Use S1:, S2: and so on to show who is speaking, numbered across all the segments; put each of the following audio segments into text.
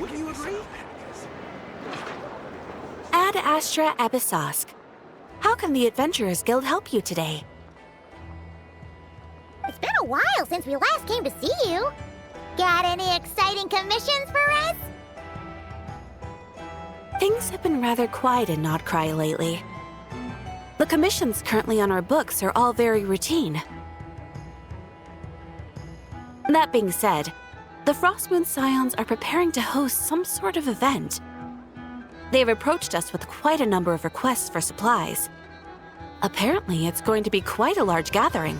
S1: Wouldn't you agree?
S2: Ad Astra Episosk. How can the Adventurers Guild help you today?
S3: It's been a while since we last came to see you. Got any exciting commissions for us?
S2: Things have been rather quiet in Notcry lately. The commissions currently on our books are all very routine. That being said, the Frostmoon Scions are preparing to host some sort of event. They've approached us with quite a number of requests for supplies. Apparently, it's going to be quite a large gathering.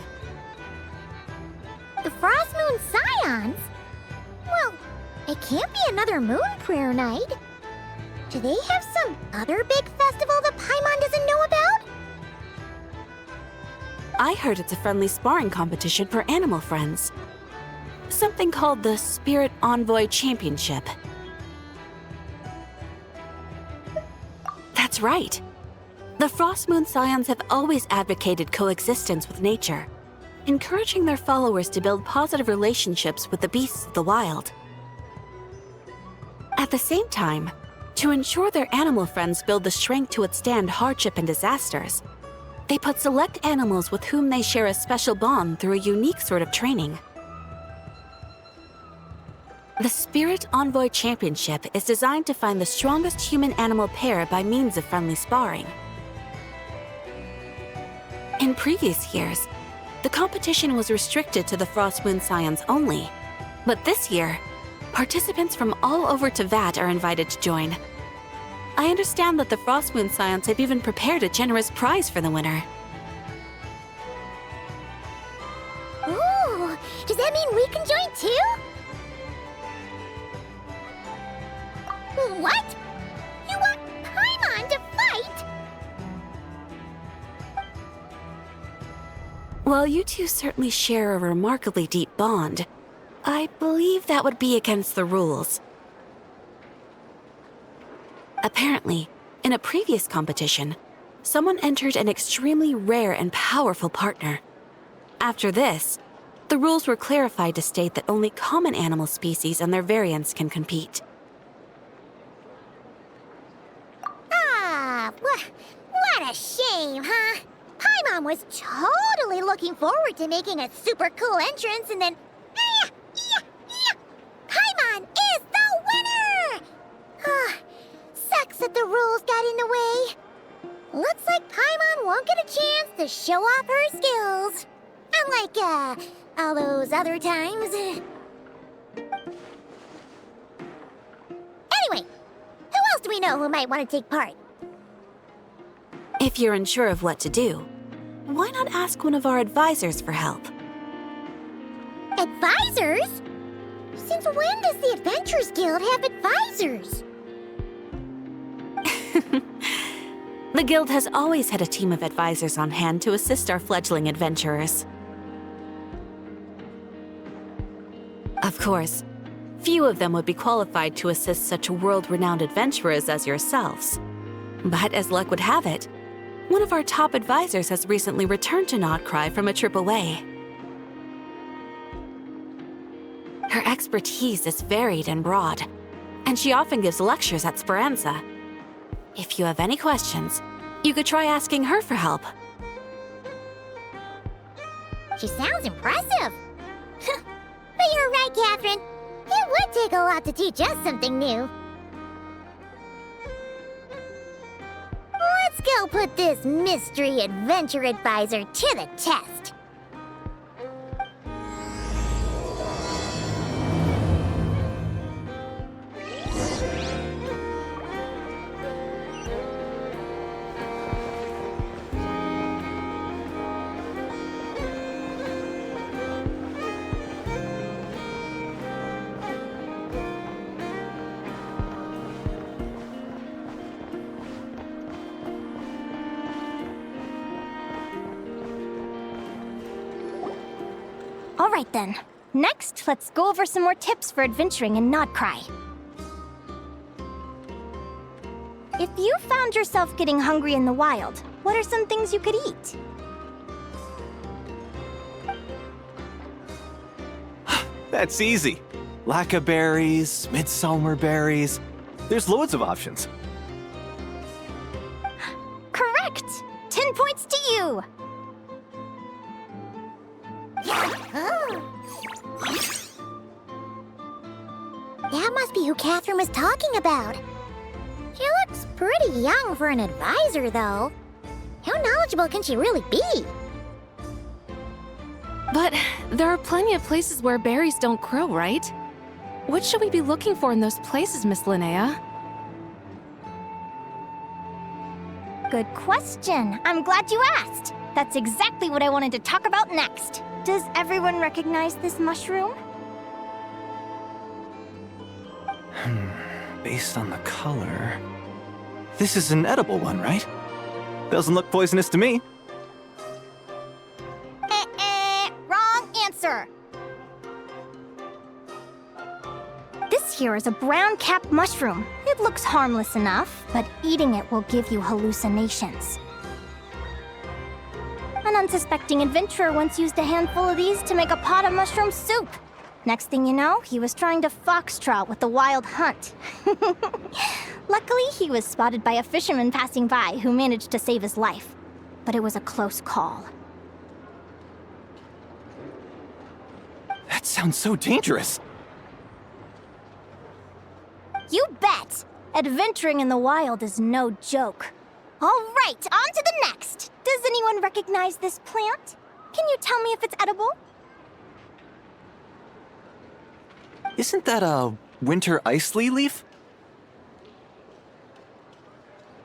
S3: The Frostmoon Scions? Well, it can't be another moon prayer night. Do they have some other big festival that Paimon doesn't know about?
S2: I heard it's a friendly sparring competition for animal friends. Something called the Spirit Envoy Championship. That's right. The Frostmoon Scions have always advocated coexistence with nature, encouraging their followers to build positive relationships with the beasts of the wild. At the same time, to ensure their animal friends build the strength to withstand hardship and disasters, they put select animals with whom they share a special bond through a unique sort of training. The Spirit Envoy Championship is designed to find the strongest human-animal pair by means of friendly sparring. In previous years, the competition was restricted to the Frostmoon Scions only, but this year, participants from all over Teyvat are invited to join. I understand that the Frostmoon Scions have even prepared a generous prize for the winner.
S3: Ooh, does that mean we can join too? What? You want Paimon to fight?
S2: While you two certainly share a remarkably deep bond, I believe that would be against the rules. Apparently, in a previous competition, someone entered an extremely rare and powerful partner. After this, the rules were clarified to state that only common animal species and their variants can compete.
S3: What a shame, huh? Paimon was totally looking forward to making a super cool entrance and then... Paimon is the winner! Sucks that the rules got in the way. Looks like Paimon won't get a chance to show off her skills. Unlike, all those other times. Anyway, who else do we know who might want to take part?
S2: If you're unsure of what to do, why not ask one of our advisors for help?
S3: Advisors? Since when does the Adventurers Guild have advisors?
S2: The Guild has always had a team of advisors on hand to assist our fledgling adventurers. Of course, few of them would be qualified to assist such world-renowned adventurers as yourselves. But as luck would have it, one of our top advisors has recently returned to Notcry from a trip away. Her expertise is varied and broad, and she often gives lectures at Speranza. If you have any questions, you could try asking her for help.
S3: She sounds impressive. But you're right, Catherine. It would take a lot to teach us something new. Let's go put this mystery adventure advisor to the test.
S4: Alright then. Next, let's go over some more tips for adventuring in Notcry. If you found yourself getting hungry in the wild, what are some things you could eat?
S1: That's easy. Lacca berries, midsummer berries. There's loads of options.
S4: Correct! 10 points to you!
S3: That must be who Catherine was talking about. She looks pretty young for an advisor, though. How knowledgeable can she really be?
S2: But there are plenty of places where berries don't grow, right? What should we be looking for in those places, Miss Linnea?
S4: Good question. I'm glad you asked. That's exactly what I wanted to talk about next. Does everyone recognize this mushroom?
S1: Based on the color... This is an edible one, right? Doesn't look poisonous to me.
S4: Wrong answer. This here is a brown-capped mushroom. It looks harmless enough, but eating it will give you hallucinations. An unsuspecting adventurer once used a handful of these to make a pot of mushroom soup. Next thing you know, he was trying to foxtrot with the wild hunt. Luckily, he was spotted by a fisherman passing by who managed to save his life. But it was a close call.
S1: That sounds so dangerous.
S4: You bet! Adventuring in the wild is no joke. All right, on to the next. Does anyone recognize this plant? Can you tell me if it's edible?
S1: Isn't that a winter ice leaf?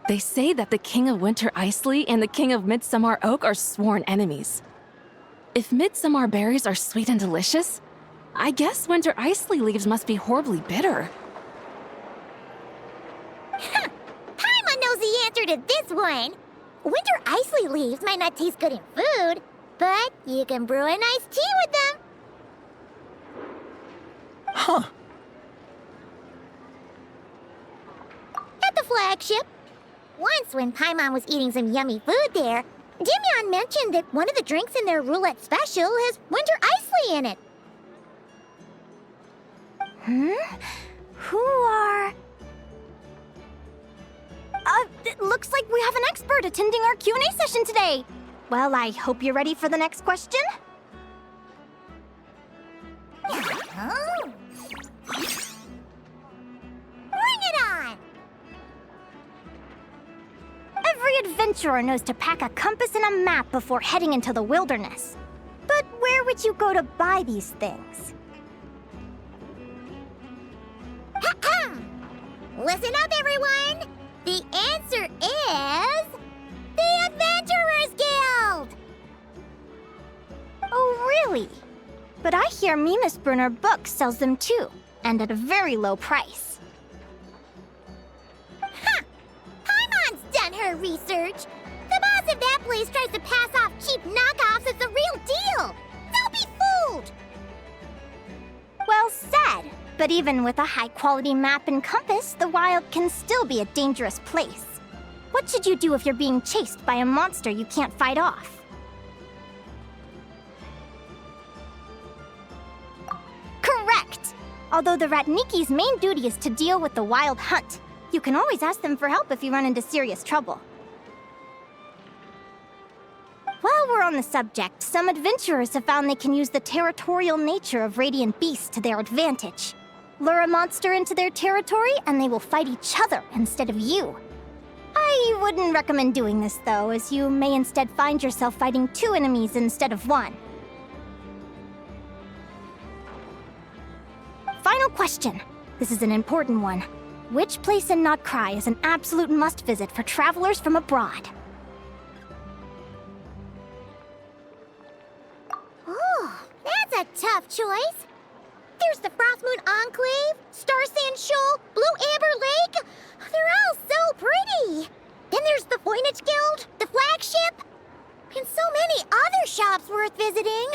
S2: They say that the King of Winter Icely and the King of Midsummer Oak are sworn enemies. If midsummer berries are sweet and delicious, I guess winter Icely leaves must be horribly bitter.
S3: Paimon knows the answer to this one. Winter Icely leaves might not taste good in food, but you can brew a nice tea with them.
S1: Huh.
S3: At the flagship. Once, when Paimon was eating some yummy food there, Dimyon mentioned that one of the drinks in their roulette special has winter Icely in it.
S4: Who are... it looks like we have an expert attending our Q&A session today. Well, I hope you're ready for the next question.
S3: Oh. Bring it on!
S4: Every adventurer knows to pack a compass and a map before heading into the wilderness. But where would you go to buy these things?
S3: Listen up, everyone! The answer is... the Adventurers Guild!
S4: Oh, really? But I hear Mimas Brunner Books sells them too, and at a very low price.
S3: Ha! Paimon's done her research. The boss of that place tries to pass off cheap knockoffs as the real deal. Don't be fooled!
S4: Well said. But even with a high-quality map and compass, the wild can still be a dangerous place. What should you do if you're being chased by a monster you can't fight off? Correct! Although the Ratniki's main duty is to deal with the wild hunt, you can always ask them for help if you run into serious trouble. While we're on the subject, some adventurers have found they can use the territorial nature of radiant beasts to their advantage. Lure a monster into their territory, and they will fight each other instead of you. I wouldn't recommend doing this, though, as you may instead find yourself fighting two enemies instead of one. Final question. This is an important one. Which place in Notkrai is an absolute must-visit for travelers from abroad?
S3: Oh, that's a tough choice. There's the Frostmoon Enclave, Star Sand Shoal, Blue Amber Lake. They're all so pretty. Then there's the Voynich Guild, the flagship, and so many other shops worth visiting.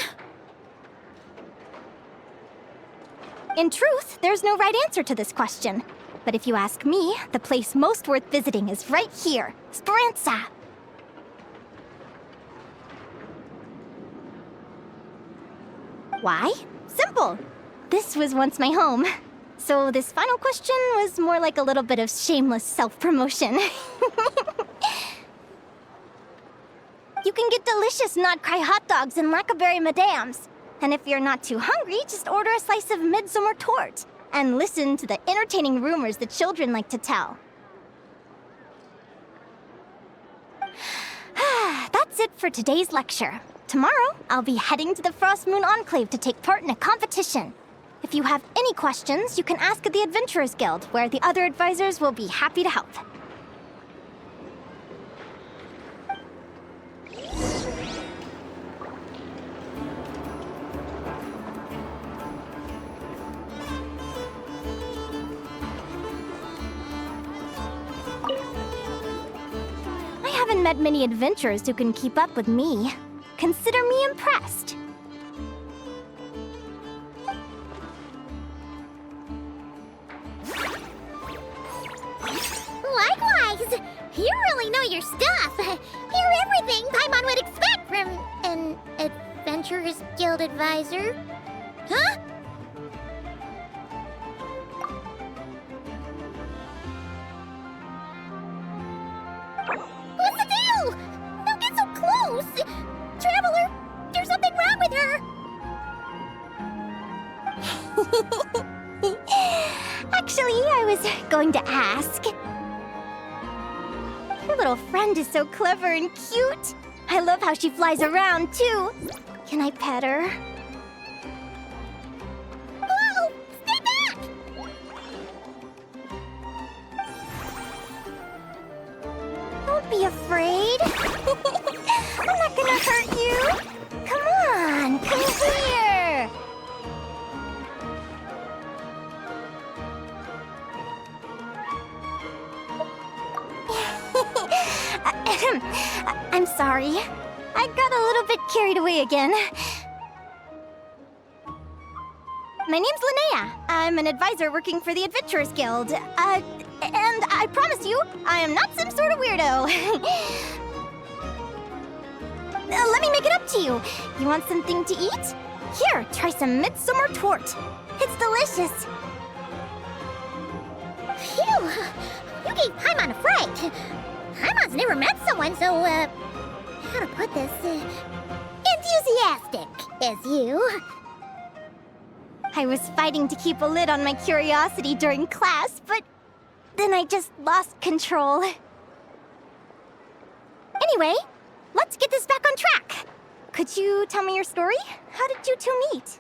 S4: In truth, there's no right answer to this question. But if you ask me, the place most worth visiting is right here, Speranza. Why? Simple. This was once my home. So this final question was more like a little bit of shameless self-promotion. You can get delicious not-cry hot dogs and lacquerberry madams. And if you're not too hungry, just order a slice of midsummer tort. And listen to the entertaining rumors the children like to tell. That's it for today's lecture. Tomorrow, I'll be heading to the Frost Moon Enclave to take part in a competition. If you have any questions, you can ask at the Adventurers Guild, where the other advisors will be happy to help. I haven't met many adventurers who can keep up with me. Consider me impressed.
S3: Likewise! You really know your stuff! You're everything Paimon would expect from an Adventurers Guild advisor. Huh? What's the deal? Don't get so close! Traveler, there's something wrong with her!
S4: Actually, I was going to ask. Your little friend is so clever and cute. I love how she flies around, too. Can I pet her?
S3: Whoa! Stay back!
S4: Don't be afraid. I'm not gonna hurt you. Come on, come here. I'm sorry. I got a little bit carried away again. My name's Linnea. I'm an advisor working for the Adventurers Guild. And I promise you, I am not some sort of weirdo. Let me make it up to you. You want something to eat? Here, try some midsummer tort. It's delicious.
S3: Phew! You gave Paimon a fright. Paimon's never met someone so, how to put this, enthusiastic as you.
S4: I was fighting to keep a lid on my curiosity during class, but then I just lost control. Anyway, let's get this back on track. Could you tell me your story? How did you two meet?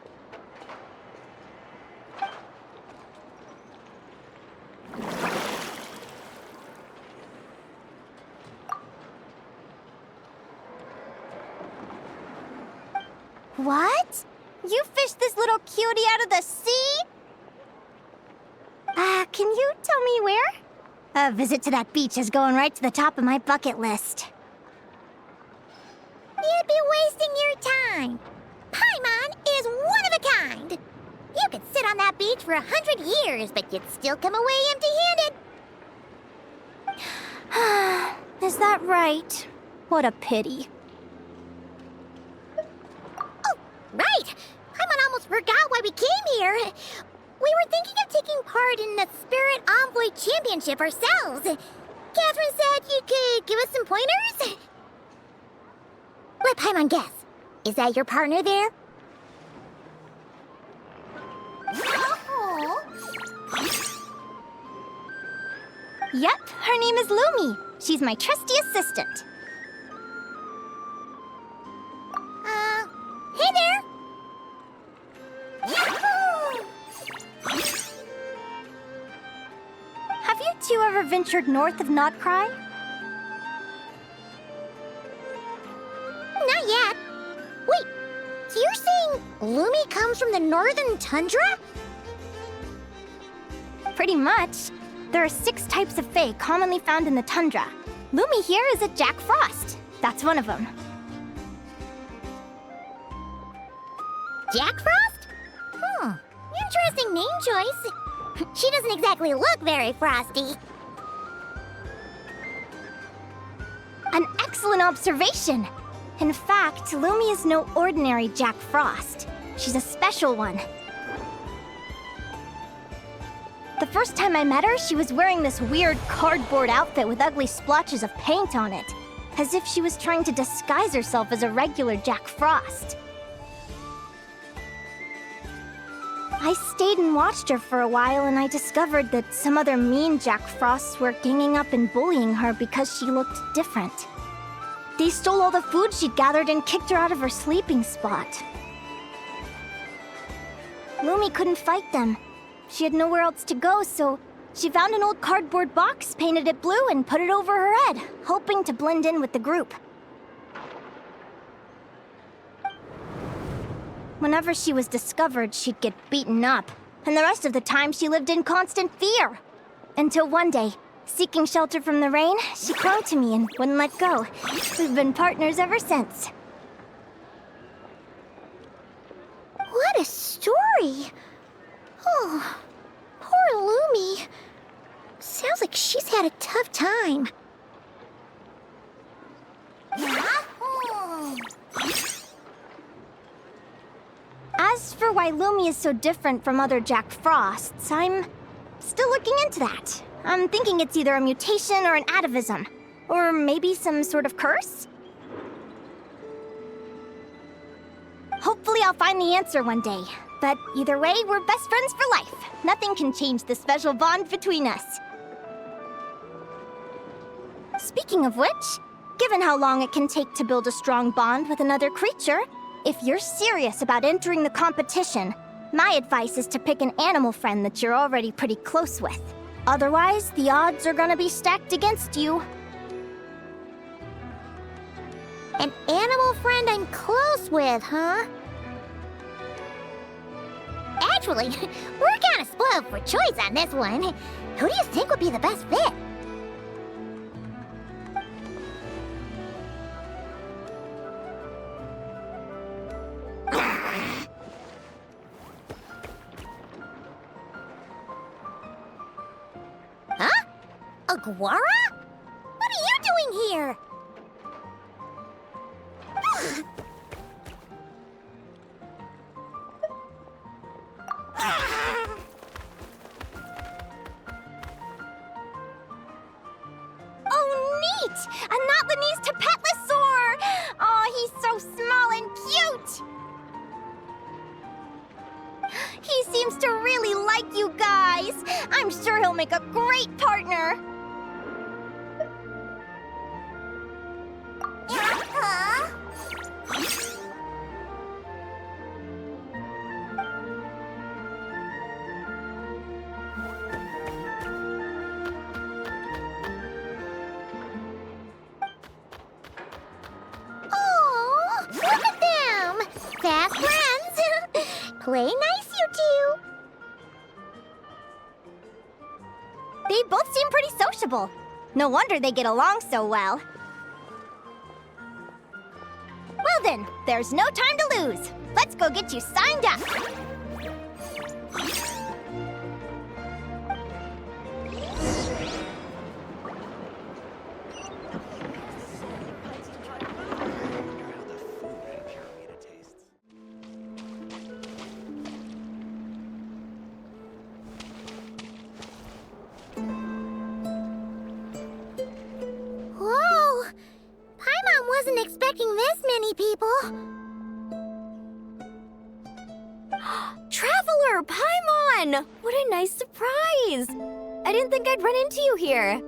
S4: What? You fished this little cutie out of the sea? Can you tell me where? A visit to that beach is going right to the top of my bucket list.
S3: You'd be wasting your time. Paimon is one of a kind. You could sit on that beach for 100 years, but you'd still come away empty-handed.
S4: Is that right? What a pity.
S3: Oh, right! Paimon almost forgot why we came here. We were thinking of taking part in the Spirit Envoy Championship ourselves. Catherine said you could give us some pointers. Let Paimon guess. Is that your partner there?
S4: Yep, her name is Lumi. She's my trusty assistant.
S3: Hey there!
S4: Have you two ever ventured north of Nodcry?
S3: Not yet. Wait, so you're saying Lumi comes from the northern tundra?
S4: Pretty much. There are 6 types of fae commonly found in the tundra. Lumi here is a Jack Frost. That's one of them.
S3: Jack Frost? Interesting name choice. She doesn't exactly look very frosty.
S4: An excellent observation. In fact, Lumi is no ordinary Jack Frost. She's a special one. The first time I met her, she was wearing this weird cardboard outfit with ugly splotches of paint on it, as if she was trying to disguise herself as a regular Jack Frost. I stayed and watched her for a while, and I discovered that some other mean Jack Frosts were ganging up and bullying her because she looked different. They stole all the food she'd gathered and kicked her out of her sleeping spot. Lumi couldn't fight them. She had nowhere else to go, so she found an old cardboard box, painted it blue, and put it over her head, hoping to blend in with the group. Whenever she was discovered, she'd get beaten up, and the rest of the time she lived in constant fear. Until one day, seeking shelter from the rain, she clung to me and wouldn't let go. We've been partners ever since.
S3: What a story! Oh, poor Lumi. Sounds like she's had a tough time.
S4: As for why Lumi is so different from other Jack Frosts, I'm still looking into that. I'm thinking it's either a mutation or an atavism. Or maybe some sort of curse? Hopefully I'll find the answer one day. But either way, we're best friends for life. Nothing can change the special bond between us. Speaking of which, given how long it can take to build a strong bond with another creature, if you're serious about entering the competition, my advice is to pick an animal friend that you're already pretty close with. Otherwise, the odds are gonna be stacked against you.
S3: An animal friend I'm close with, huh? Actually, we're kinda spoiled for choice on this one. Who do you think would be the best fit? Huh? Aguara? What are you doing here?
S4: Oh, neat! A Notlanese Tapetlosaur! Oh, he's so small and cute! He seems to really like you guys. I'm sure he'll make a great partner.
S3: Huh? Oh, look at them! Fast friends! Play nice, you two!
S4: They both seem pretty sociable. No wonder they get along so well. Well then, there's no time to lose. Let's go get you signed up.
S3: Whoa! Paimon wasn't expecting this many people.
S5: Traveler, Paimon! What a nice surprise! I didn't think I'd run into you here.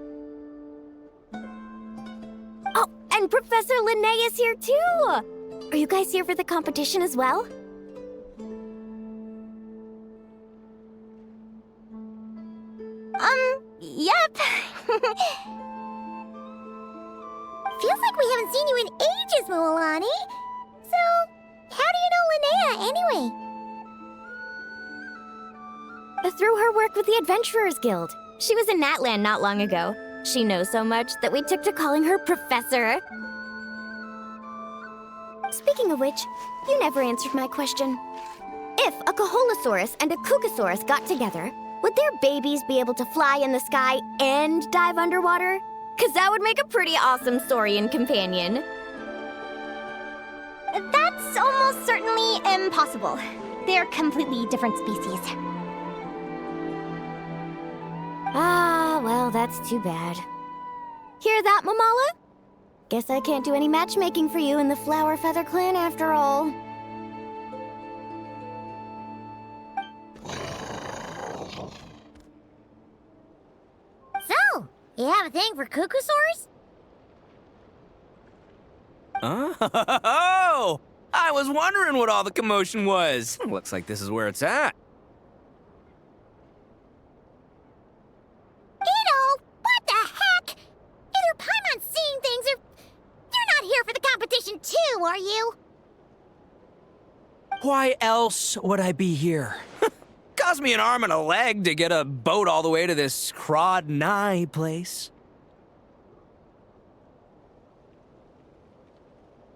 S5: Oh, and Professor Linnea is here too! Are you guys here for the competition as well?
S4: Yep.
S3: Feels like we haven't seen you in ages, Mualani. So, how do you know Linnea anyway?
S5: Through her work with the Adventurers Guild. She was in Natland not long ago. She knows so much that we took to calling her Professor. Speaking of which, you never answered my question. If a Caholosaurus and a Kukasaurus got together, would their babies be able to fly in the sky and dive underwater? 'Cause that would make a pretty awesome Saurian companion.
S4: That's almost certainly impossible. They're completely different species.
S5: Well, that's too bad. Hear that, Mamala? Guess I can't do any matchmaking for you in the Flower Feather Clan after all.
S3: So, you have a thing for cuckoosaurs?
S6: Oh! I was wondering what all the commotion was. Looks like this is where it's at.
S3: Ito, what the heck? Either Paimon's seeing things or you're not here for the competition too, are you?
S6: Why else would I be here? Cost me an arm and a leg to get a boat all the way to this Crod Nye place.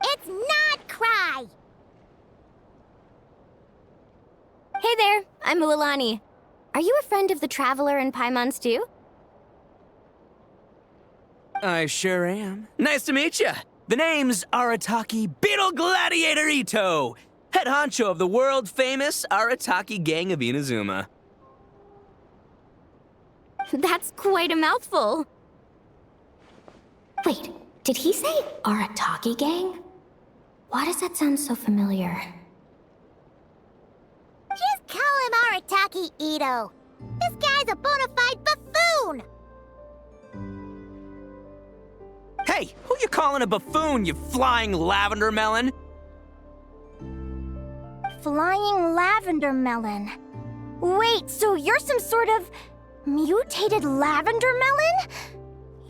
S3: It's not cry.
S5: Hey there, I'm Ualani. Are you a friend of the Traveler and Paimon's too?
S6: I sure am. Nice to meet you. The name's Arataki Beetle Gladiator Ito, head honcho of the world-famous Arataki gang of Inazuma.
S5: That's quite a mouthful. Wait, did he say Arataki gang? Why does that sound so familiar?
S3: Just call him Arataki Ito. This guy's a bona fide buffoon.
S6: Hey, who you calling a buffoon, you flying lavender melon?
S4: Flying lavender melon. Wait, so you're some sort of mutated lavender melon?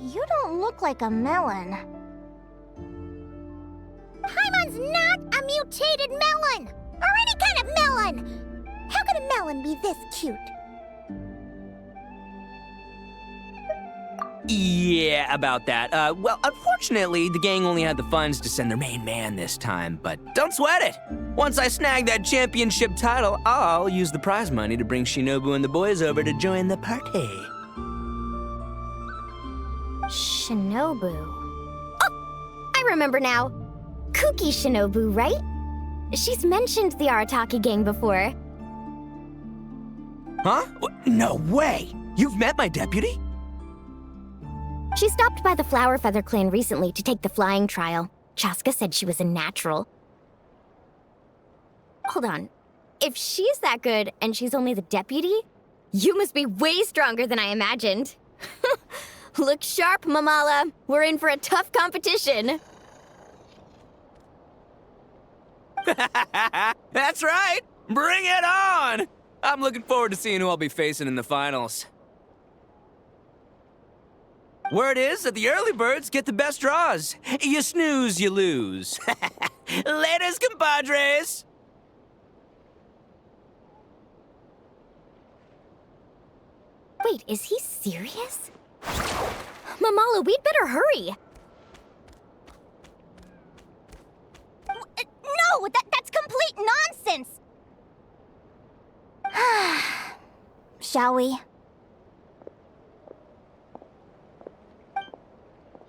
S4: You don't look like a melon.
S3: Paimon's not a mutated melon, or any kind of melon. How could a melon be this cute?
S6: Yeah, about that. Well, unfortunately, the gang only had the funds to send their main man this time, but don't sweat it. Once I snag that championship title, I'll use the prize money to bring Shinobu and the boys over to join the party.
S5: Shinobu. Oh! I remember now. Kuki Shinobu, right? She's mentioned the Arataki gang before.
S6: Huh? No way! You've met my deputy?
S5: She stopped by the Flower Feather Clan recently to take the flying trial. Chaska said she was a natural. Hold on. If she's that good and she's only the deputy, you must be way stronger than I imagined. Look sharp, Mamala. We're in for a tough competition.
S6: That's right! Bring it on! I'm looking forward to seeing who I'll be facing in the finals. Word is that the early birds get the best draws. You snooze, you lose. Laters, compadres!
S5: Wait, is he serious? Mamala, we'd better hurry.
S4: No, that's complete nonsense! Shall we?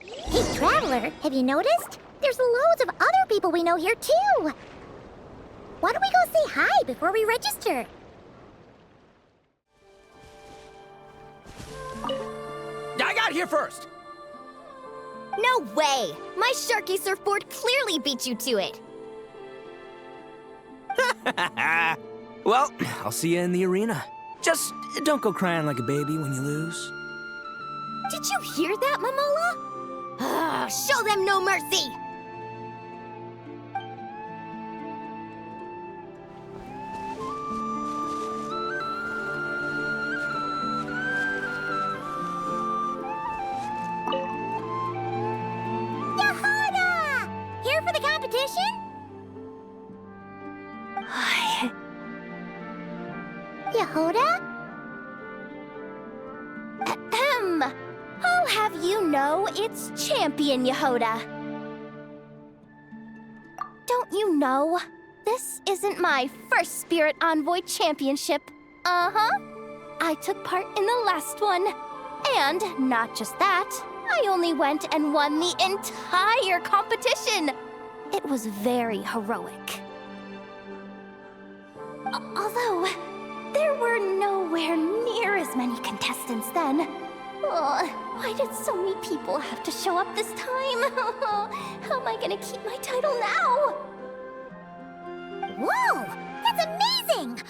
S3: Hey, Traveler, have you noticed? There's loads of other people we know here, too. Why don't we go say hi before we register?
S6: I got here first!
S5: No way! My Sharky surfboard clearly beat you to it.
S6: Well, I'll see you in the arena. Just don't go crying like a baby when you lose.
S5: Did you hear that, Mamala? Show them no mercy!
S3: Yehoda! Here for the competition? Yehoda?
S4: Ahem. I'll have you know it's Champion Yehoda. Don't you know? This isn't my first Spirit Envoy Championship. Uh-huh. I took part in the last one. And not just that, I only went and won the entire competition. It was very heroic. Although, there were nowhere near as many contestants then. Why did so many people have to show up this time? How am I gonna keep my title now?
S3: Whoa! That's amazing!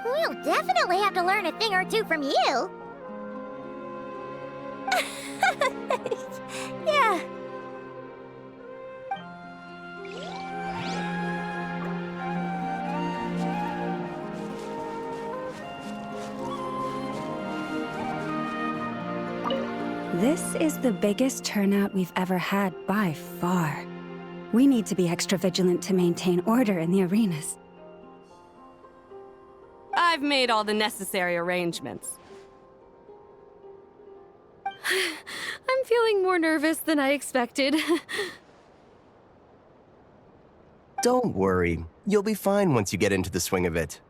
S3: We'll definitely have to learn a thing or two from you.
S4: Yeah.
S7: This is the biggest turnout we've ever had by far. We need to be extra vigilant to maintain order in the arenas.
S8: I've made all the necessary arrangements. I'm feeling more nervous than I expected.
S9: Don't worry. You'll be fine once you get into the swing of it.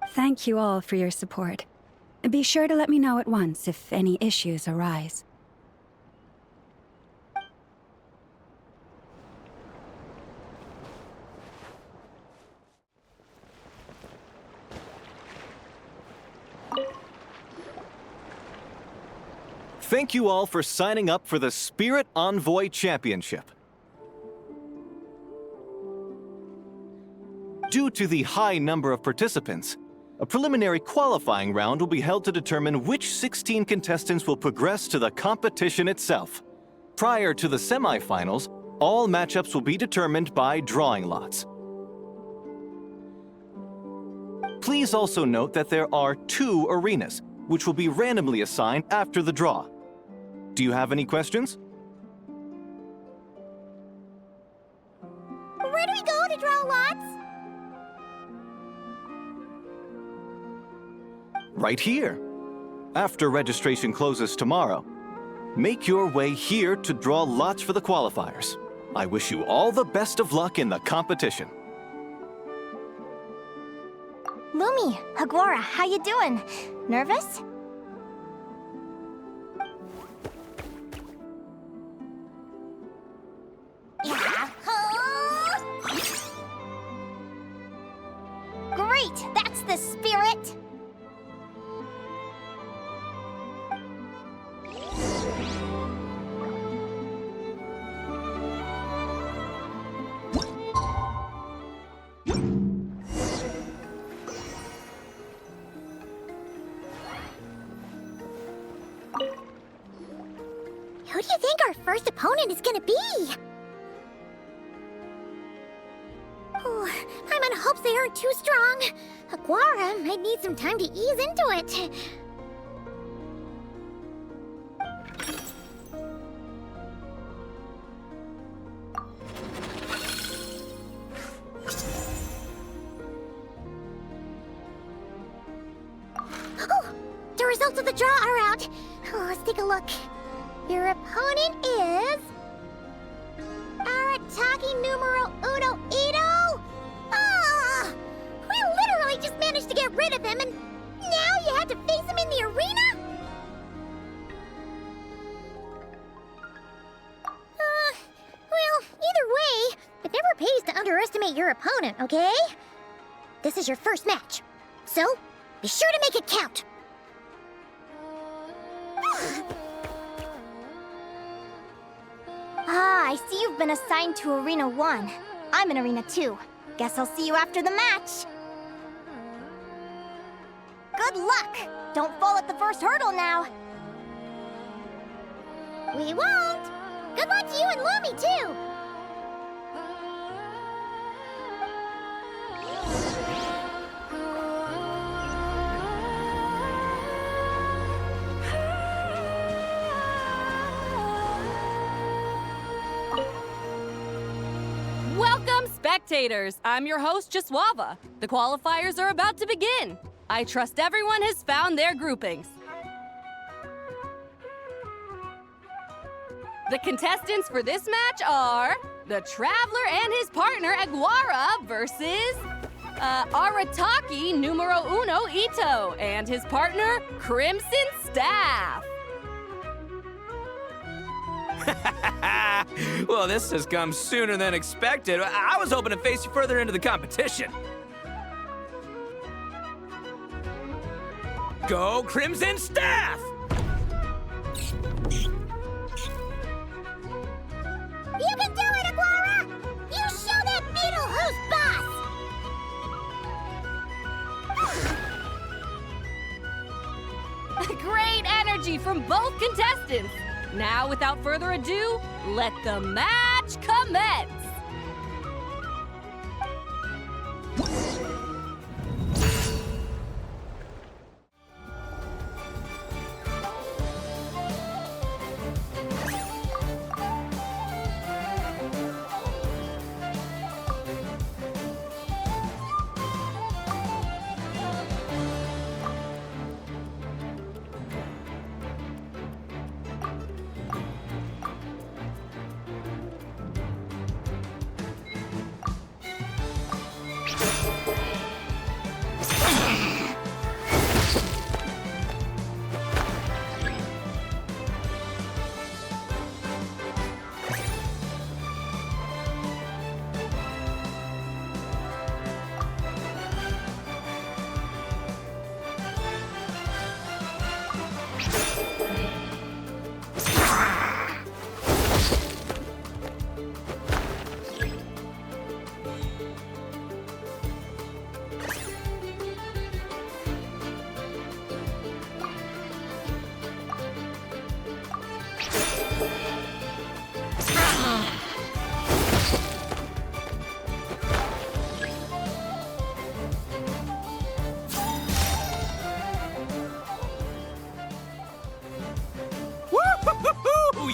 S7: Thank you all for your support. Be sure to let me know at once if any issues arise.
S1: Thank you all for signing up for the Spirit Envoy Championship. Due to the high number of participants, a preliminary qualifying round will be held to determine which 16 contestants will progress to the competition itself. Prior to the semifinals, all matchups will be determined by drawing lots. Please also note that there are 2 arenas, which will be randomly assigned after the draw. Do you have any questions?
S3: Where do we go to draw lots?
S1: Right here. After registration closes tomorrow, make your way here to draw lots for the qualifiers. I wish you all the best of luck in the competition.
S4: Lumi, Haguara, how you doing? Nervous? Great, that's the spirit!
S3: Who do you think our first opponent is gonna be? Oh, Paimon hopes they aren't too strong. Haguara might need some time to ease into it. Oh, the results of the draw are out. Oh, let's take a look. Your opponent is... Arataki numero uno Ito? Ah! We literally just managed to get rid of him, and now you have to face him in the arena? Well, either way, it never pays to underestimate your opponent, okay? This is your first match, so be sure to make it count.
S4: Ah, I see you've been assigned to Arena 1. I'm in Arena 2. Guess I'll see you after the match. Good luck! Don't fall at the first hurdle now.
S3: We won't! Good luck to you and Lumi, too!
S8: Welcome, spectators! I'm your host, Jaswava. The qualifiers are about to begin. I trust everyone has found their groupings. The contestants for this match are the Traveler and his partner, Aguara, versus Arataki numero uno Ito and his partner, Crimson Staff.
S6: Well, this has come sooner than expected. I was hoping to face you further into the competition. Go Crimson Staff!
S3: You can do it, Aguara! You show that beetle who's boss!
S8: Great energy from both contestants! Now, without further ado, let the match commence!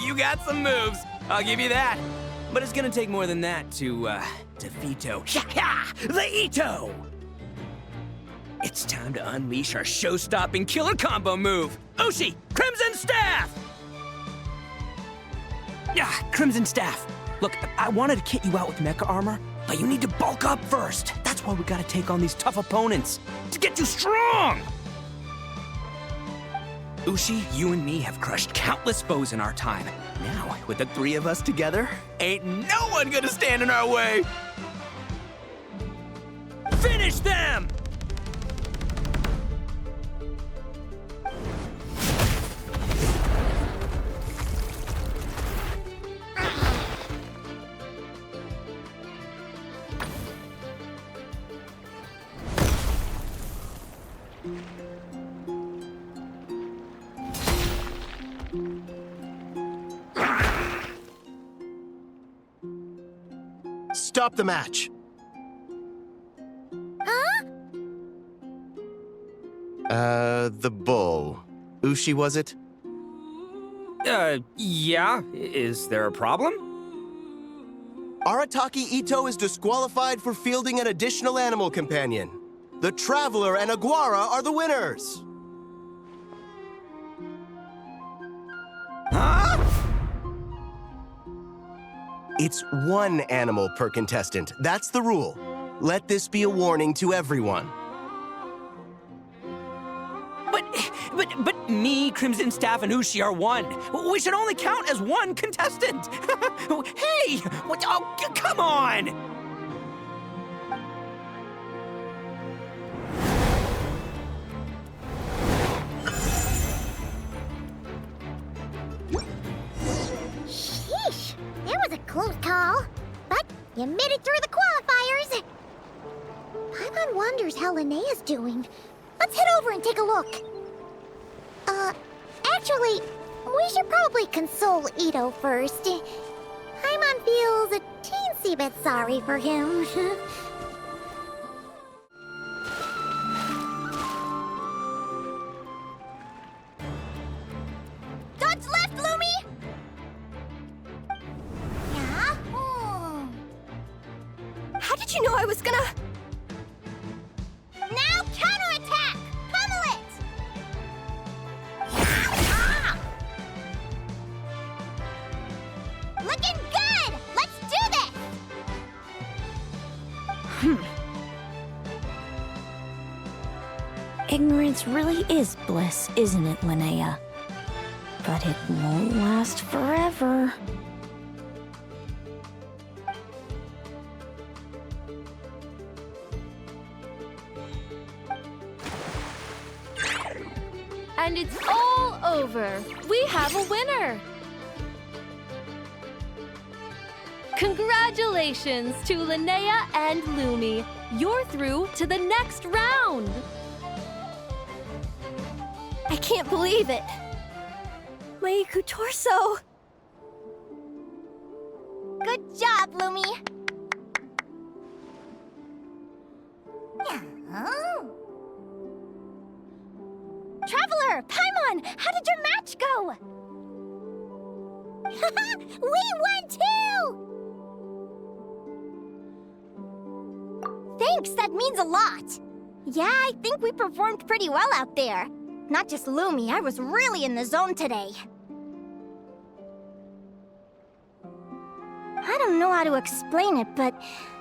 S6: You got some moves, I'll give you that. But it's gonna take more than that to defeato. The Ito! It's time to unleash our show-stopping killer combo move. Ushi, Crimson Staff! Crimson Staff. Look, I wanted to kit you out with mecha armor, but you need to bulk up first. That's why we gotta take on these tough opponents, to get you strong! Ushi, you and me have crushed countless foes in our time. Now, with the three of us together, ain't no one gonna stand in our way! Finish them!
S9: Stop the match. The bull. Ushi, was it?
S6: Yeah. Is there a problem?
S9: Arataki Ito is disqualified for fielding an additional animal companion. The Traveler and Aguara are the winners.
S6: Huh?
S9: It's one animal per contestant. That's the rule. Let this be a warning to everyone.
S6: But me, Crimson Staff, and Ushi are one. We should only count as one contestant. Hey! Oh, come on!
S3: Sheesh, that was a close call. But you made it through the qualifiers. Paimon wonders how Linnea's doing. Let's head over and take a look. Actually, we should probably console Ito first. Paimon feels a teensy bit sorry for him. Dodge left, Lumi! Yeah?
S4: How did you know I was gonna...
S3: Now counterattack! Pummel it! Looking good! Let's do this!
S10: Ignorance really is bliss, isn't it, Linnea? But it won't last forever.
S8: And it's all over. We have a winner. Congratulations to Linnea and Lumi. You're through to the next round.
S4: I can't believe it. My torso. Good job, Lumi. Traveler, Paimon, how did your match go?
S3: We won too!
S4: Thanks, that means a lot. Yeah, I think we performed pretty well out there. Not just Lumi, I was really in the zone today. I don't know how to explain it, but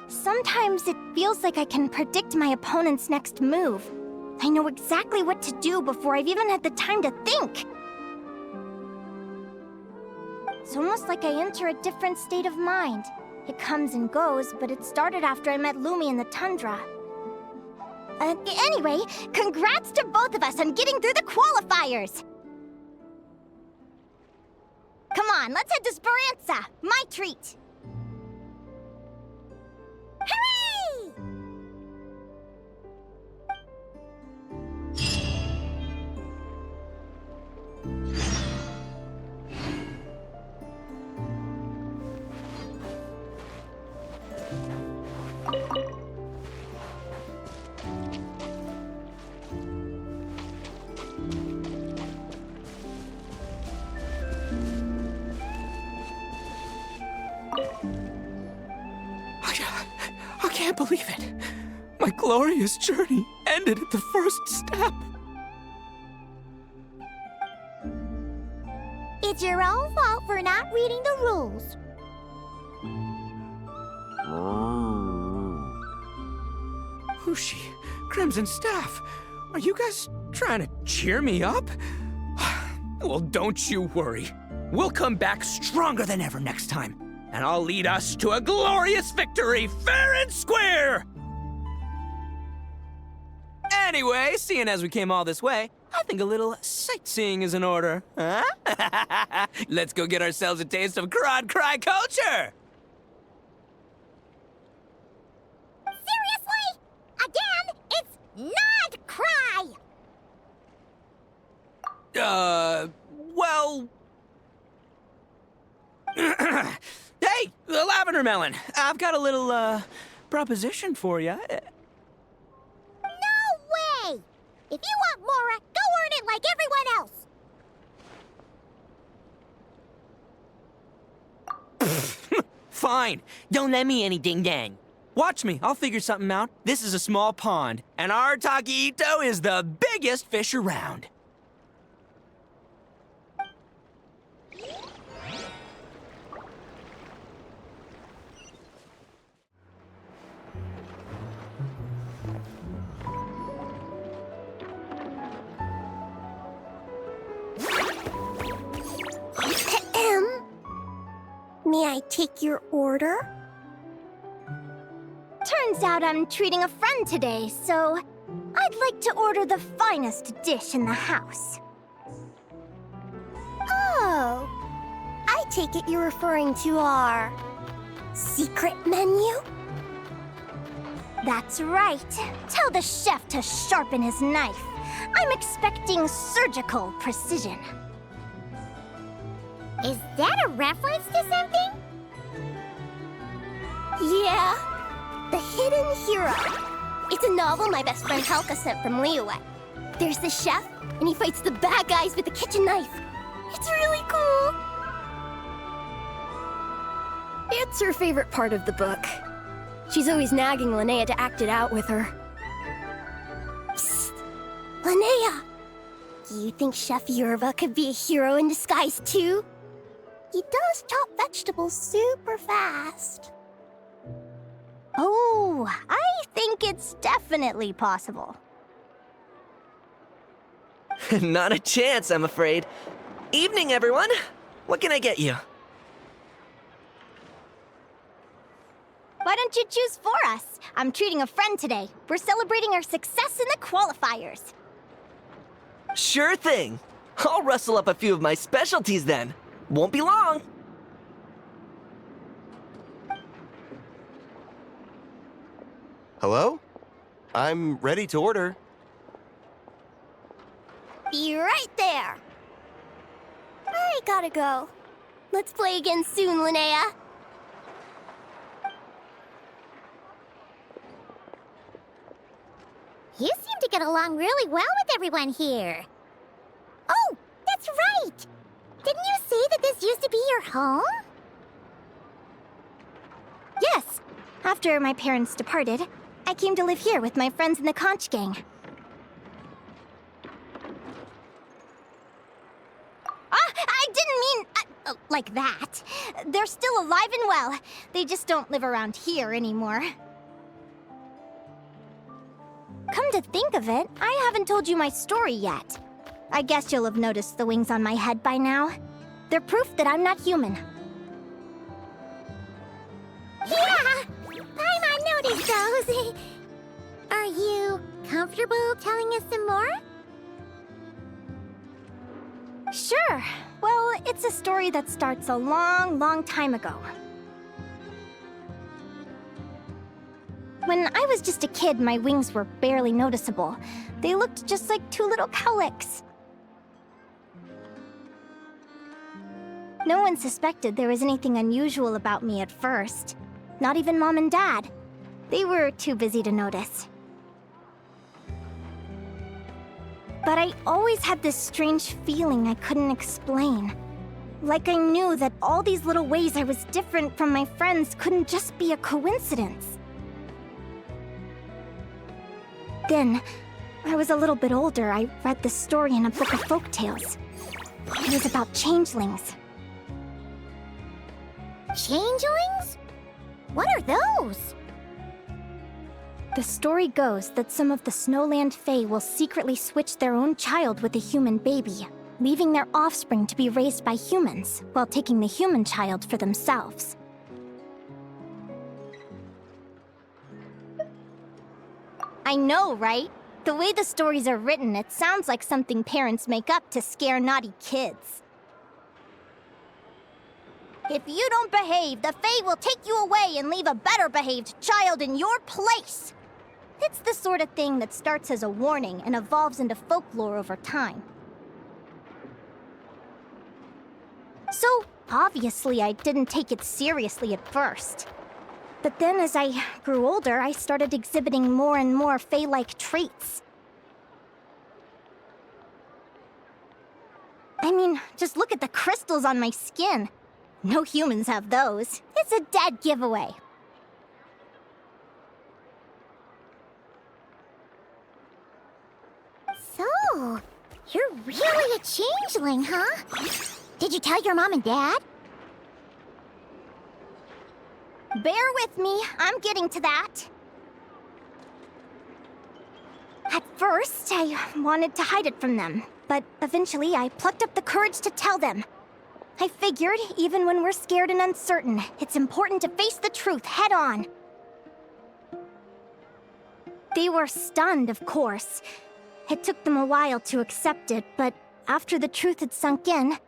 S4: sometimes it feels like I can predict my opponent's next move. I know exactly what to do before I've even had the time to think. It's almost like I enter a different state of mind. It comes and goes, but it started after I met Lumi in the tundra. Anyway, congrats to both of us on getting through the qualifiers! Come on, let's head to Speranza, my treat!
S3: Hooray!
S6: I can't believe it. My glorious journey ended at the first step.
S3: It's your own fault for not reading the rules.
S6: Who's she? Crimson Staff. Are you guys trying to cheer me up? Well, don't you worry. We'll come back stronger than ever next time. And I'll lead us to a glorious victory, fair and square! Anyway, seeing as we came all this way, I think a little sightseeing is in order, huh? Let's go get ourselves a taste of Crod Cry culture!
S3: Seriously? Again, it's not cry!
S6: Well... Hey, the lavender melon! I've got a little, proposition for you.
S3: No way! If you want Mora, go earn it like everyone else!
S6: Fine. Don't let me any ding-dang. Watch me. I'll figure something out. This is a small pond, and our Taquito is the biggest fish around.
S3: May I take your order?
S4: Turns out I'm treating a friend today, so I'd like to order the finest dish in the house.
S3: Oh, I take it you're referring to our secret menu?
S4: That's right. Tell the chef to sharpen his knife. I'm expecting surgical precision.
S3: Is that a reference to something?
S4: Yeah, The Hidden Hero. It's a novel my best friend Halka sent from Liyue. There's the chef, and he fights the bad guys with a kitchen knife. It's really cool.
S11: It's her favorite part of the book. She's always nagging Linnea to act it out with her.
S4: Psst! Linnea! Do you think Chef Yerva could be a hero in disguise too?
S3: He does chop vegetables super fast.
S4: Oh, I think it's definitely possible.
S12: Not a chance, I'm afraid. Evening, everyone. What can I get you?
S4: Why don't you choose for us? I'm treating a friend today. We're celebrating our success in the qualifiers.
S12: Sure thing. I'll rustle up a few of my specialties then. Won't be long.
S9: Hello? I'm ready to order.
S4: Be right there. I gotta go. Let's play again soon, Linnea.
S3: You seem to get along really well with everyone here. Oh, that's right! Didn't you say that this used to be your home?
S4: Yes. After my parents departed, I came to live here with my friends in the conch gang. I didn't mean like that. They're still alive and well. They just don't live around here anymore. Come to think of it, I haven't told you my story yet. I guess you'll have noticed the wings on my head by now. They're proof that I'm not human.
S3: Yeah! I noticed those. Are you comfortable telling us some more?
S4: Sure. Well, it's a story that starts a long, long time ago. When I was just a kid, my wings were barely noticeable. They looked just like two little cowlicks. No one suspected there was anything unusual about me at first. Not even Mom and Dad. They were too busy to notice. But I always had this strange feeling I couldn't explain. Like I knew that all these little ways I was different from my friends couldn't just be a coincidence. Then, when I was a little bit older, I read this story in a book of folktales. It was about changelings.
S3: Changelings? What are those?
S4: The story goes that some of the Snowland Fae will secretly switch their own child with a human baby, leaving their offspring to be raised by humans, while taking the human child for themselves. I know, right? The way the stories are written, it sounds like something parents make up to scare naughty kids. If you don't behave, the Fae will take you away and leave a better-behaved child in your place. It's the sort of thing that starts as a warning and evolves into folklore over time. So, obviously, I didn't take it seriously at first. But then as I grew older, I started exhibiting more and more Fae-like traits. I mean, just look at the crystals on my skin. No humans have those. It's a dead giveaway.
S3: So, you're really a changeling, huh? Did you tell your mom and dad?
S4: Bear with me, I'm getting to that. At first, I wanted to hide it from them, but eventually I plucked up the courage to tell them. I figured, even when we're scared and uncertain, it's important to face the truth head on. They were stunned, of course. It took them a while to accept it, but after the truth had sunk in,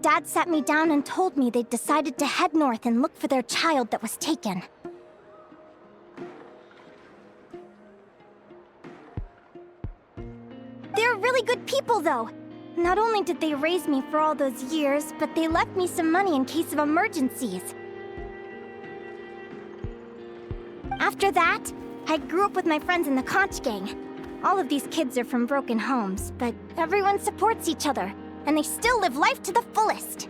S4: Dad sat me down and told me they'd decided to head north and look for their child that was taken. They're really good people, though. Not only did they raise me for all those years, but they left me some money in case of emergencies. After that, I grew up with my friends in the conch gang. All of these kids are from broken homes, but everyone supports each other, and they still live life to the fullest.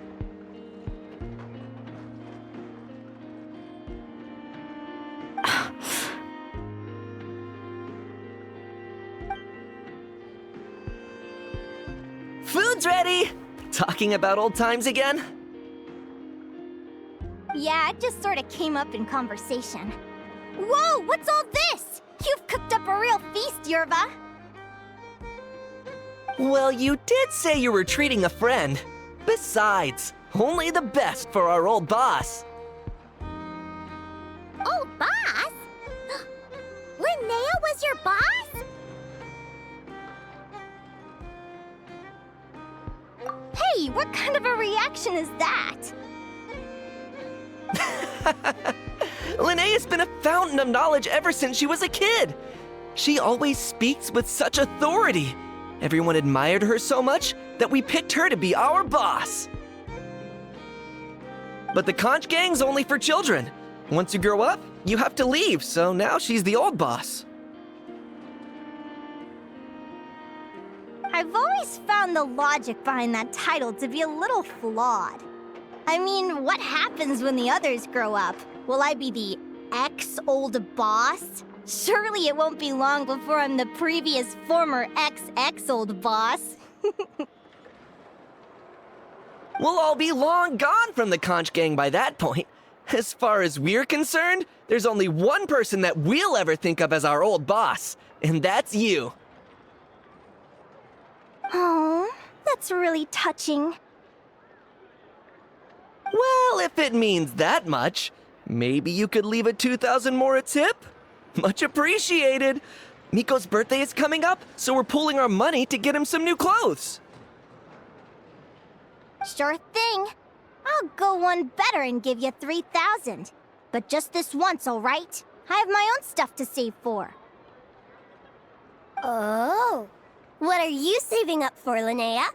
S12: Food's ready! Talking about old times again?
S4: Yeah, it just sort of came up in conversation. Whoa, what's all this? You've cooked up a real feast, Yerva.
S12: Well, you did say you were treating a friend. Besides, only the best for our old boss.
S3: Old boss? Linnea was your boss?
S4: Hey, what kind of a reaction is that?
S12: Linnea's been a fountain of knowledge ever since she was a kid. She always speaks with such authority. Everyone admired her so much that we picked her to be our boss. But the conch gang's only for children. Once you grow up, you have to leave, so now she's the old boss.
S4: I've always found the logic behind that title to be a little flawed. I mean, what happens when the others grow up? Will I be the ex-old boss? Surely it won't be long before I'm the previous former ex-old boss.
S12: We'll all be long gone from the conch gang by that point. As far as we're concerned, there's only one person that we'll ever think of as our old boss, and that's you.
S4: Oh, that's really touching.
S12: Well, if it means that much, maybe you could leave a 2,000 more a tip? Much appreciated. Miko's birthday is coming up, so we're pooling our money to get him some new clothes.
S4: Sure thing. I'll go one better and give you 3,000. But just this once, all right? I have my own stuff to save for.
S3: Oh. What are you saving up for, Linnea?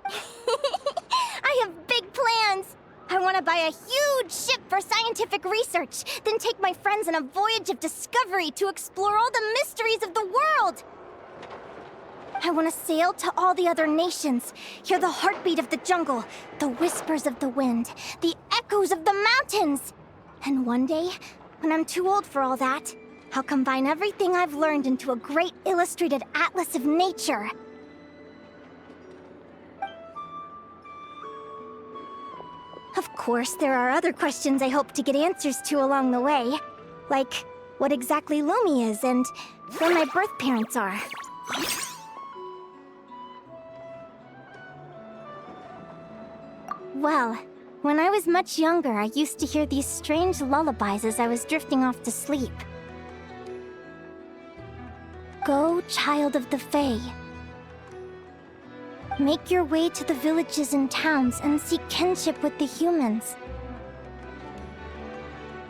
S4: I have big plans. I want to buy a huge ship for scientific research, then take my friends on a voyage of discovery to explore all the mysteries of the world. I want to sail to all the other nations, hear the heartbeat of the jungle, the whispers of the wind, the echoes of the mountains. And one day, when I'm too old for all that, I'll combine everything I've learned into a great illustrated atlas of nature. Of course, there are other questions I hope to get answers to along the way. Like, what exactly Lumi is and where my birth parents are. Well, when I was much younger, I used to hear these strange lullabies as I was drifting off to sleep. Go, child of the Fae. Make your way to the villages and towns and seek kinship with the humans.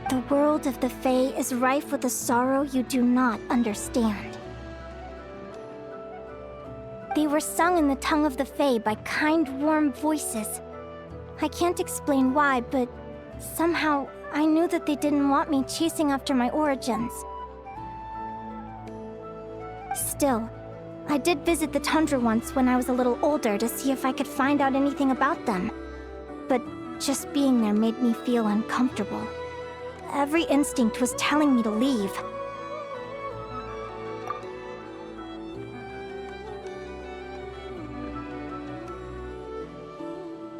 S4: The world of the Fae is rife with a sorrow you do not understand. They were sung in the tongue of the Fae by kind, warm voices. I can't explain why, but somehow I knew that they didn't want me chasing after my origins. Still, I did visit the tundra once when I was a little older to see if I could find out anything about them. But just being there made me feel uncomfortable. Every instinct was telling me to leave.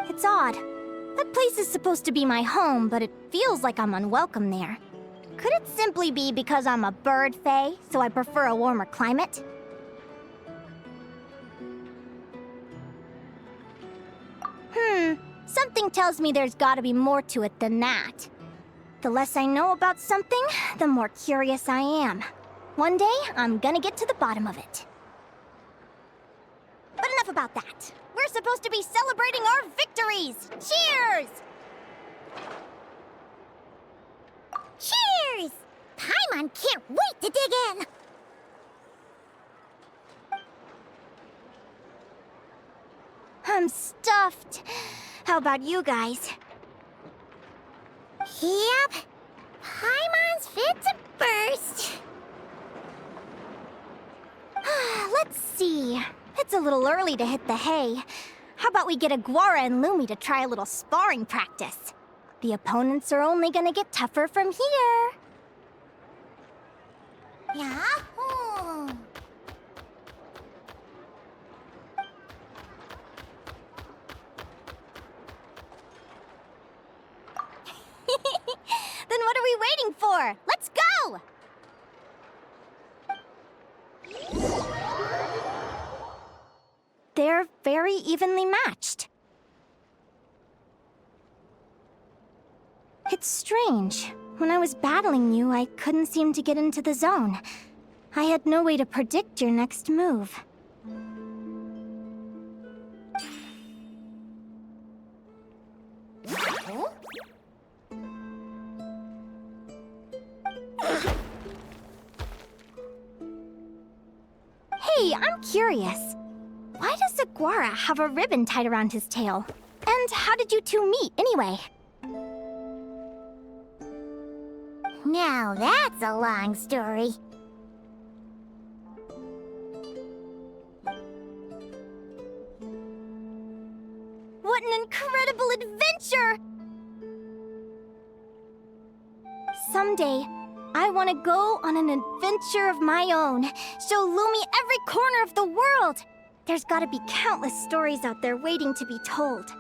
S4: It's odd. That place is supposed to be my home, but it feels like I'm unwelcome there. Could it simply be because I'm a bird fae, so I prefer a warmer climate? Something tells me there's gotta be more to it than that. The less I know about something, the more curious I am. One day, I'm gonna get to the bottom of it. But enough about that. We're supposed to be celebrating our victories! Cheers!
S3: Cheers! Paimon can't wait to dig in!
S4: I'm stuffed. How about you guys?
S3: Yep. Paimon's fit to burst.
S4: Let's see. It's a little early to hit the hay. How about we get Aguara and Lumi to try a little sparring practice? The opponents are only gonna get tougher from here.
S3: Yahoo!
S4: Then what are we waiting for? Let's go! They're very evenly matched. It's strange. When I was battling you, I couldn't seem to get into the zone. I had no way to predict your next move. Hey, I'm curious. Why does Aguara have a ribbon tied around his tail? And how did you two meet, anyway?
S3: Now that's a long story.
S4: What an incredible adventure! Someday, I want to go on an adventure of my own. Show Lumi every corner of the world. There's gotta be countless stories out there waiting to be told.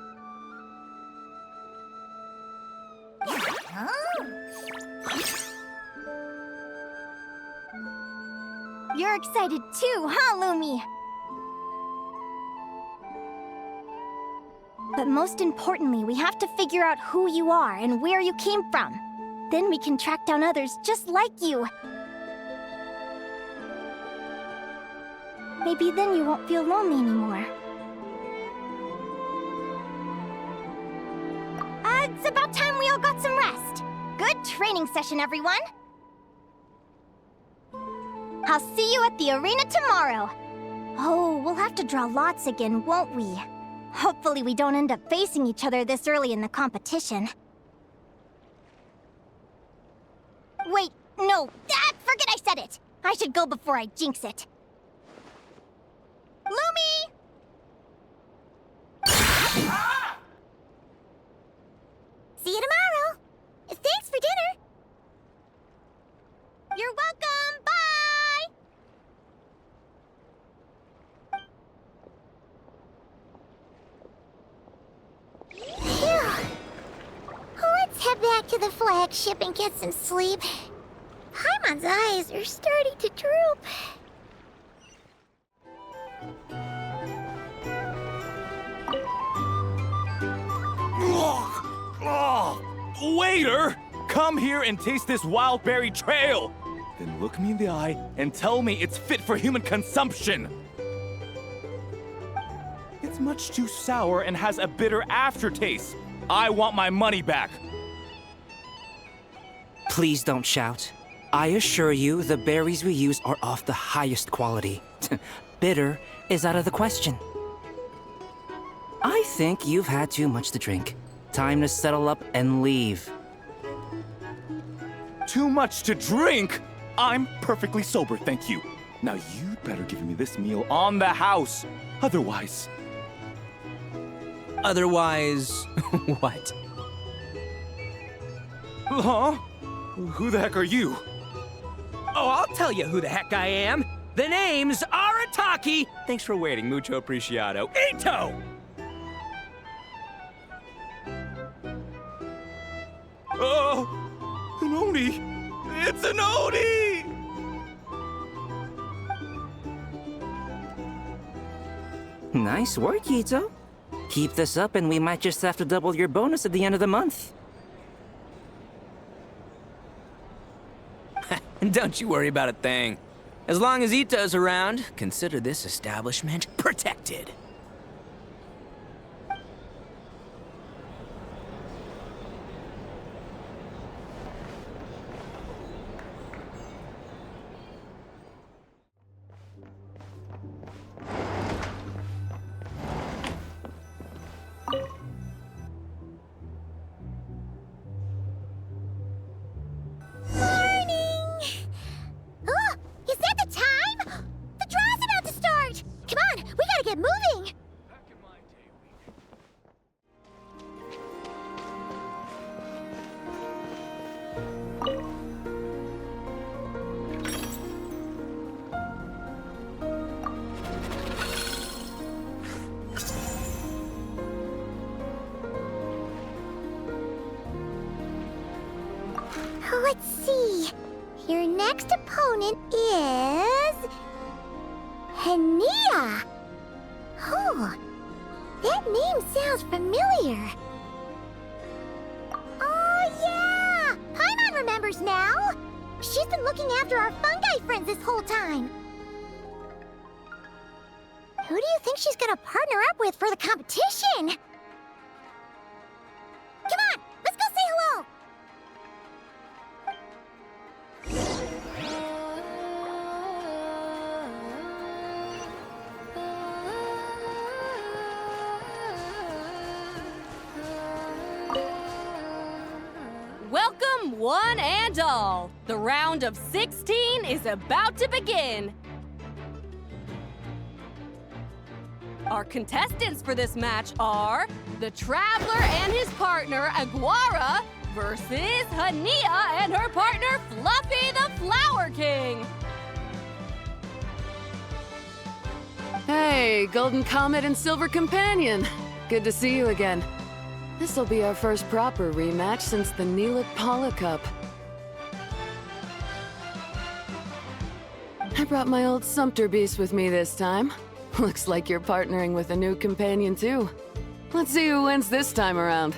S4: You're excited too, huh, Lumi? But most importantly, we have to figure out who you are and where you came from. Then we can track down others just like you. Maybe then you won't feel lonely anymore. It's about time we all got some rest. Good training session, everyone. I'll see you at the arena tomorrow. Oh, we'll have to draw lots again, won't we? Hopefully we don't end up facing each other this early in the competition. Wait, no, forget I said it. I should go before I jinx it. Lumi!
S3: See you tomorrow. Thanks for dinner.
S4: You're welcome, bye!
S3: Phew. Let's head back to the flagship and get some sleep. Paimon's eyes are starting to droop.
S13: Waiter! Come here and taste this wild berry trail! Then look me in the eye and tell me it's fit for human consumption! It's much too sour and has a bitter aftertaste. I want my money back.
S6: Please don't shout. I assure you, the berries we use are of the highest quality. Bitter is out of the question. I think you've had too much to drink. Time to settle up and leave.
S13: Too much to drink? I'm perfectly sober, thank you. Now you better give me this meal on the house. Otherwise...
S6: Otherwise, what?
S13: Huh? Who the heck are you?
S6: Oh, I'll tell you who the heck I am. The name's Arataki. Thanks for waiting, mucho apreciado. Ito!
S13: An Oni! It's an Oni!
S6: Nice work, Ito. Keep this up and we might just have to double your bonus at the end of the month. Don't you worry about a thing. As long as Ito's around, consider this establishment protected.
S3: Let's see. Your next opponent is... Linnea. Oh, that name sounds familiar. Oh, yeah! Paimon remembers now. She's been looking after our fungi friends this whole time. Who do you think she's gonna partner up with for the competition? Come on, let's go say hello!
S8: and all, the round of 16 is about to begin. Our contestants for this match are the Traveler and his partner, Aguara, versus Hania and her partner, Fluffy the Flower King.
S14: Hey, Golden Comet and Silver Companion. Good to see you again. This'll be our first proper rematch since the Neelit Pala Cup. I brought my old Sumpter Beast with me this time. Looks like you're partnering with a new companion too. Let's see who wins this time around.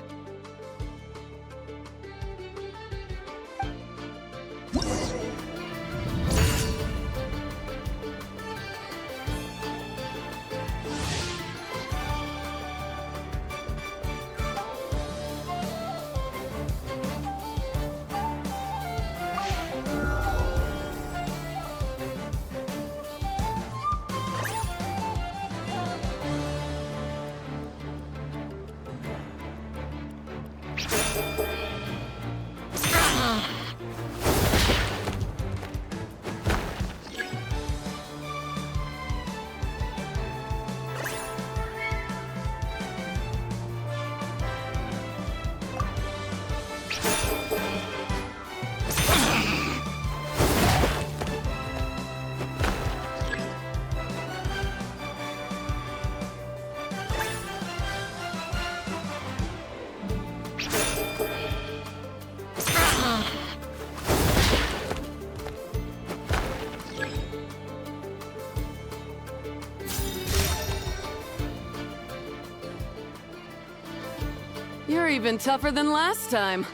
S14: You're even tougher than last time.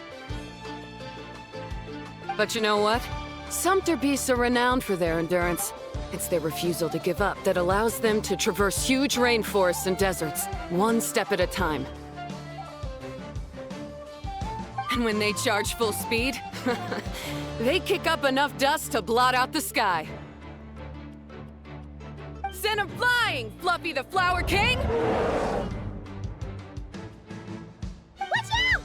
S14: But you know what? Sumpter beasts are renowned for their endurance. It's their refusal to give up that allows them to traverse huge rainforests and deserts, one step at a time. And when they charge full speed, they kick up enough dust to blot out the sky. Send 'em flying, Fluffy the Flower King!
S3: Watch out!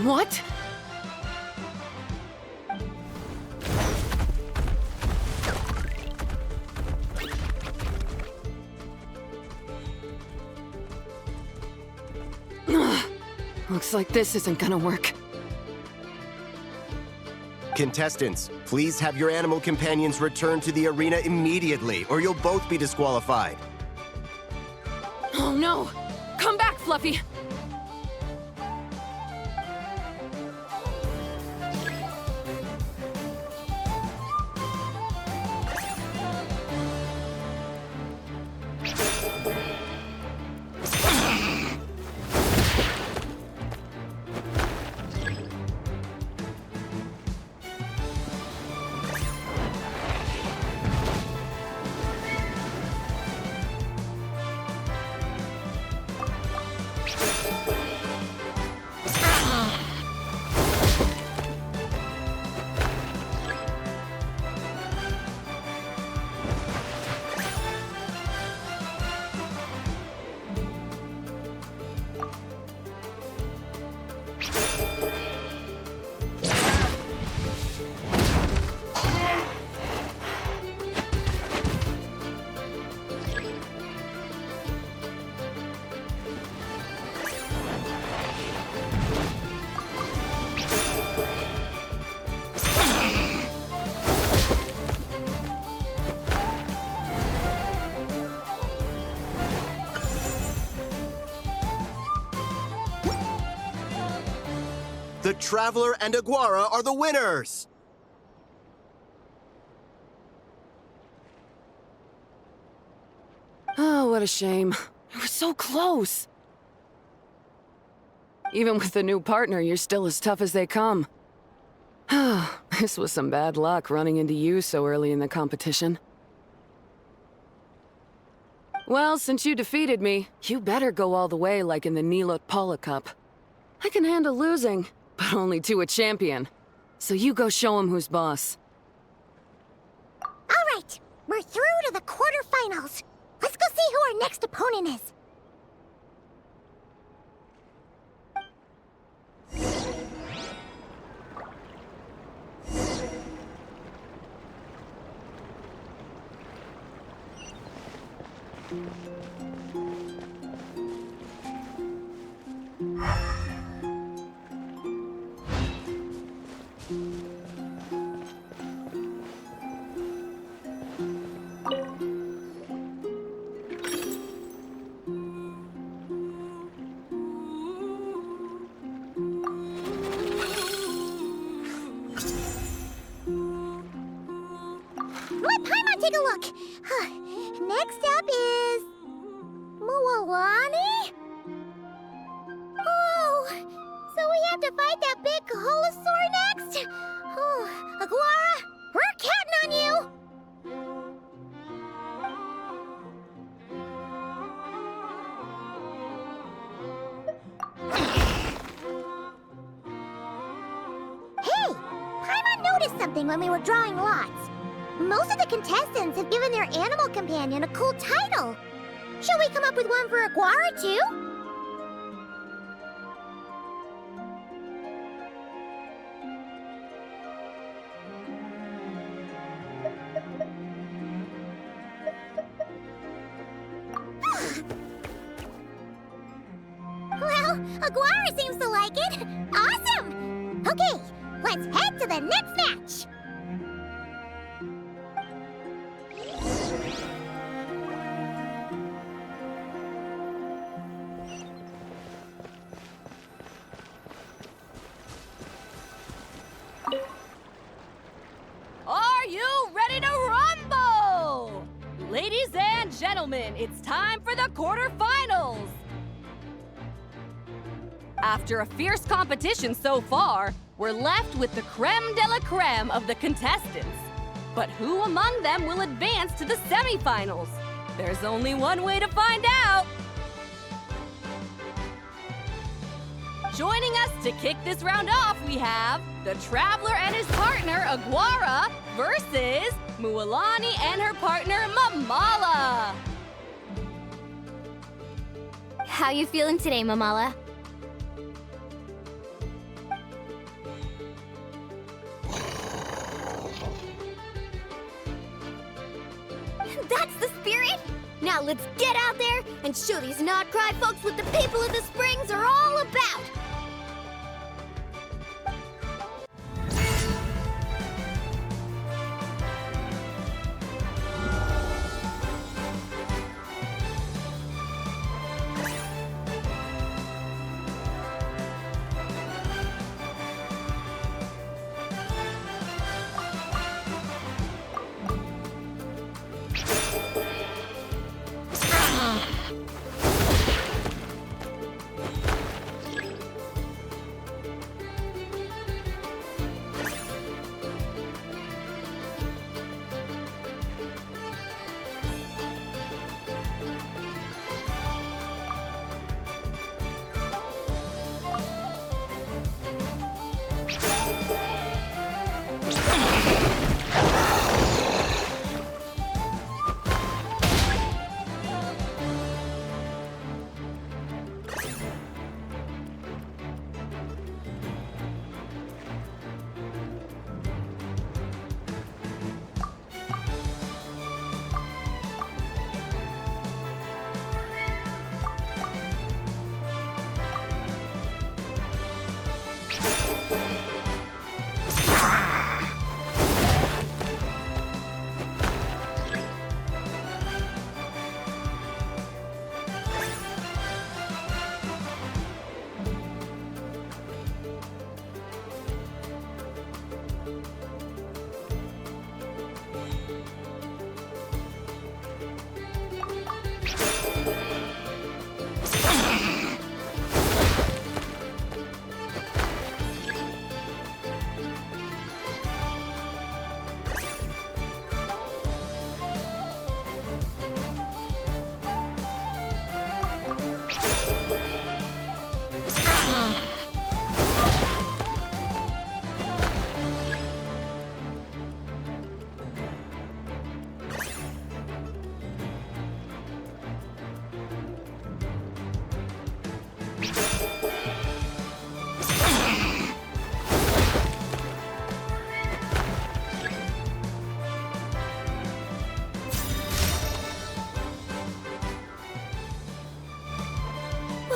S14: What? Looks like this isn't gonna work.
S9: Contestants, please have your animal companions return to the arena immediately, or you'll both be disqualified.
S14: Oh no! Come back, Fluffy!
S9: The Traveler and Aguara are the winners!
S14: Oh, what a shame. We were so close. Even with the new partner, you're still as tough as they come. This was some bad luck running into you so early in the competition. Well, since you defeated me, you better go all the way like in the Neelit Pala Cup. I can handle losing, but only to a champion. So you go show him who's boss.
S3: All right, we're through to the quarterfinals. Let's go see who our next opponent is. Let Paimon take a look. Next up is... Mualani? Oh, so we have to fight that big Holosaur next? Oh, Aguara, we're counting on you! Hey, Paimon noticed something when we were drawing lots. Most of the contestants have given their animal companion a cool title. Shall we come up with one for Aguara, too? Well, Aguara seems to like it. Awesome! Okay, let's head to the next match.
S8: Are you ready to rumble? Ladies and gentlemen, it's time for the quarterfinals. After a fierce competition so far, we're left with the creme de la creme of the contestants. But who among them will advance to the semifinals? There's only one way to find out. Joining us to kick this round off, we have the Traveler and his partner, Aguara, versus Mualani and her partner, Mamala.
S5: How you feeling today, Mamala? That's the spirit! Now let's get out there and show these not-cry folks what the people of the Springs are all about!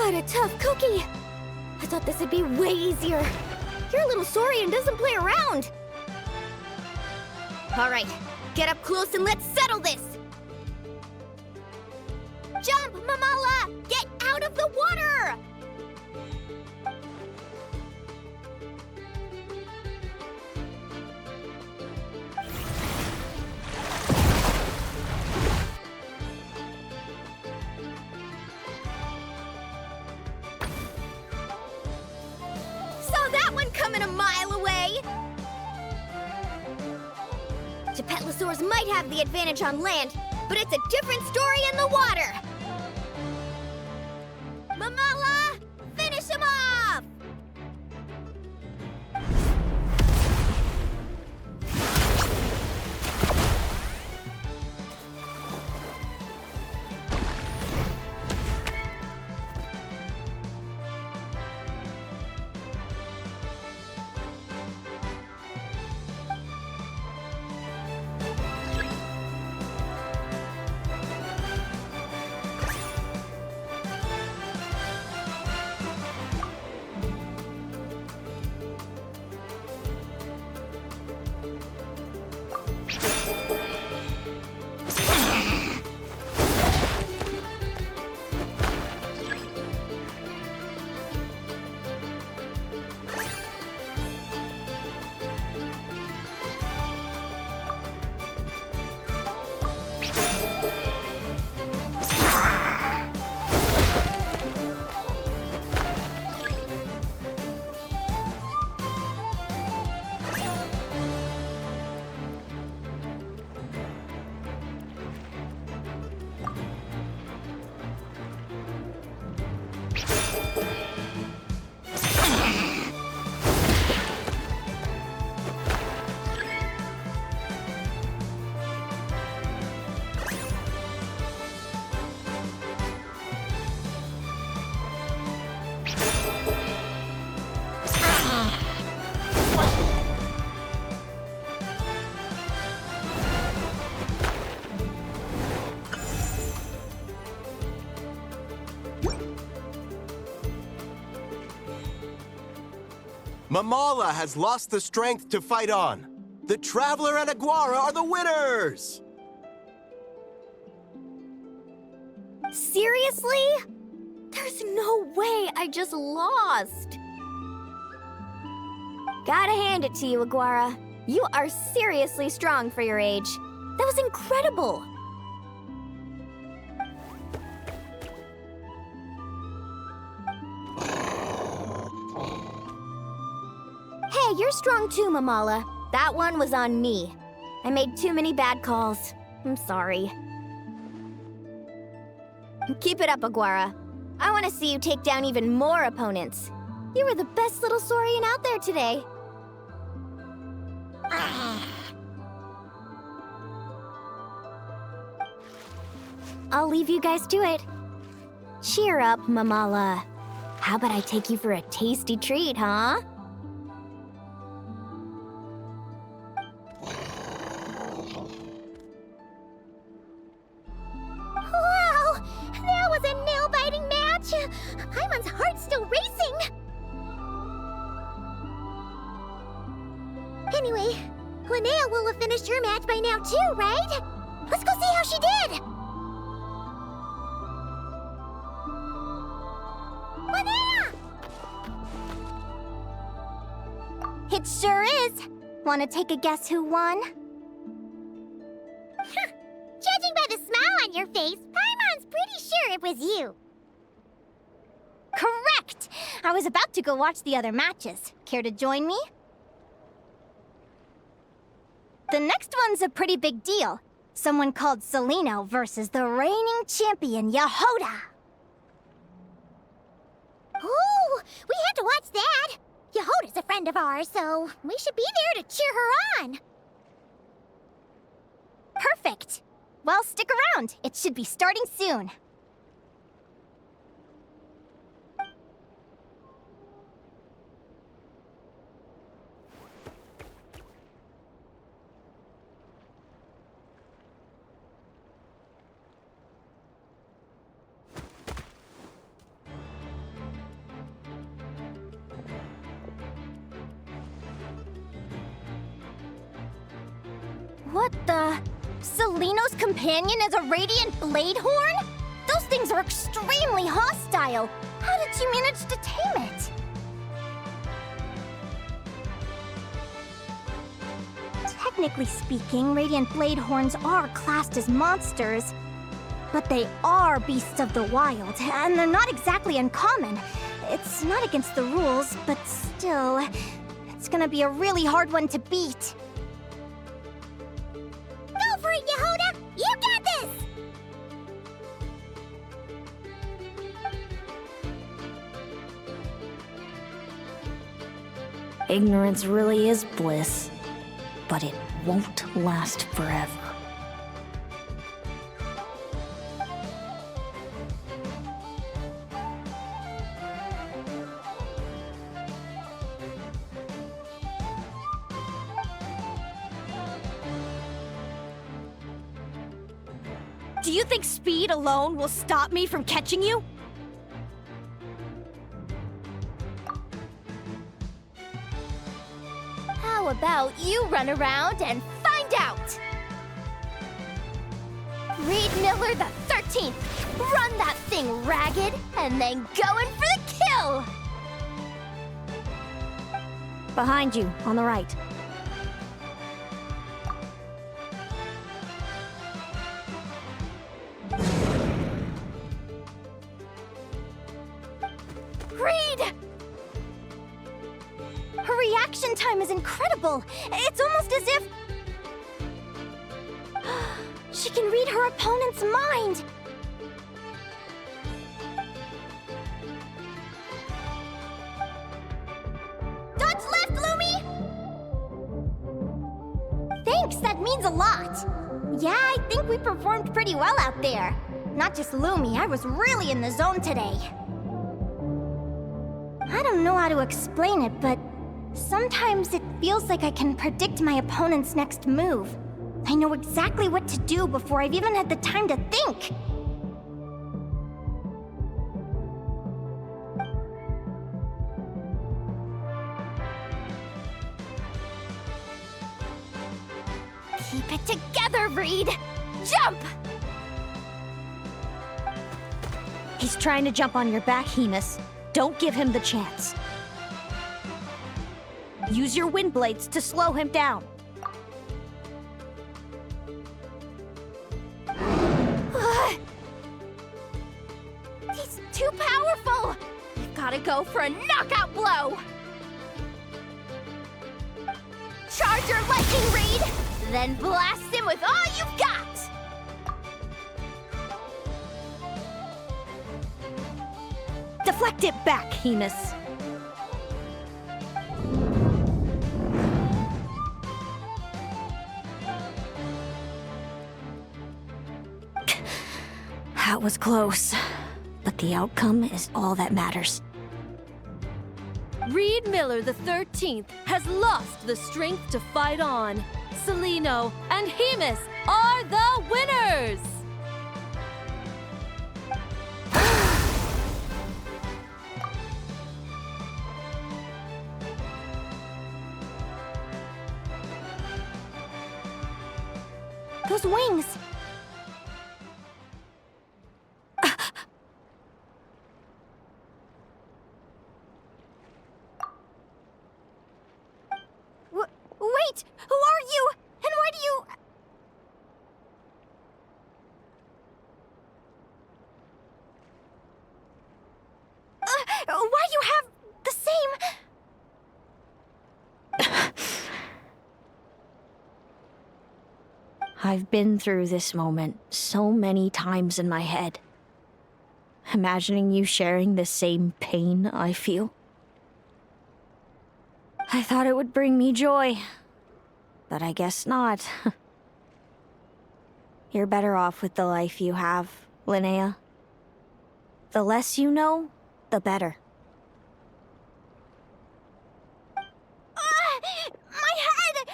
S5: What a tough cookie! I thought this would be way easier. Your little Saurian doesn't play around. All right, get up close and let's settle this. Jump, Mamala! Get out of the water! Saw that one coming a mile away! Gepetlosaurs might have the advantage on land, but it's a different story in the water! Mamala, finish him off!
S9: Mamala has lost the strength to fight on. The Traveler and Aguara are the winners!
S5: Seriously? There's no way I just lost. Gotta hand it to you, Aguara. You are seriously strong for your age. That was incredible. Hey, you're strong too, Mamala. That one was on me. I made too many bad calls. I'm sorry. Keep it up, Aguara. I want to see you take down even more opponents. You were the best little Saurian out there today. I'll leave you guys to it. Cheer up, Mamala. How about I take you for a tasty treat, huh?
S3: Wow! That was a nail-biting match! Paimon's heart's still racing! Anyway, Linnea will have finished her match by now too, right? Let's go see how she did! Linnea!
S4: It sure is. Want to take a guess who won?
S3: Judging by the smile on your face, Paimon's pretty sure it was you.
S4: Correct! I was about to go watch the other matches. Care to join me? The next one's a pretty big deal. Someone called Celino versus the reigning champion, Yehoda.
S3: Ooh, we have to watch that. Yehoda's a friend of ours, so we should be there to cheer her on.
S4: Perfect. Well, stick around. It should be starting soon. What the? Seleno's companion is a radiant blade horn? Those things are extremely hostile. How did you manage to tame it? Technically speaking, radiant blade horns are classed as monsters. But they are beasts of the wild, and they're not exactly uncommon. It's not against the rules, but still, it's gonna be a really hard one to beat.
S3: Go for it, Yehoda! You got this!
S10: Ignorance really is bliss, but it won't last forever.
S4: Do you think speed alone will stop me from catching you? How about you run around and find out? Reed Miller the 13th! Run that thing ragged, and then go in for the kill!
S10: Behind you, on the right.
S4: Reed! Her reaction time is incredible. It's almost as if she can read her opponent's mind. Dodge left, Lumi! Thanks, that means a lot. Yeah, I think we performed pretty well out there. Not just Lumi, I was really in the zone today. I don't know how to explain it, but sometimes it feels like I can predict my opponent's next move. I know exactly what to do before I've even had the time to think. Keep it together, Reed! Jump!
S10: He's trying to jump on your back, Hemus. Don't give him the chance. Use your wind blades to slow him down.
S4: He's too powerful! We've gotta go for a knockout blow! Charge your lightning, Reed! Then blast him with all you've got!
S10: Deflect it back, Hemus. That was close, but the outcome is all that matters.
S8: Reed Miller the 13th has lost the strength to fight on. Seleno and Hemus are the winners!
S4: Those wings! Wait! Who are you? And why do you... why you have the same...
S10: I've been through this moment so many times in my head. Imagining you sharing the same pain I feel. I thought it would bring me joy, but I guess not. You're better off with the life you have, Linnea. The less you know, the better.
S4: My head!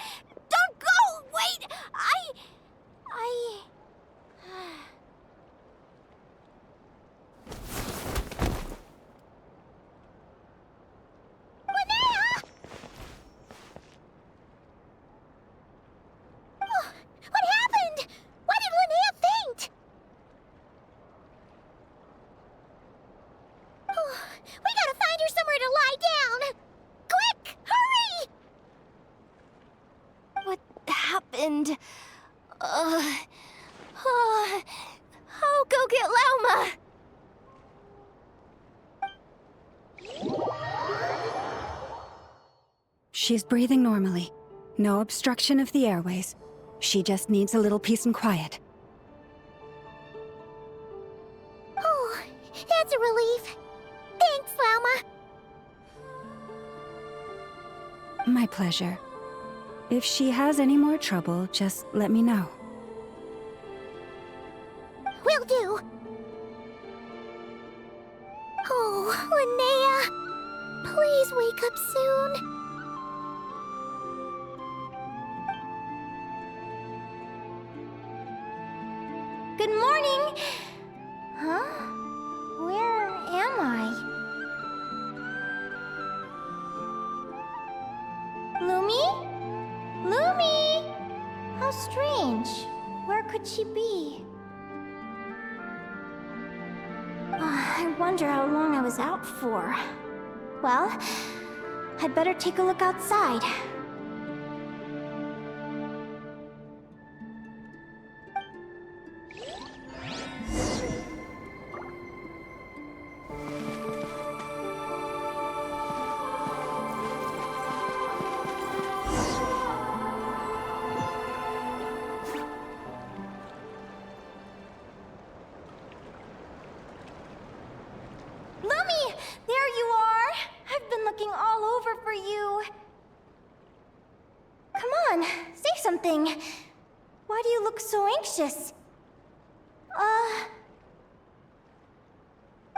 S4: Don't go! Wait!
S5: I'll go get Lauma.
S7: She's breathing normally. No obstruction of the airways. She just needs a little peace and quiet.
S3: Oh, that's a relief. Thanks, Lauma.
S7: My pleasure. If she has any more trouble, just let me know.
S3: Will do. Oh, Linnea. Please wake up soon.
S4: Good morning! Huh? Where am I? Lumi? Lumi! How strange. Where could she be? I wonder how long I was out for. Well, I'd better take a look outside. Lumi! There you are! I've been looking all over for you. Come on, say something. Why do you look so anxious?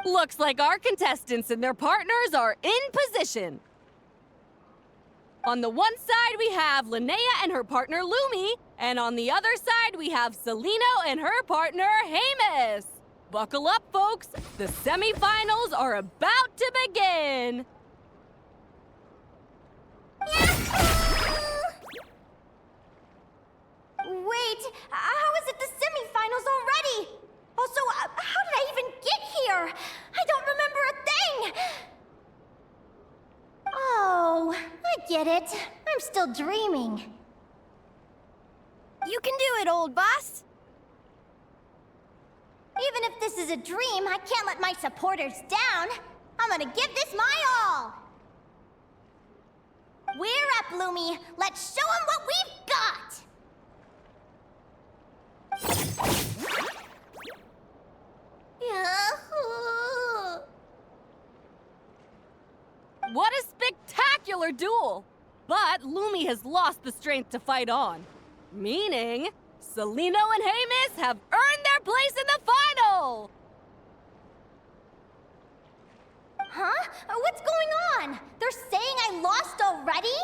S8: Looks like our contestants and their partners are in position. On the one side, we have Linnea and her partner Lumi, and on the other side, we have Celino and her partner Hamus. Buckle up, folks. The semifinals are about to begin.
S4: Wait, how is it the semifinals already? Also, how did I even get here? I don't remember a thing! Oh, I get it. I'm still dreaming.
S5: You can do it, old boss.
S4: Even if this is a dream, I can't let my supporters down. I'm gonna give this my all. We're up, Lumi. Let's show them what we've got.
S8: What a spectacular duel! But Lumi has lost the strength to fight on. Meaning, Celino and Hamus have earned their place in the final!
S4: Huh? What's going on? They're saying I lost already?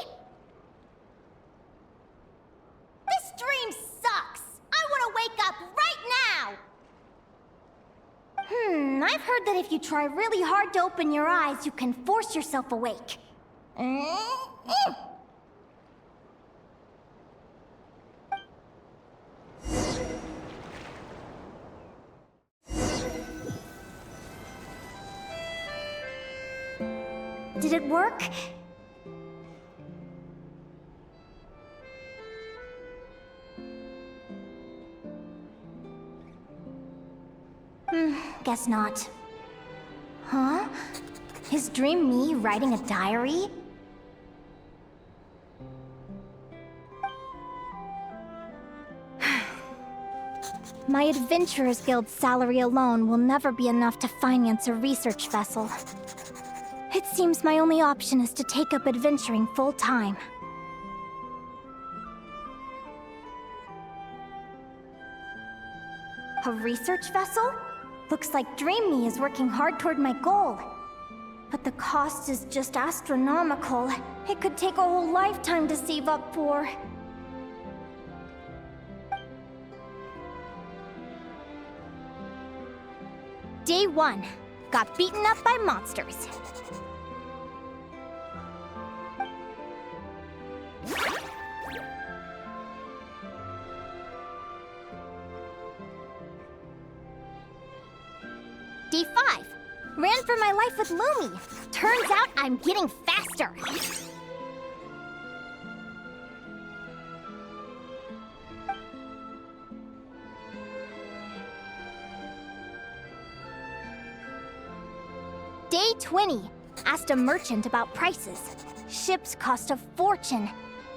S4: This dream sucks! I want to wake up right now! I've heard that if you try really hard to open your eyes, you can force yourself awake. Did it work? Guess not. Huh? Is Dream me writing a diary? My Adventurers Guild salary alone will never be enough to finance a research vessel. It seems my only option is to take up adventuring full-time. A research vessel? Looks like Dream Me is working hard toward my goal. But the cost is just astronomical. It could take a whole lifetime to save up for. Day 1. Got beaten up by monsters. Day 5. Ran for my life with Lumi. Turns out I'm getting faster. Day 20. Asked a merchant about prices. Ships cost a fortune.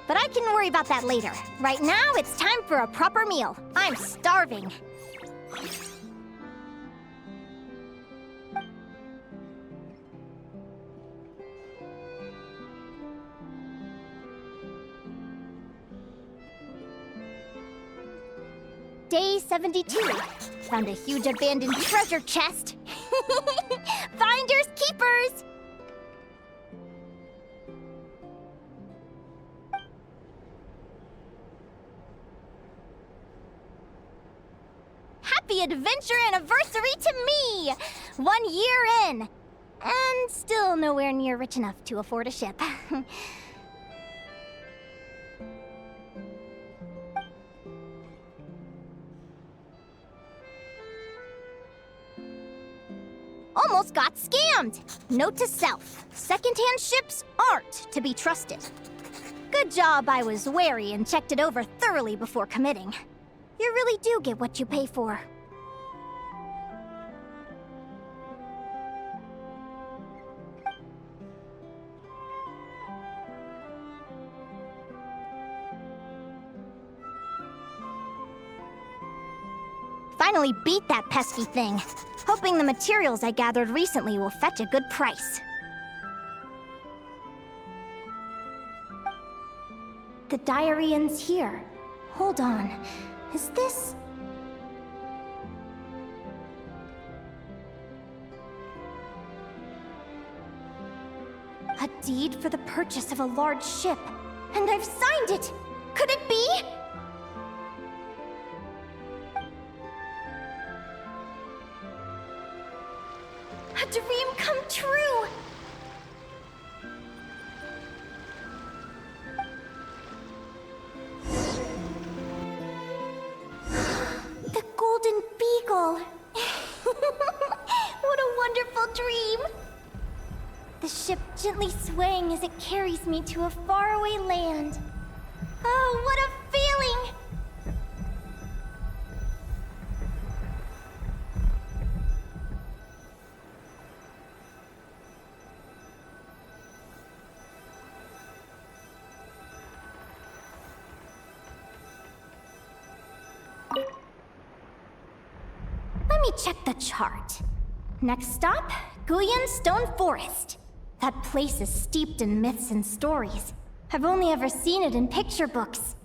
S4: But I can worry about that later. Right now, it's time for a proper meal. I'm starving. Day 72. Found a huge abandoned treasure chest. Finders keepers! Happy adventure anniversary to me! 1 year in! And still nowhere near rich enough to afford a ship. Almost got scammed! Note to self, secondhand ships aren't to be trusted. Good job I was wary and checked it over thoroughly before committing. You really do get what you pay for. Finally beat that pesky thing. Hoping the materials I gathered recently will fetch a good price. The diary ends here. Hold on. Is this... a deed for the purchase of a large ship? And I've signed it! Could it be? A dream come true! The Golden Beagle! What a wonderful dream! The ship gently swaying as it carries me to a faraway land. Oh, what a feeling! Let me check the chart. Next stop, Guyan Stone Forest. That place is steeped in myths and stories. I've only ever seen it in picture books.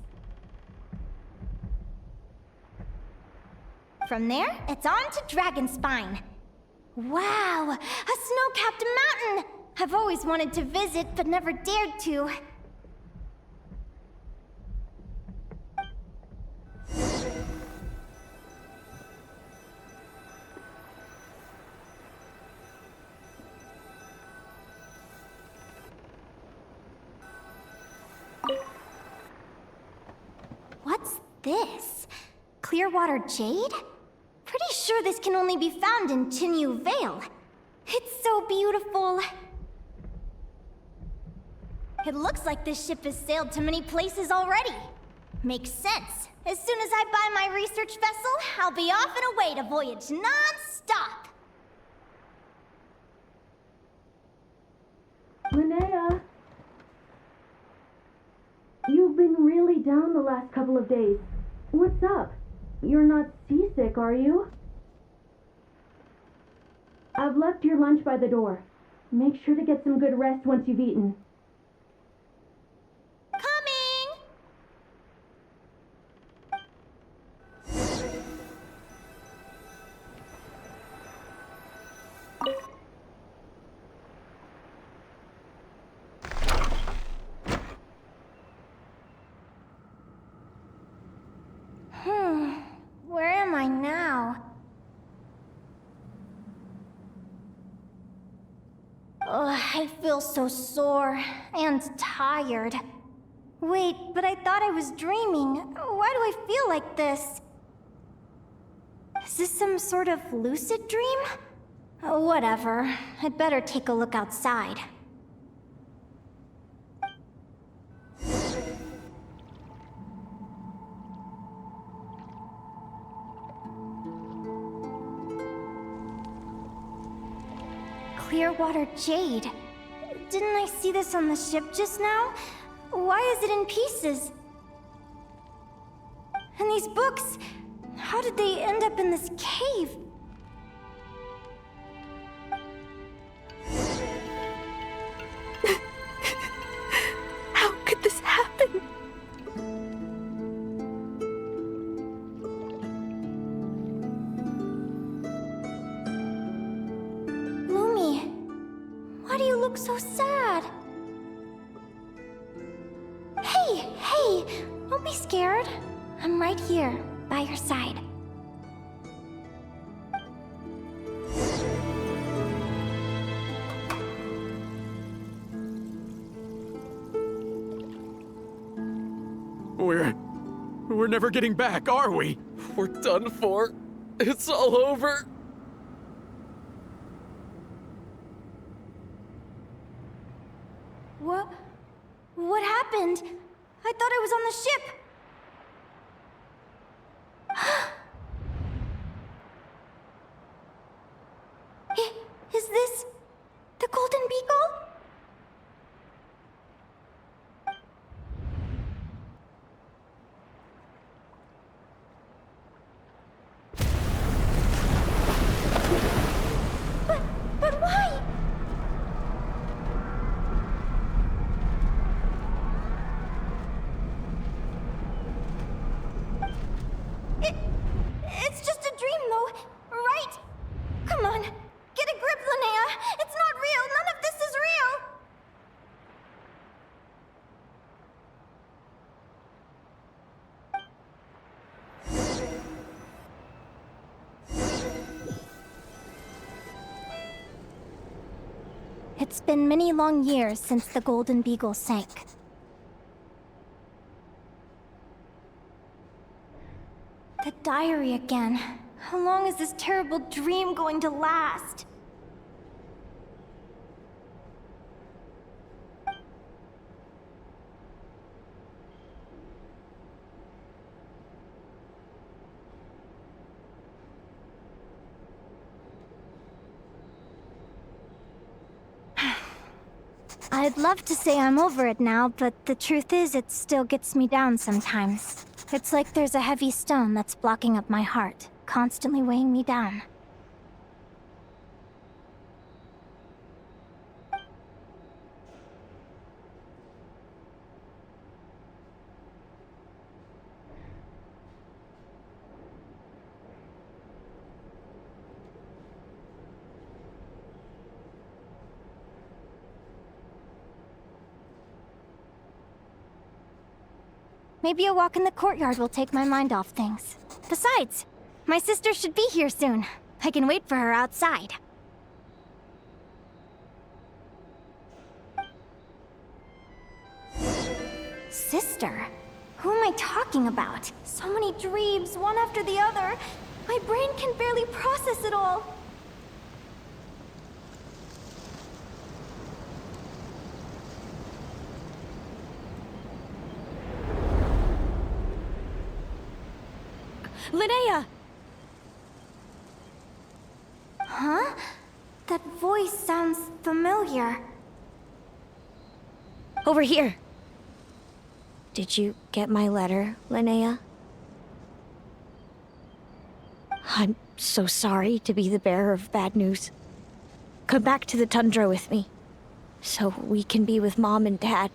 S4: From there, it's on to Dragonspine. Wow, a snow-capped mountain! I've always wanted to visit, but never dared to. What's this? Clearwater jade? Pretty sure this can only be found in Chinyu Vale. It's so beautiful. It looks like this ship has sailed to many places already. Makes sense. As soon as I buy my research vessel, I'll be off and away to voyage non-stop.
S15: Linnea! You've been really down the last couple of days. What's up? You're not seasick, are you? I've left your lunch by the door. Make sure to get some good rest once you've eaten.
S4: Coming! Where am I now? I feel so sore and tired. Wait, but I thought I was dreaming. Why do I feel like this? Is this some sort of lucid dream? Whatever. I'd better take a look outside. Clearwater jade. Didn't I see this on the ship just now? Why is it in pieces? And these books, how did they end up in this cave?
S10: How could this happen?
S4: Lumi, why do you look so sad? Hey, don't be scared. I'm right here, by your side.
S16: We're never getting back, are we? We're done for. It's all over.
S4: What happened? I thought I was on the ship. Is this the Golden Beagle? But why? It's just a dream, though, right? Come on, get a grip, Linnea. It's not real. None of this is real. It's been many long years since the Golden Beagle sank. The diary again. How long is this terrible dream going to last? I'd love to say I'm over it now, but the truth is it still gets me down sometimes. It's like there's a heavy stone that's blocking up my heart, constantly weighing me down. Maybe a walk in the courtyard will take my mind off things. Besides, my sister should be here soon. I can wait for her outside. Sister? Who am I talking about? So many dreams, one after the other. My brain can barely process it all.
S10: Linnea!
S4: Huh? That voice sounds familiar.
S10: Over here. Did you get my letter, Linnea? I'm so sorry to be the bearer of bad news. Come back to the tundra with me, so we can be with Mom and Dad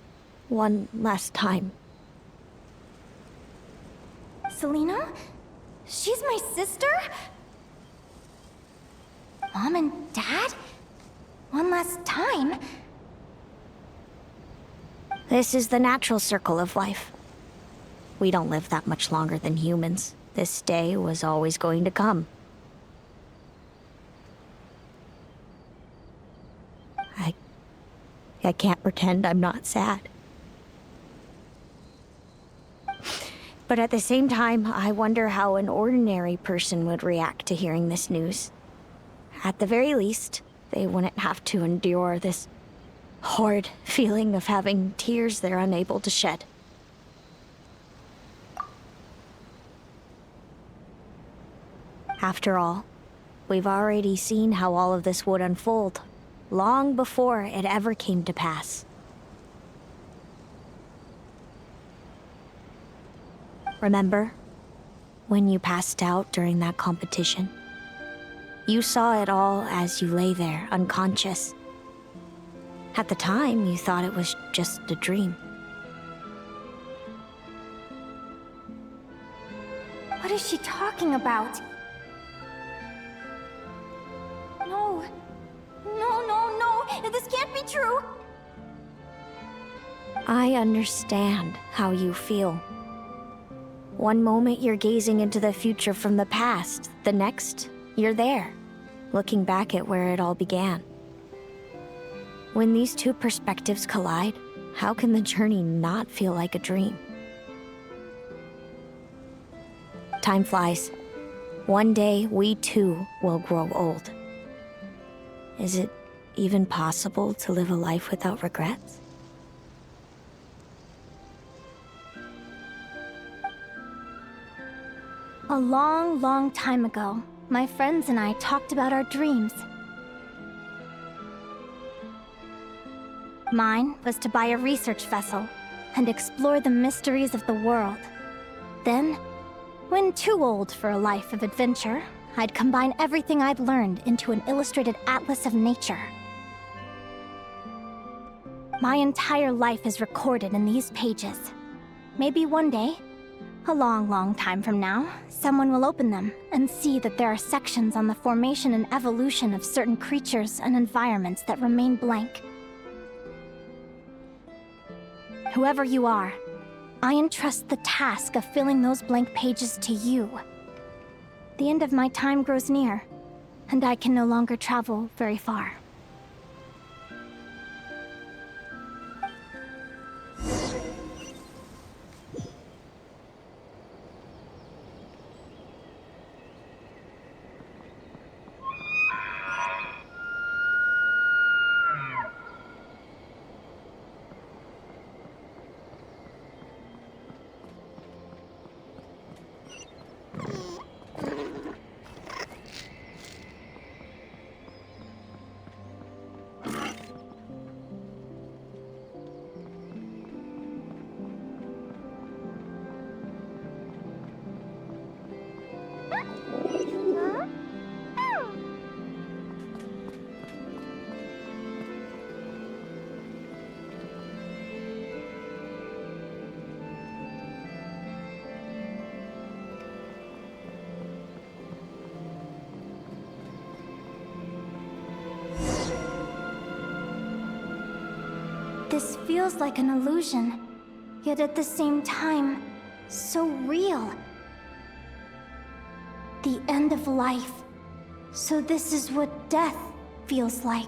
S10: one last time.
S4: Selena? She's my sister? Mom and Dad? One last time?
S10: This is the natural circle of life. We don't live that much longer than humans. This day was always going to come. I can't pretend I'm not sad. But at the same time, I wonder how an ordinary person would react to hearing this news. At the very least, they wouldn't have to endure this horrid feeling of having tears they're unable to shed. After all, we've already seen how all of this would unfold. long before it ever came to pass. Remember when you passed out during that competition? You saw it all as you lay there, unconscious. At the time, you thought it was just a dream.
S4: What is she talking about? No. No. This can't be true.
S10: I understand how you feel. One moment you're gazing into the future from the past, the next, you're there, looking back at where it all began. When these two perspectives collide, how can the journey not feel like a dream? Time flies. One day, we too will grow old. Is it even possible to live a life without regrets?
S4: A long, long time ago, my friends and I talked about our dreams. Mine was to buy a research vessel and explore the mysteries of the world. Then, when too old for a life of adventure, I'd combine everything I'd learned into an illustrated atlas of nature. My entire life is recorded in these pages. Maybe one day, a long, long time from now, someone will open them and see that there are sections on the formation and evolution of certain creatures and environments that remain blank. Whoever you are, I entrust the task of filling those blank pages to you. The end of my time grows near, and I can no longer travel very far. This feels like an illusion, yet at the same time, so real. The end of life. So this is what death feels like.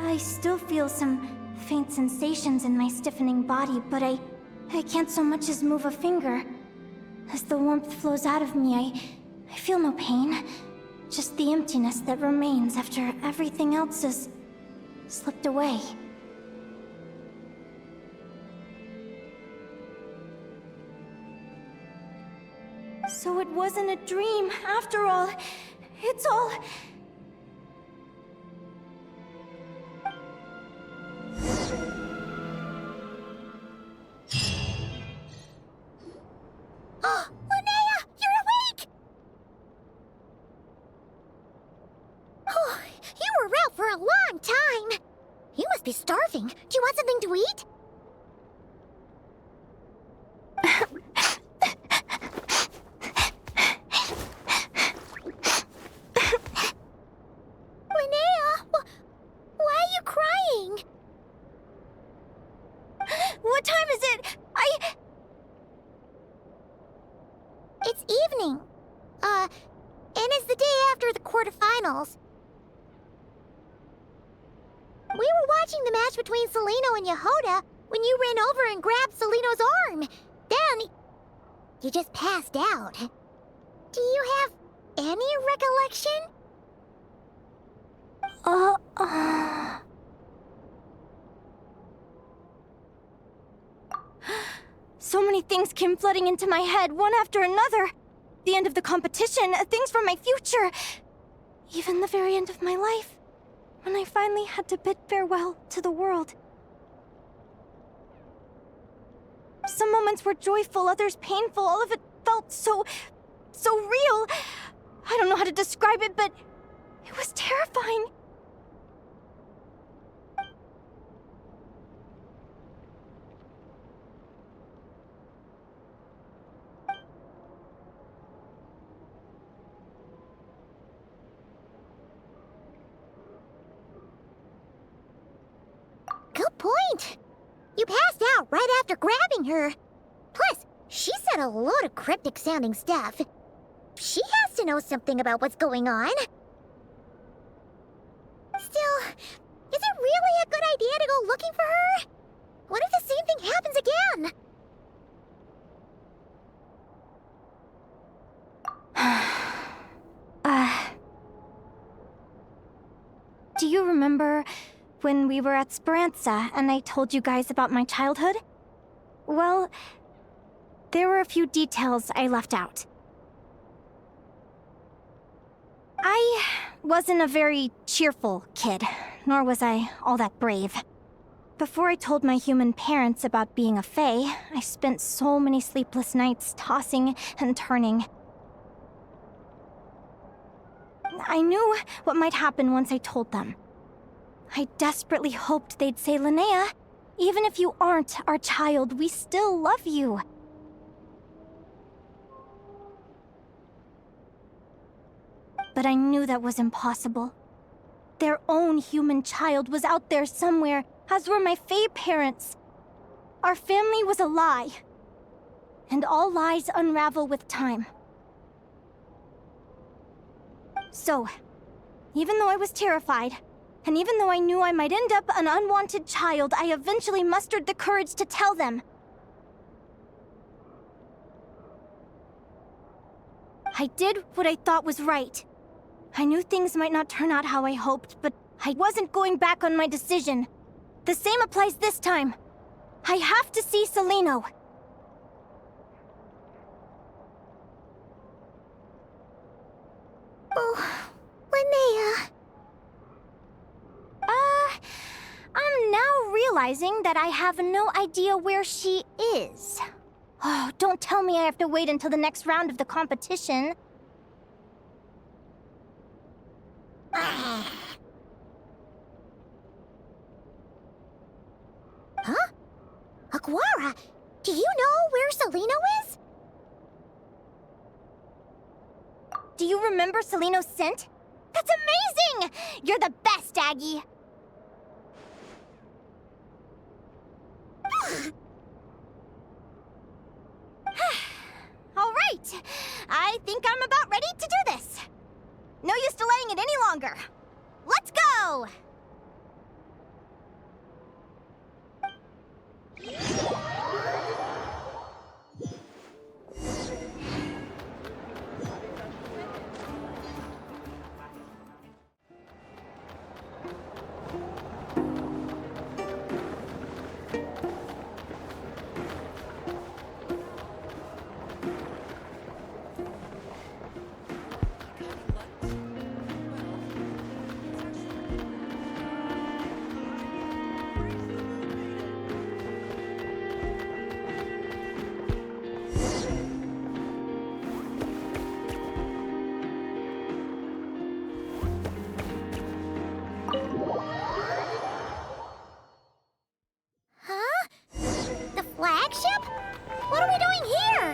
S4: I still feel some faint sensations in my stiffening body, but I can't so much as move a finger. As the warmth flows out of me, I feel no pain. Just the emptiness that remains after everything else is slipped away. So it wasn't a dream, after all. It's all...
S3: Linnea, you're awake! Oh, you were out for a long time. You must be starving. Do you want something to eat? Linnea, why are you crying?
S4: What time is it?
S3: It's evening. And it's the day after the quarterfinals. We were watching the match between Celino and Yehoda when you ran over and grabbed Celino's arm. Then, you just passed out. Do you have any recollection?
S4: So many things came flooding into my head, one after another. The end of the competition, things from my future. Even the very end of my life, when I finally had to bid farewell to the world. Some moments were joyful, others painful. All of it felt so real. I don't know how to describe it, but it was terrifying.
S3: Good point. You passed out right after grabbing her. Plus, she said a load of cryptic-sounding stuff. She has to know something about what's going on. Still, is it really a good idea to go looking for her? What if the same thing happens again?
S4: Do you remember when we were at Speranza and I told you guys about my childhood? Well, there were a few details I left out. I wasn't a very cheerful kid, nor was I all that brave. Before I told my human parents about being a fae, I spent so many sleepless nights tossing and turning. I knew what might happen once I told them. I desperately hoped they'd say, Linnea, even if you aren't our child, we still love you. But I knew that was impossible. Their own human child was out there somewhere, as were my fae parents. Our family was a lie. And all lies unravel with time. So, even though I was terrified, and even though I knew I might end up an unwanted child, I eventually mustered the courage to tell them. I did what I thought was right. I knew things might not turn out how I hoped, but I wasn't going back on my decision. The same applies this time. I have to see Celino.
S3: Oh, Linnea.
S4: I'm now realizing that I have no idea where she is. Oh, don't tell me I have to wait until the next round of the competition.
S3: Huh? Aguara, do you know where Celino is?
S4: Do you remember Celino's scent? That's amazing! You're the best, Aggie! All right, I think I'm about ready to do this. No use delaying it any longer. Let's go!
S3: Flagship? What are we doing here?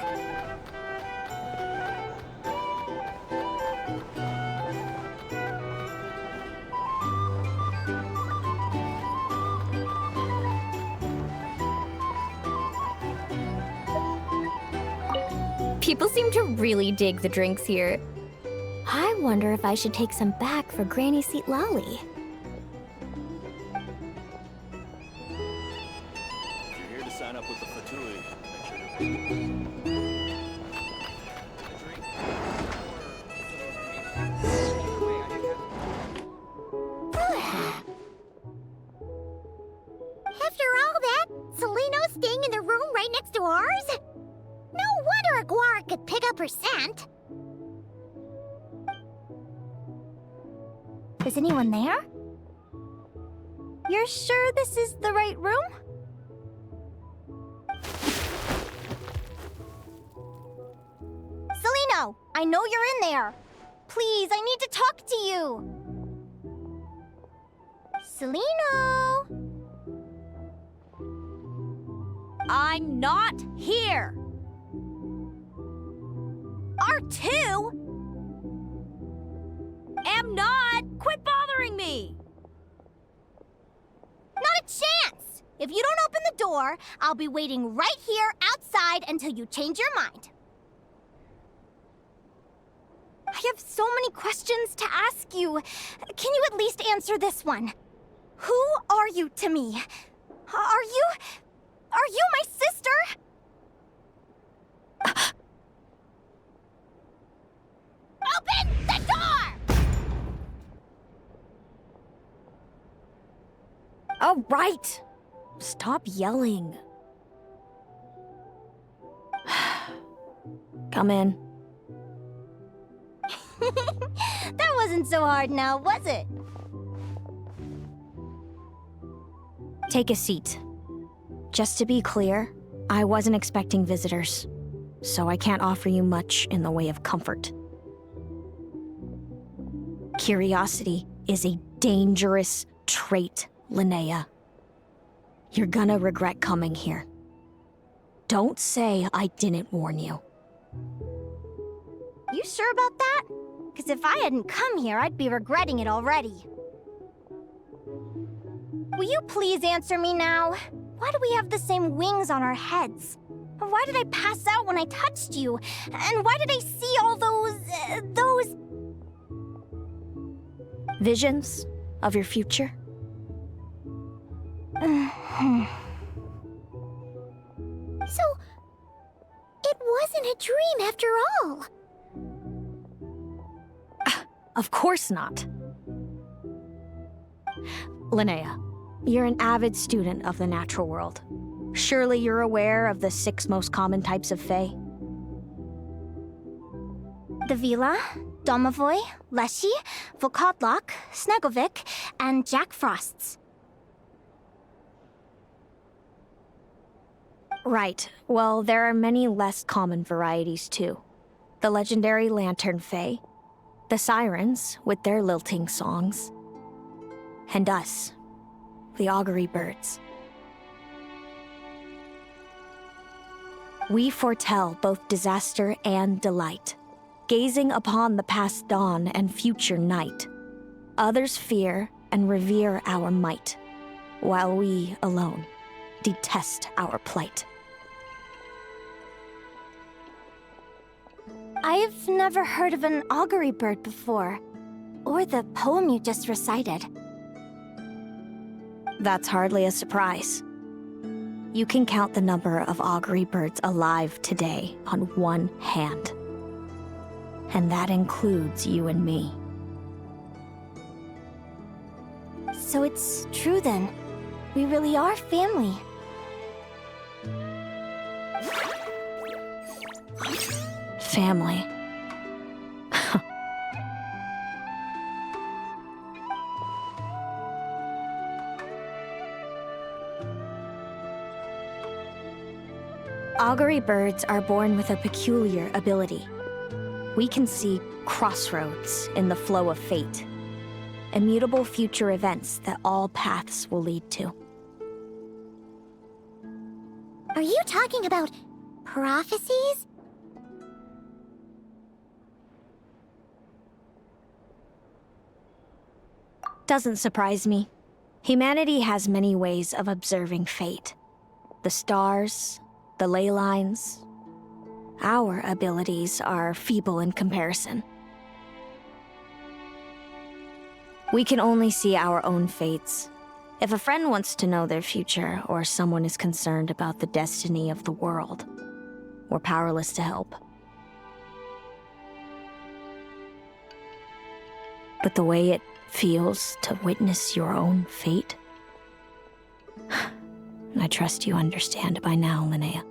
S5: People seem to really dig the drinks here. I wonder if I should take some back for Granny Seat Lolly.
S1: Here to sign up with the Fatui.
S3: After all that, Celino's staying in the room right next to ours? No wonder Aguara could pick up her scent.
S4: Is anyone there? You're sure this is the right room? Celino, I know you're in there. Please, I need to talk to you. Celino!
S10: I'm not here!
S4: R2?
S10: Am not! Quit bothering me!
S4: Not a chance! If you don't open the door, I'll be waiting right here outside until you change your mind. I have so many questions to ask you. Can you at least answer this one? Who are you to me? Are you my sister? Open the door!
S10: All right. Stop yelling. Come in.
S4: That wasn't so hard now, was it?
S10: Take a seat. Just to be clear, I wasn't expecting visitors, so I can't offer you much in the way of comfort. Curiosity is a dangerous trait, Linnea. You're gonna regret coming here. Don't say I didn't warn you.
S4: You sure about that? Because if I hadn't come here, I'd be regretting it already. Will you please answer me now? Why do we have the same wings on our heads? Why did I pass out when I touched you? And why did I see all those...
S10: Visions of your future?
S3: So, it wasn't a dream after all.
S10: Of course not. Linnea, you're an avid student of the natural world. Surely you're aware of the 6 most common types of fae?
S4: The Vila, Domovoy, Leshy, Volkodlok, Snegovic, and Jack Frosts.
S10: Right. Well, there are many less common varieties too. The legendary Lantern Fae, the Sirens with their lilting songs, and us, the Augury Birds. We foretell both disaster and delight, gazing upon the past dawn and future night. Others fear and revere our might, while we alone detest our plight.
S4: I've never heard of an augury bird before, or the poem you just recited.
S10: That's hardly a surprise. You can count the number of augury birds alive today on one hand. And that includes you and me.
S4: So it's true then. We really are family.
S10: Family. Augury birds are born with a peculiar ability. We can see crossroads in the flow of fate, immutable future events that all paths will lead to.
S3: Are you talking about prophecies?
S10: Doesn't surprise me. Humanity has many ways of observing fate. The stars, the ley lines. Our abilities are feeble in comparison. We can only see our own fates. If a friend wants to know their future, or someone is concerned about the destiny of the world, we're powerless to help. But the way it feels to witness your own fate, I trust you understand by now, Linnea.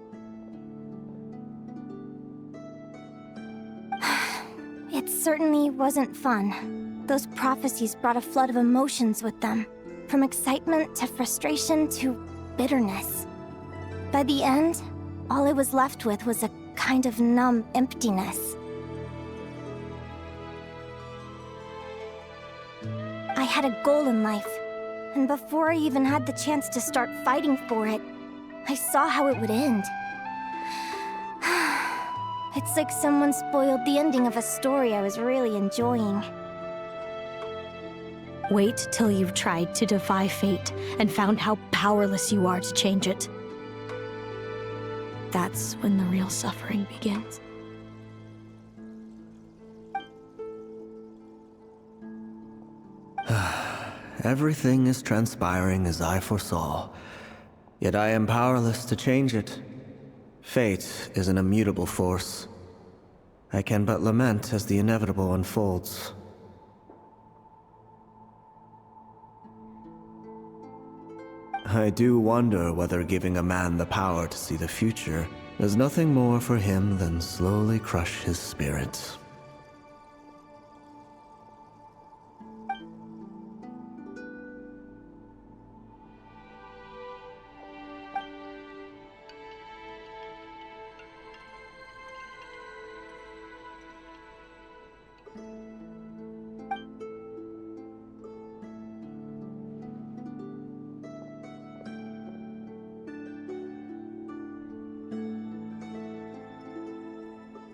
S4: It certainly wasn't fun. Those prophecies brought a flood of emotions with them, from excitement to frustration to bitterness. By the end, all I was left with was a kind of numb emptiness. I had a goal in life, and before I even had the chance to start fighting for it, I saw how it would end. It's like someone spoiled the ending of a story I was really enjoying.
S10: Wait till you've tried to defy fate and found how powerless you are to change it. That's when the real suffering begins.
S17: Everything is transpiring as I foresaw, yet I am powerless to change it. Fate is an immutable force. I can but lament as the inevitable unfolds. I do wonder whether giving a man the power to see the future does nothing more for him than slowly crush his spirit.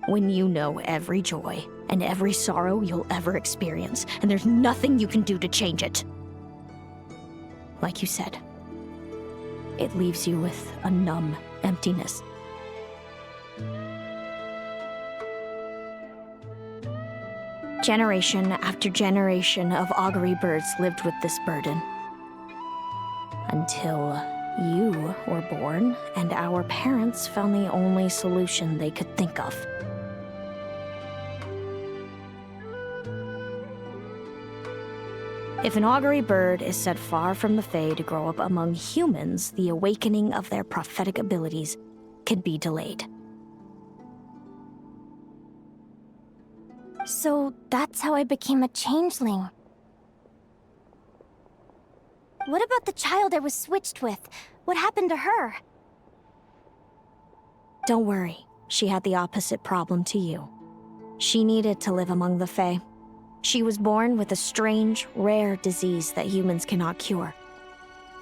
S10: When you know every joy and every sorrow you'll ever experience, and there's nothing you can do to change it. Like you said, it leaves you with a numb emptiness. Generation after generation of augury birds lived with this burden. Until you were born, and our parents found the only solution they could think of. If an augury bird is set far from the Fae to grow up among humans, the awakening of their prophetic abilities can be delayed.
S4: So that's how I became a changeling. What about the child I was switched with? What happened to her?
S10: Don't worry, she had the opposite problem to you. She needed to live among the Fae. She was born with a strange, rare disease that humans cannot cure.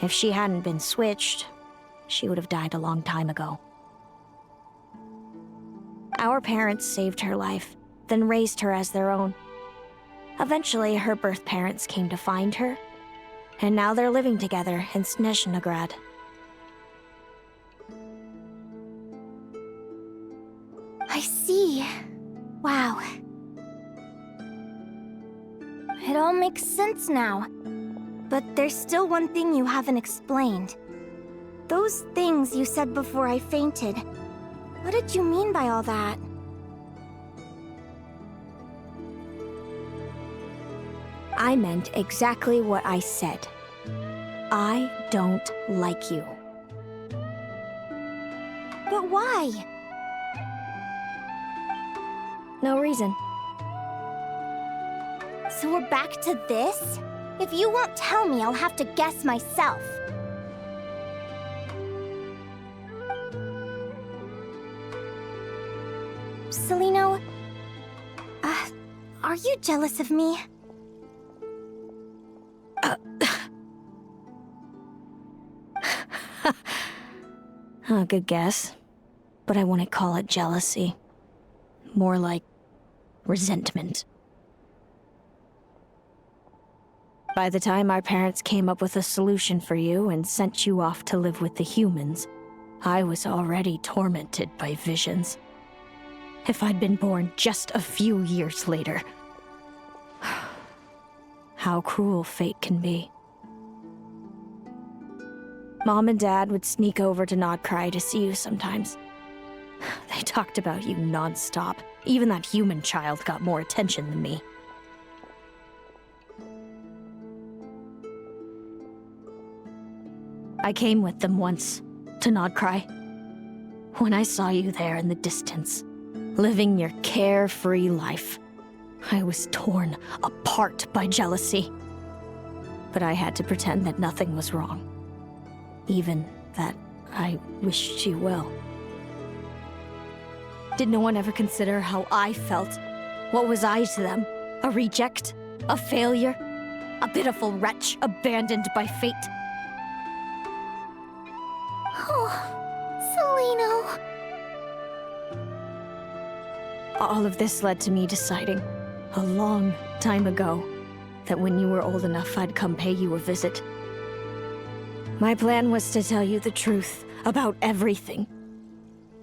S10: If she hadn't been switched, she would have died a long time ago. Our parents saved her life, then raised her as their own. Eventually, her birth parents came to find her, and now they're living together in Snezhnegrad.
S4: I see. Wow. It all makes sense now. But there's still one thing you haven't explained. Those things you said before I fainted. What did you mean by all that?
S10: I meant exactly what I said. I don't like you.
S4: But why?
S10: No reason.
S4: So we're back to this? If you won't tell me, I'll have to guess myself. Celino, are you jealous of me?
S10: Good guess. But I wouldn't call it jealousy. More like resentment. By the time our parents came up with a solution for you and sent you off to live with the humans, I was already tormented by visions. If I'd been born just a few years later. How cruel fate can be. Mom and Dad would sneak over to Nodcry to see you sometimes. They talked about you non-stop. Even that human child got more attention than me. I came with them once, to Nodcry. When I saw you there in the distance, living your carefree life, I was torn apart by jealousy. But I had to pretend that nothing was wrong. Even that I wished you well. Did no one ever consider how I felt? What was I to them? A reject? A failure? A pitiful wretch abandoned by fate?
S3: Oh, Celino.
S10: All of this led to me deciding, a long time ago, that when you were old enough, I'd come pay you a visit. My plan was to tell you the truth about everything.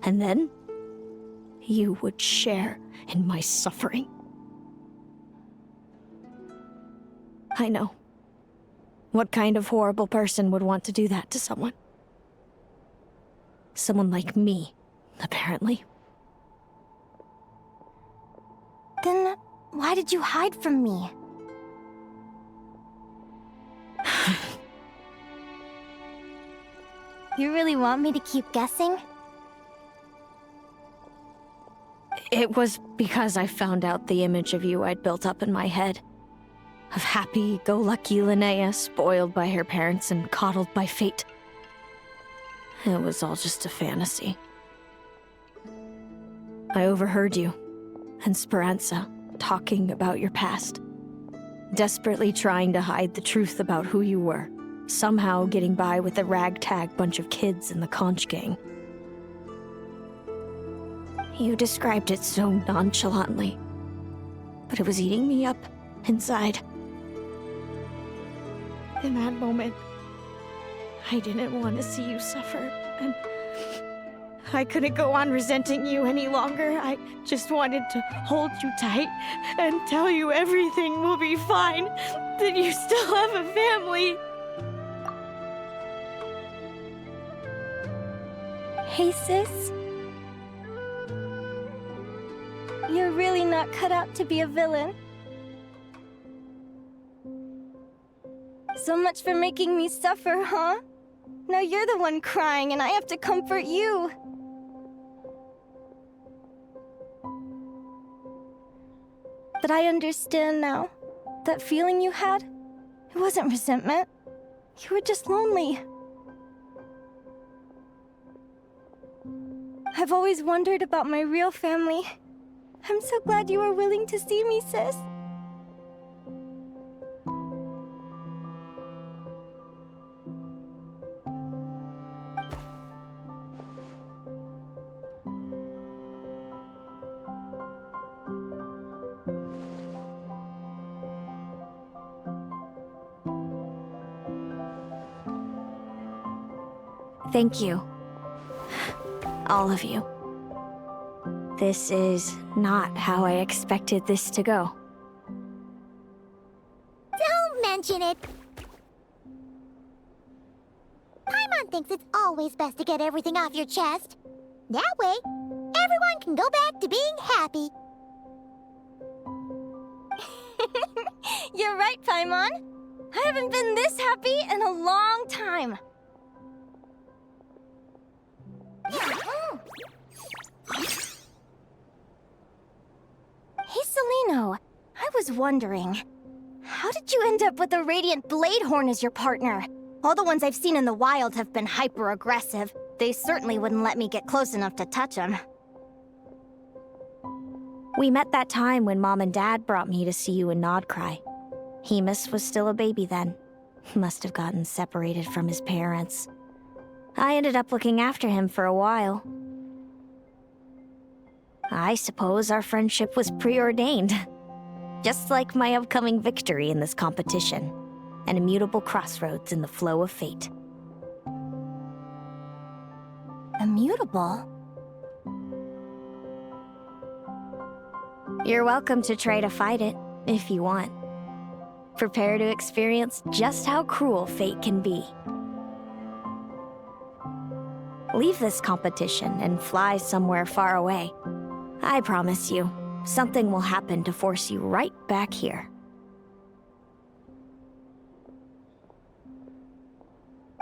S10: And then, you would share in my suffering. I know. What kind of horrible person would want to do that to someone? Someone like me, apparently.
S4: Then, why did you hide from me? You really want me to keep guessing?
S10: It was because I found out the image of you I'd built up in my head. Of happy-go-lucky Linnea, spoiled by her parents and coddled by fate. It was all just a fantasy. I overheard you and Speranza talking about your past. Desperately trying to hide the truth about who you were. Somehow getting by with a ragtag bunch of kids in the conch gang. You described it so nonchalantly, but it was eating me up inside. In that moment, I didn't want to see you suffer, and I couldn't go on resenting you any longer. I just wanted to hold you tight and tell you everything will be fine, that you still have a family.
S4: Hey, sis. You're really not cut out to be a villain. So much for making me suffer, huh? Now you're the one crying and I have to comfort you. But I understand now. That feeling you had, it wasn't resentment. You were just lonely. I've always wondered about my real family. I'm so glad you were willing to see me, sis.
S10: Thank you. All of you. This is not how I expected this to go.
S3: Don't mention it. Paimon thinks it's always best to get everything off your chest. That way, everyone can go back to being happy.
S4: You're right, Paimon. I haven't been this happy in a long time. Hey, Celino. I was wondering, how did you end up with a Radiant Bladehorn as your partner? All the ones I've seen in the wild have been hyper-aggressive. They certainly wouldn't let me get close enough to touch them.
S10: We met that time when Mom and Dad brought me to see you in Nodcry. Hemus was still a baby then. Must have gotten separated from his parents. I ended up looking after him for a while. I suppose our friendship was preordained. Just like my upcoming victory in this competition. An immutable crossroads in the flow of fate.
S4: Immutable?
S10: You're welcome to try to fight it, if you want. Prepare to experience just how cruel fate can be. Leave this competition and fly somewhere far away. I promise you, something will happen to force you right back here.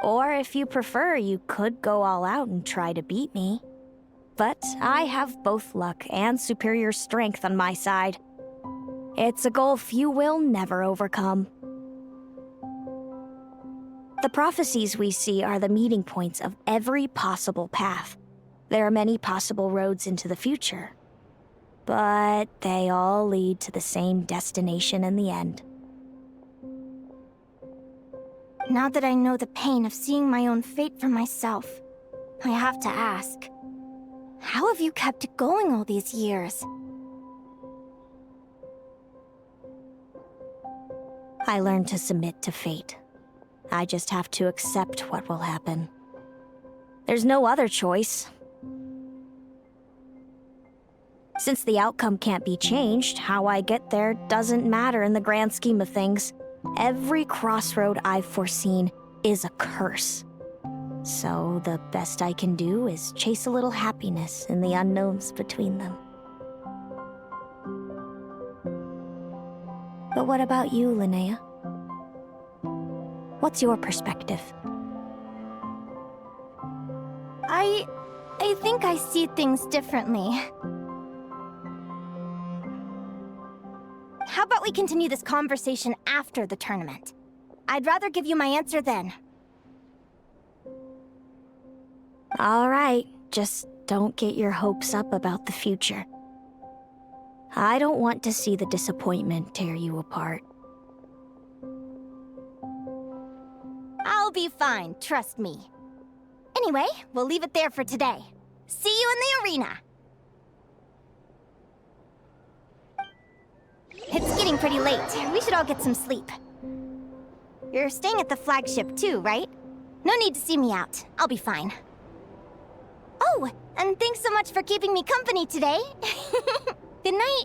S10: Or if you prefer, you could go all out and try to beat me. But I have both luck and superior strength on my side. It's a gulf you will never overcome. The prophecies we see are the meeting points of every possible path. There are many possible roads into the future, but they all lead to the same destination in the end.
S4: Now that I know the pain of seeing my own fate for myself, I have to ask, how have you kept it going all these years?
S10: I learned to submit to fate. I just have to accept what will happen. There's no other choice. Since the outcome can't be changed, how I get there doesn't matter in the grand scheme of things. Every crossroad I've foreseen is a curse. So the best I can do is chase a little happiness in the unknowns between them. But what about you, Linnea? What's your perspective?
S4: I think I see things differently. How about we continue this conversation after the tournament? I'd rather give you my answer then.
S10: All right, just don't get your hopes up about the future. I don't want to see the disappointment tear you apart.
S4: I'll be fine, trust me. Anyway, we'll leave it there for today. See you in the arena! It's getting pretty late. We should all get some sleep. You're staying at the flagship too, right? No need to see me out. I'll be fine. Oh, and thanks so much for keeping me company today. Good night.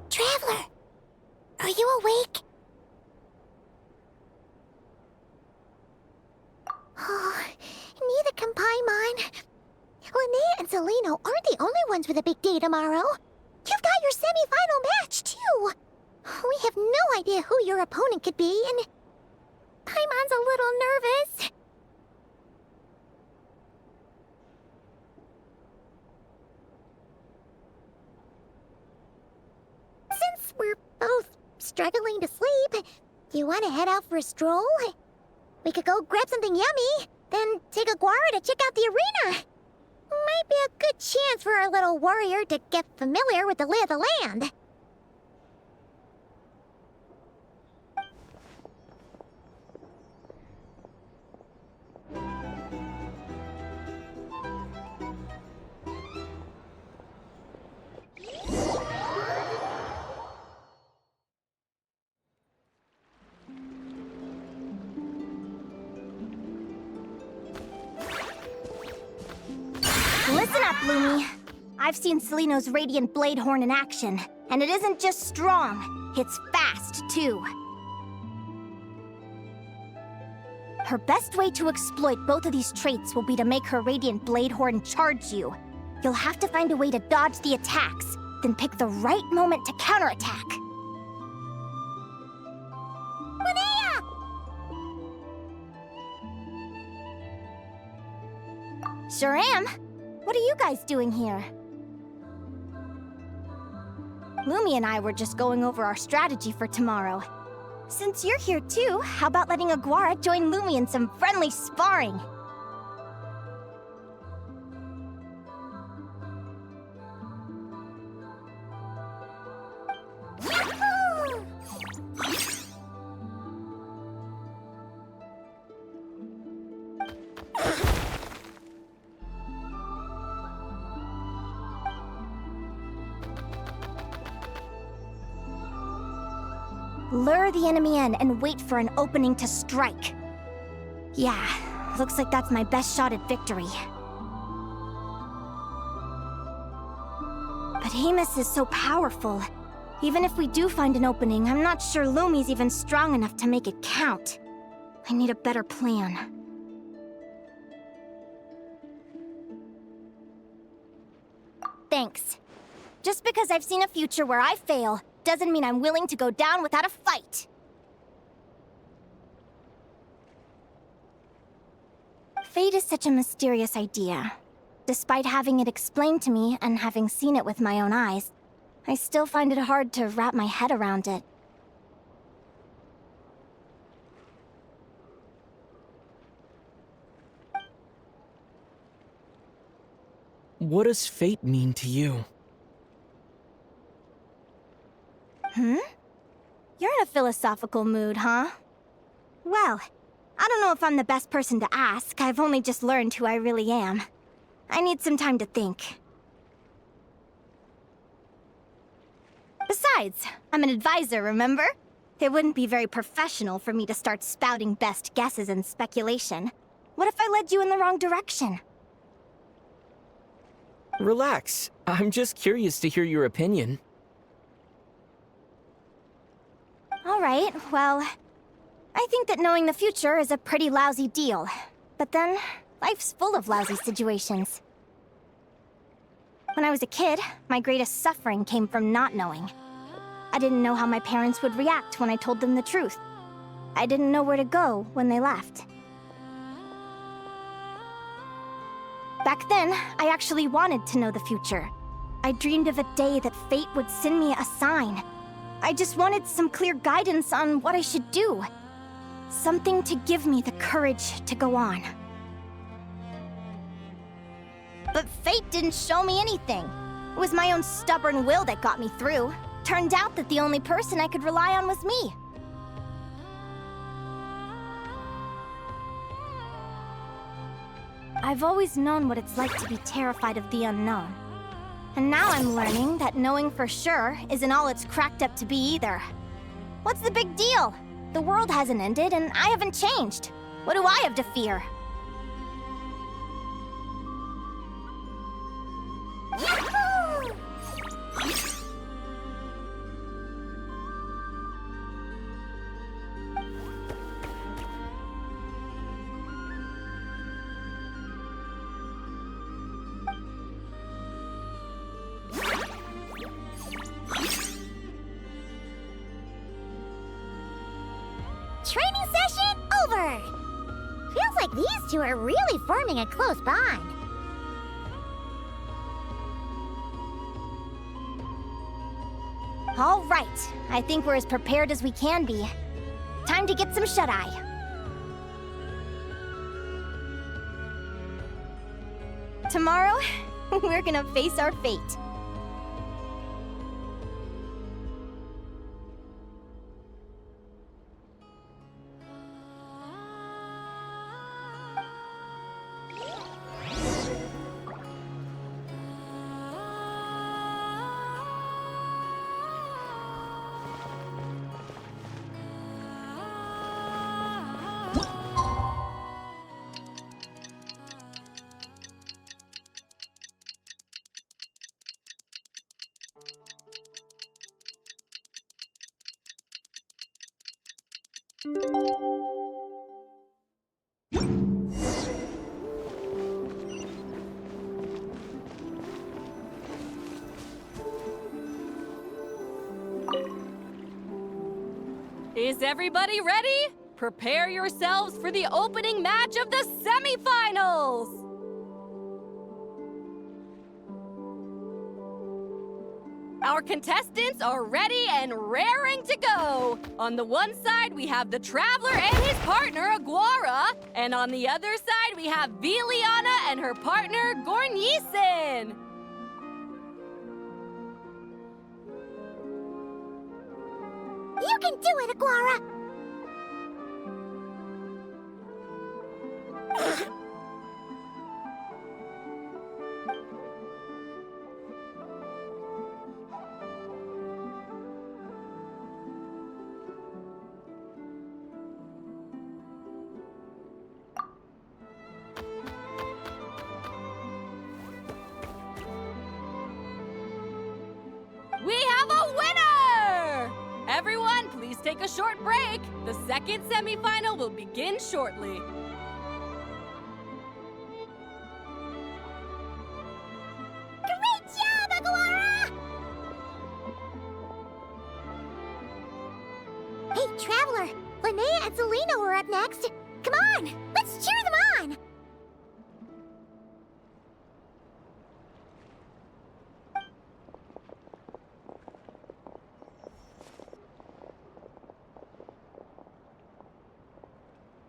S3: Traveler, are you awake? Oh, neither can Paimon. Linnea and Celino aren't the only ones with a big day tomorrow. You've got your semi-final match, too. We have no idea who your opponent could be, and Paimon's a little nervous. Since we're both struggling to sleep, you want to head out for a stroll? We could go grab something yummy, then take a guara to check out the arena. Might be a good chance for our little warrior to get familiar with the lay of the land.
S4: Listen up, Lumi. I've seen Celino's Radiant Blade Horn in action, and it isn't just strong, it's fast, too. Her best way to exploit both of these traits will be to make her Radiant Blade Horn charge you. You'll have to find a way to dodge the attacks, then pick the right moment to counterattack.
S3: Linnea!
S4: Sure am. What are you guys doing here? Lumi and I were just going over our strategy for tomorrow. Since you're here too, how about letting Aguara join Lumi in some friendly sparring? Lure the enemy in and wait for an opening to strike. Yeah, looks like that's my best shot at victory. But Hemus is so powerful. Even if we do find an opening, I'm not sure Lumi's even strong enough to make it count. I need a better plan. thanks. Just because I've seen a future where I fail doesn't mean I'm willing to go down without a fight. Fate is such a mysterious idea. Despite having it explained to me and having seen it with my own eyes, I still find it hard to wrap my head around it.
S6: What does fate mean to you?
S4: You're in a philosophical mood, huh? Well, I don't know if I'm the best person to ask. I've only just learned who I really am. I need some time to think. Besides, I'm an advisor, remember? It wouldn't be very professional for me to start spouting best guesses and speculation. What if I led you in the wrong direction?
S6: Relax. I'm just curious to hear your opinion.
S4: All right, well, I think that knowing the future is a pretty lousy deal. But then, life's full of lousy situations. When I was a kid, my greatest suffering came from not knowing. I didn't know how my parents would react when I told them the truth. I didn't know where to go when they left. Back then, I actually wanted to know the future. I dreamed of a day that fate would send me a sign. I just wanted some clear guidance on what I should do. Something to give me the courage to go on. But fate didn't show me anything. It was my own stubborn will that got me through. Turned out that the only person I could rely on was me. I've always known what it's like to be terrified of the unknown. And now I'm learning that knowing for sure isn't all it's cracked up to be either. What's the big deal? The world hasn't ended and I haven't changed. What do I have to fear?
S3: Yahoo! Training session over! Feels like these two are really forming a close bond.
S4: All right, I think we're as prepared as we can be. Time to get some shut-eye. Tomorrow, we're gonna face our fate.
S8: Is everybody ready? Prepare yourselves for the opening match of the semifinals! Our contestants are ready and raring to go! On the one side, we have the Traveler and his partner, Aguara. And on the other side, we have Viliana and her partner, Gornisen.
S3: You can do it, Aguara!
S8: We have a winner! Everyone, please take a short break. The second semifinal will begin shortly.
S3: Great job, and Selena were up next. Come on, let's cheer them on!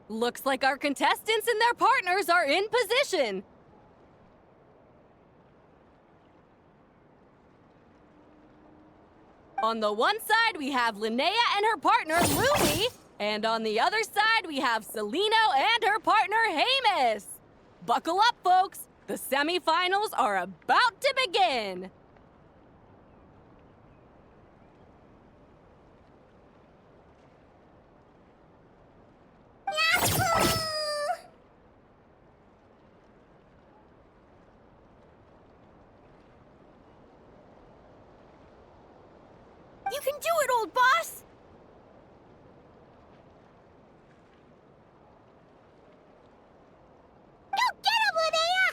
S8: Looks like our contestants and their partners are in position. On the one side, we have Linnea and her partner, Lumi. And on the other side, we have Celino and her partner, Hamus. Buckle up, folks. The semifinals are about to begin.
S4: You can do it, old boss!
S3: Go get him, Linnea!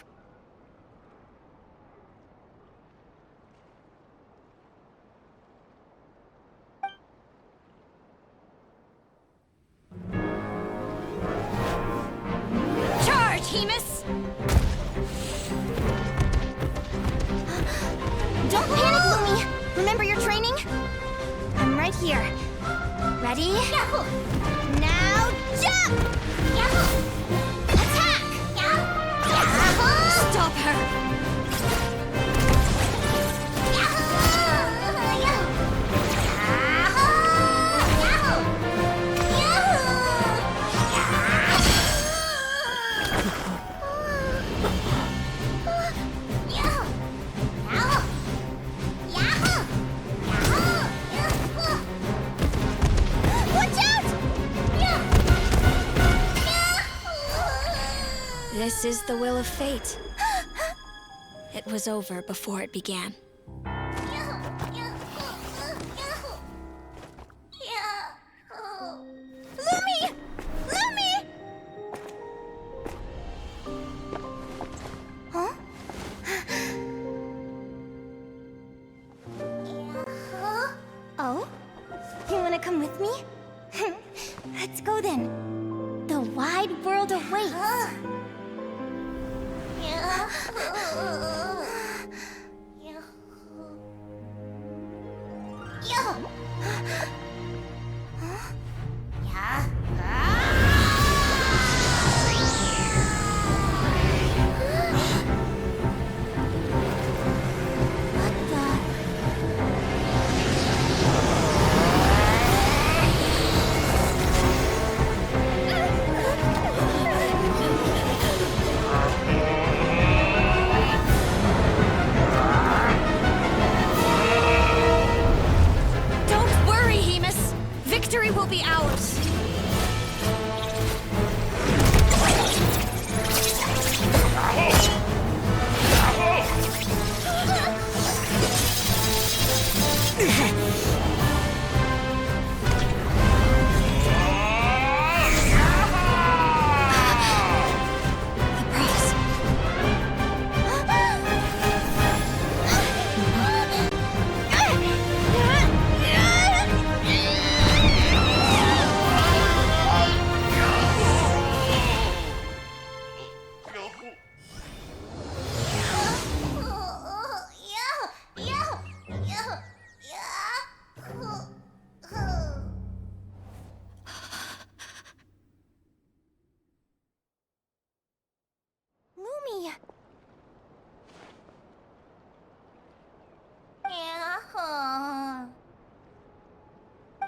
S4: Charge, Hamus! Don't panic, Lumi! Remember your training? I'm right here. Ready?
S3: Yahoo!
S4: Now jump!
S3: Yahoo!
S4: Attack!
S3: Yahoo!
S4: Stop her!
S3: Yahoo! Yahoo!
S2: This is the will of fate. It was over before it began.
S3: Lumi! Lumi!
S4: Huh? Oh? You wanna come with me? Let's go then. The wide world awaits.
S2: Victory will be ours!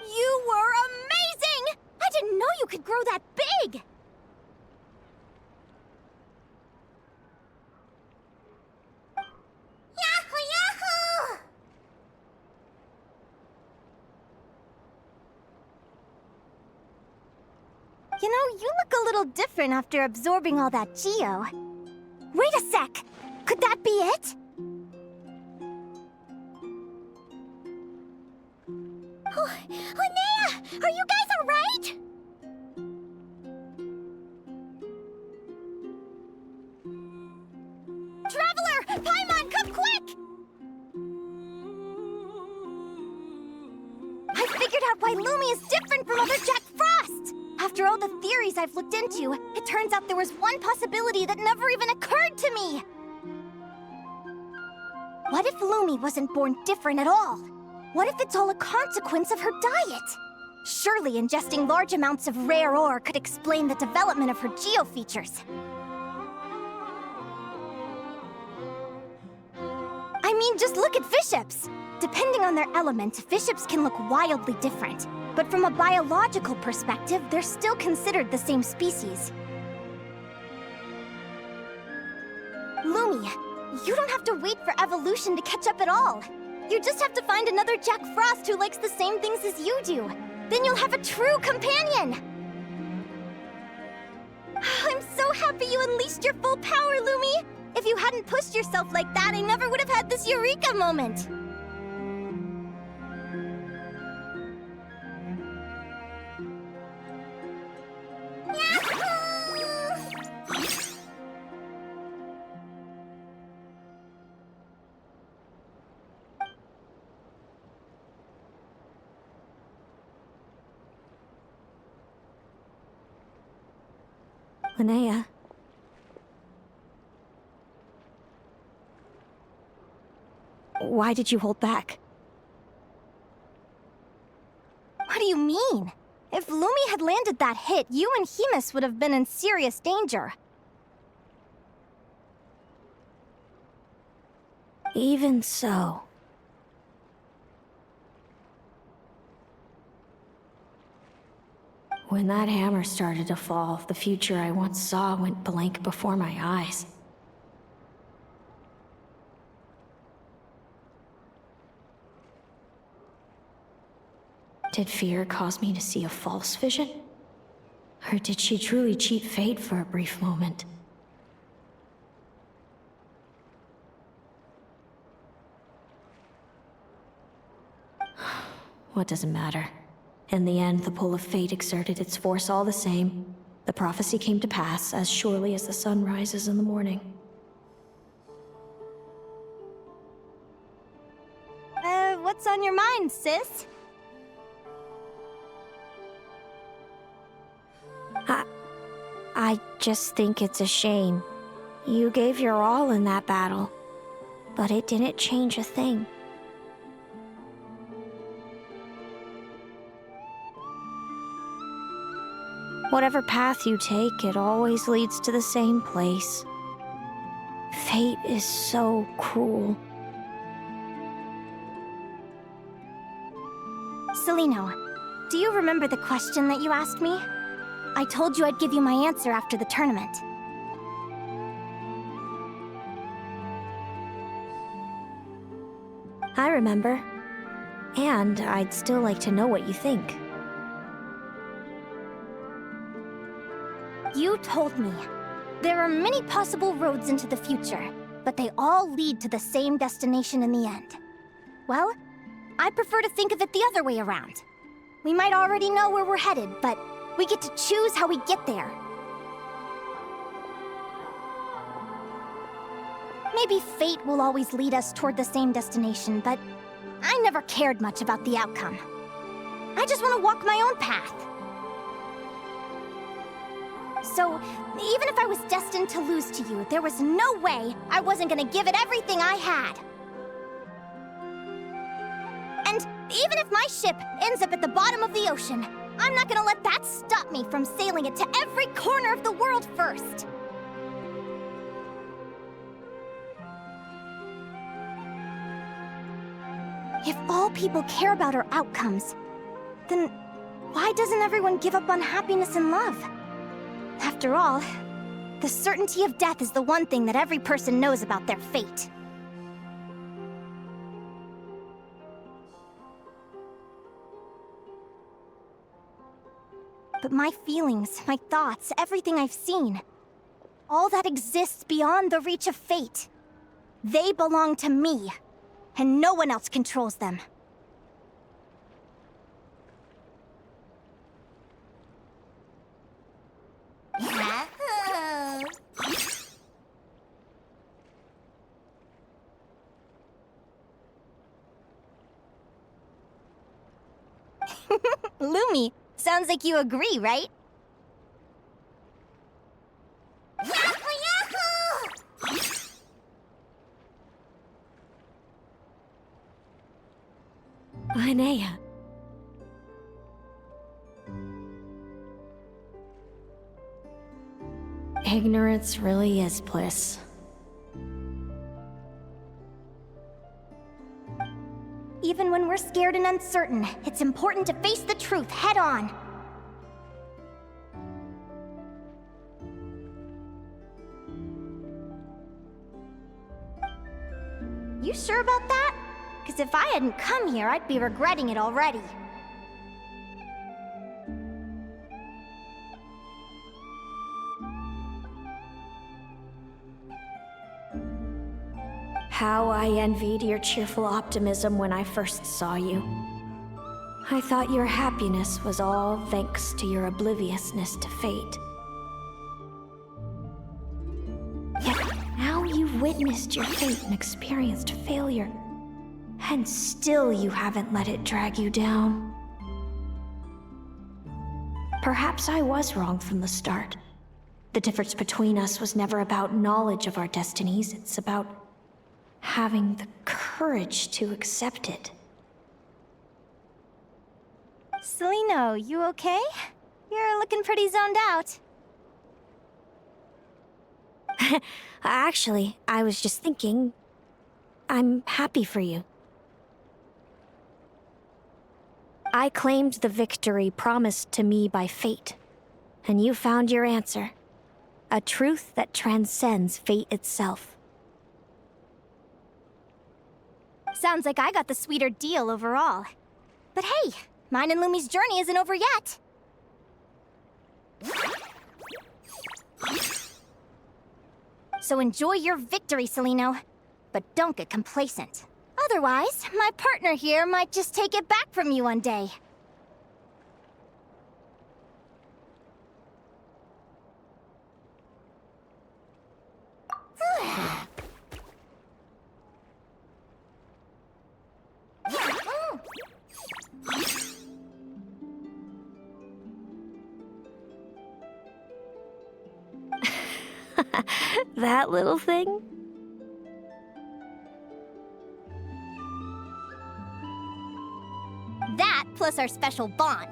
S4: You were amazing! I didn't know you could grow that big!
S3: Yahoo! Yahoo!
S4: You know, you look a little different after absorbing all that geo. Wait a sec! Could that be it?
S3: Oh, Linnea! Are you guys alright?
S4: Traveler! Paimon, come quick! I figured out why Lumi is different from other Jack Frost! After After all the theories I've looked into, it turns out there was one possibility that never even occurred to me! What if Lumi wasn't born different at all? What if it's all a consequence of her diet? Surely ingesting large amounts of rare ore could explain the development of her geofeatures. I mean, just look at fiships! Depending on their element, fiships can look wildly different. But from a biological perspective, they're still considered the same species. Lumi, you don't have to wait for evolution to catch up at all. You just have to find another Jack Frost who likes the same things as you do. Then you'll have a true companion! I'm so happy you unleashed your full power, Lumi! If you hadn't pushed yourself like that, I never would have had this eureka moment!
S10: Linnea. Why did you hold back?
S4: What do you mean? If Lumi had landed that hit, you and Hemus would have been in serious danger.
S10: Even so. When that hammer started to fall, the future I once saw went blank before my eyes. Did fear cause me to see a false vision? Or did she truly cheat fate for a brief moment? What does it matter? In the end, the pull of fate exerted its force all the same. The prophecy came to pass as surely as the sun rises in the morning.
S4: What's on your mind, sis?
S10: I just think it's a shame. You gave your all in that battle, but it didn't change a thing. Whatever path you take, it always leads to the same place. Fate is so cruel.
S4: Celino, do you remember the question that you asked me? I told you I'd give you my answer after the tournament.
S10: I remember. And I'd still like to know what you think.
S4: You told me. There are many possible roads into the future, but they all lead to the same destination in the end. Well, I prefer to think of it the other way around. We might already know where we're headed, but we get to choose how we get there. Maybe fate will always lead us toward the same destination, but I never cared much about the outcome. I just want to walk my own path. So, even if I was destined to lose to you, there was no way I wasn't gonna give it everything I had. And even if my ship ends up at the bottom of the ocean, I'm not gonna let that stop me from sailing it to every corner of the world first. If all people care about are outcomes, then why doesn't everyone give up on happiness and love? After all, the certainty of death is the one thing that every person knows about their fate. But my feelings, my thoughts, everything I've seen, all that exists beyond the reach of fate, they belong to me, and no one else controls them. Lumi, sounds like you agree, right?
S10: Linnea. Ignorance really is bliss.
S4: Even when we're scared and uncertain, it's important to face the truth head on. You sure about that? Because if I hadn't come here, I'd be regretting it already.
S10: How I envied your cheerful optimism when I first saw you. I thought your happiness was all thanks to your obliviousness to fate. Yet now you've witnessed your fate and experienced failure. And still you haven't let it drag you down. Perhaps I was wrong from the start. The difference between us was never about knowledge of our destinies, it's about having the courage to accept it.
S4: Celino, you okay? You're looking pretty zoned out.
S10: Actually, I was just thinking, I'm happy for you. I claimed the victory promised to me by fate, and you found your answer. A truth that transcends fate itself.
S4: Sounds like I got the sweeter deal overall. But hey, mine and Lumi's journey isn't over yet. So enjoy your victory, Celino. But don't get complacent. Otherwise, my partner here might just take it back from you one day.
S10: That little thing?
S4: That plus our special bond.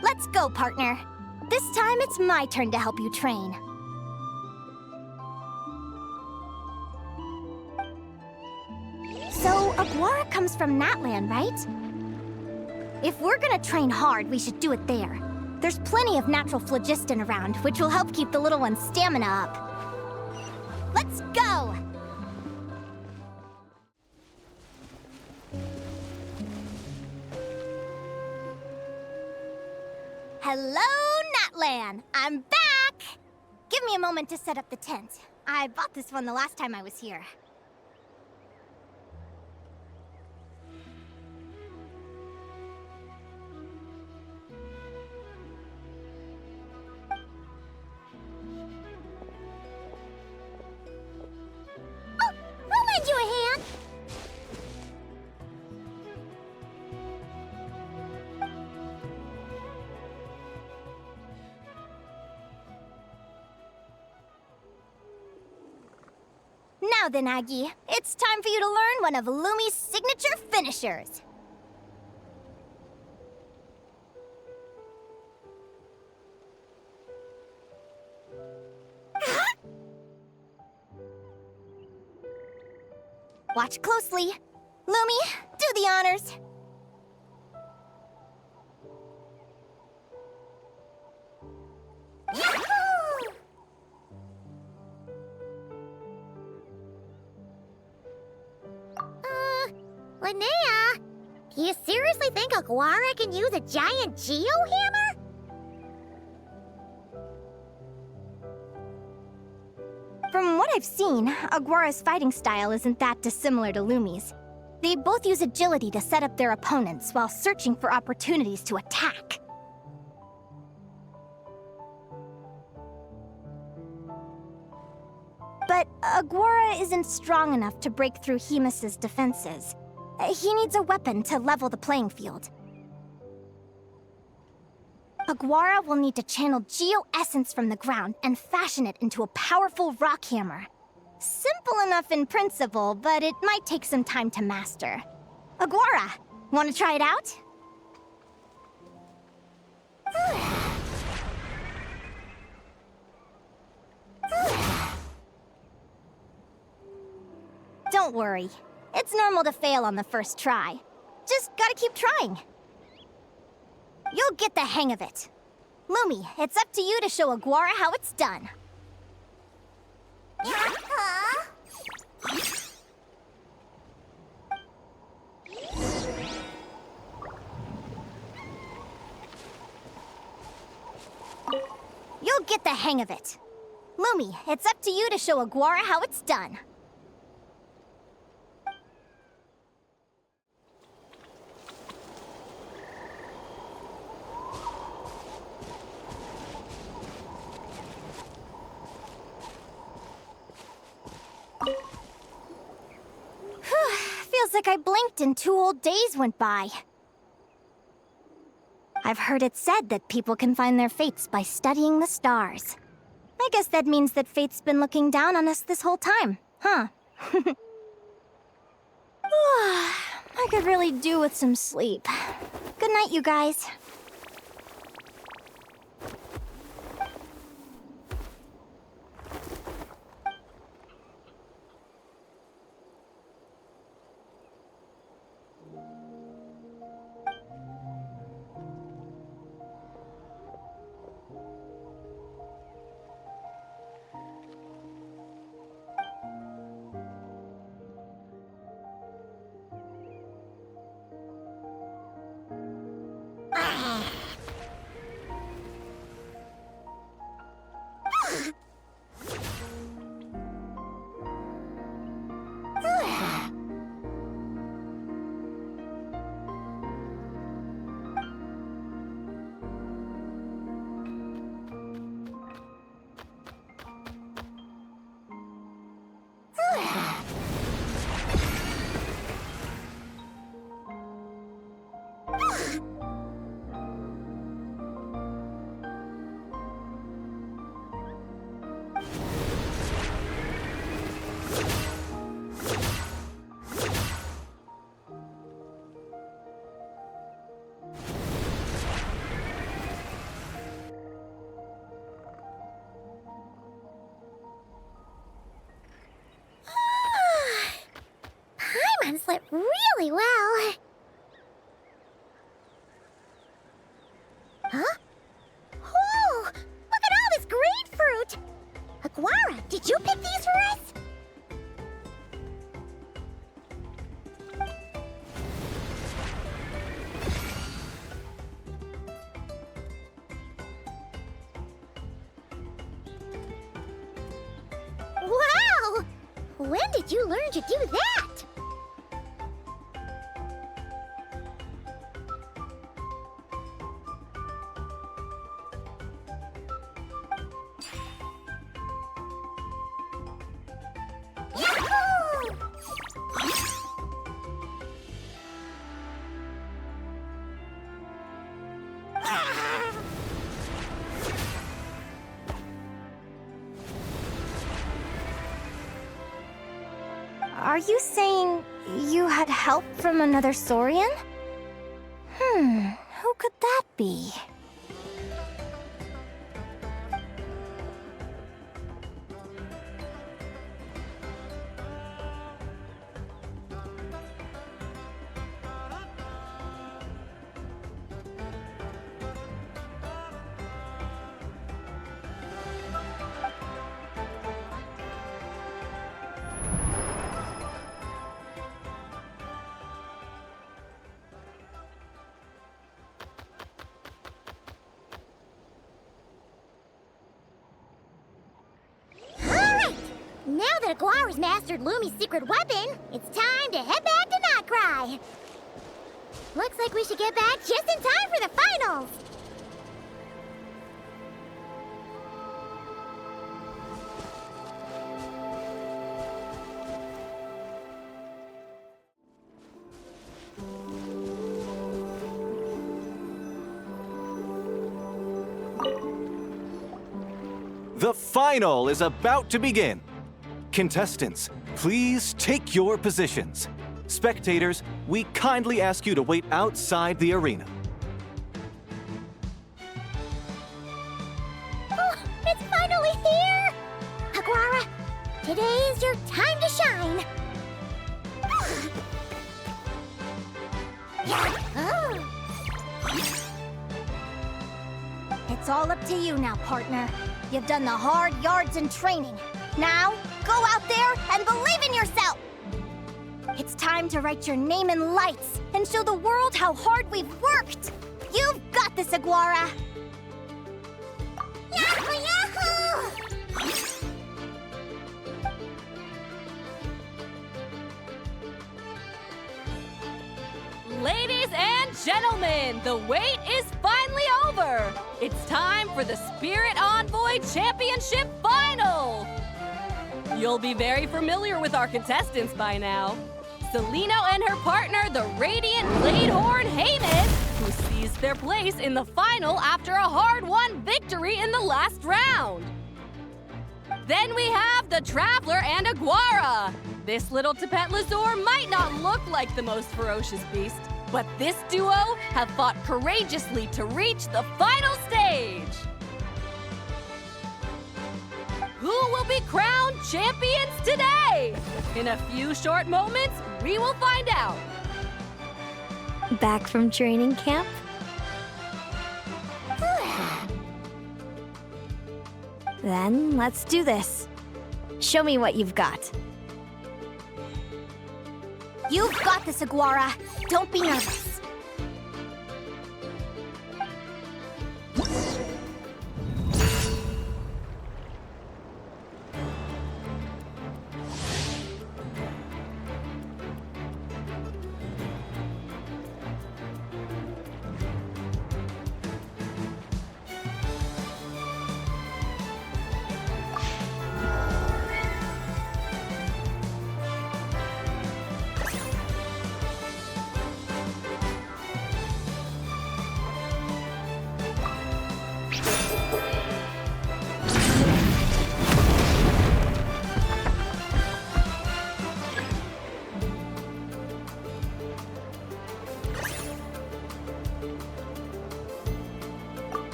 S4: Let's go, partner. This time it's my turn to help you train. So, Aguara comes from Natland, right? If we're gonna train hard, we should do it there. There's plenty of natural phlogiston around, which will help keep the little one's stamina up. Let's go! Hello, Natland! I'm back! Give me a moment to set up the tent. I bought this one the last time I was here. I'll lend you a hand. Now then, Aggie, it's time for you to learn one of Lumi's signature finishers. Watch closely. Lumi, do the honors. Yahoo!
S3: Linnea, do you seriously think Aguara can use a giant geohammer?
S4: From what I've seen, Aguara's fighting style isn't that dissimilar to Lumi's. They both use agility to set up their opponents while searching for opportunities to attack. But Aguara isn't strong enough to break through Hemus's defenses. He needs a weapon to level the playing field. Aguara will need to channel geo-essence from the ground and fashion it into a powerful rock hammer. Simple enough in principle, but it might take some time to master. Aguara, want to try it out? Don't worry. It's normal to fail on the first try. Just gotta keep trying. You'll get the hang of it. Lumi, it's up to you to show Aguara how it's done. You'll get the hang of it. Lumi, it's up to you to show Aguara how it's done. Feels like I blinked and 2 whole days went by. I've heard it said that people can find their fates by studying the stars. I guess that means that fate's been looking down on us this whole time, huh? I could really do with some sleep. Good night, you guys. Paimon slept really well. Huh? Oh, look at all this grapefruit! Aguara, did you pick these for us? Wow! When did you learn to do that? Are you saying you had help from another Saurian? Who could that be? Now that Aguara's mastered Lumi's secret weapon, it's time to head back to Nightcry. Looks like we should get back just in time for the finals.
S1: The final is about to begin. Contestants, please take your positions. Spectators, we kindly ask you to wait outside the arena.
S3: Oh, it's finally here! Aguara, today is your time to shine.
S4: It's all up to you now, partner. You've done the hard yards in training. Now, go out there and believe in yourself! It's time to write your name in lights and show the world how hard we've worked! You've got this, Aguara!
S3: Yahoo! Yahoo!
S8: Ladies and gentlemen, the wait is finally over. It's time for the Spirit Envoy Championship Final. You'll be very familiar with our contestants by now. Celino and her partner, the Radiant Bladehorn Heyman, who seized their place in the final after a hard-won victory in the last round. Then we have the Traveler and Aguara. This little Tapetlasaur might not look like the most ferocious beast, but this duo have fought courageously to reach the final stage. Who will be crowned champions today? In a few short moments, we will find out.
S10: Back from training camp? Then let's do this. Show me what you've got.
S4: You've got this, Aguara. Don't be nervous.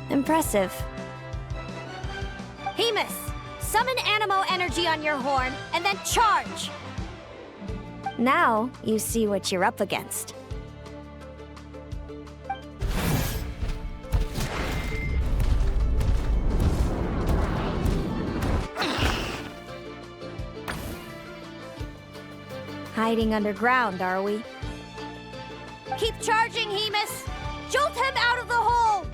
S10: Impressive.
S4: Hemus, summon Animo energy on your horn, and then charge!
S10: Now you see what you're up against. Hiding underground, are we?
S4: Keep charging, Hemus! Jolt him out of the hole!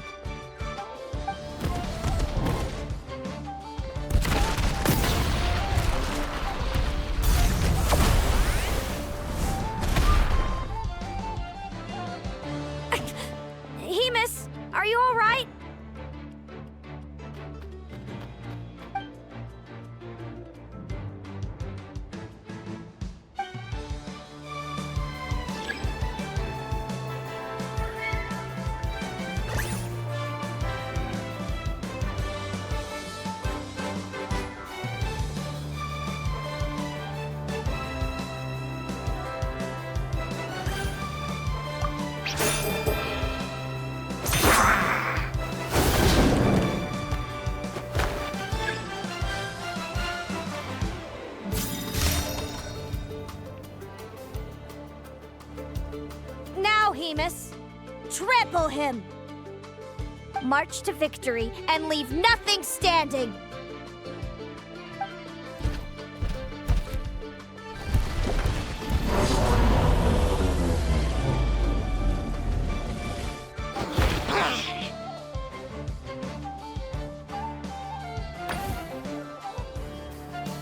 S4: Hemus, are you all right? Hemus. Trample him! March to victory and leave nothing standing!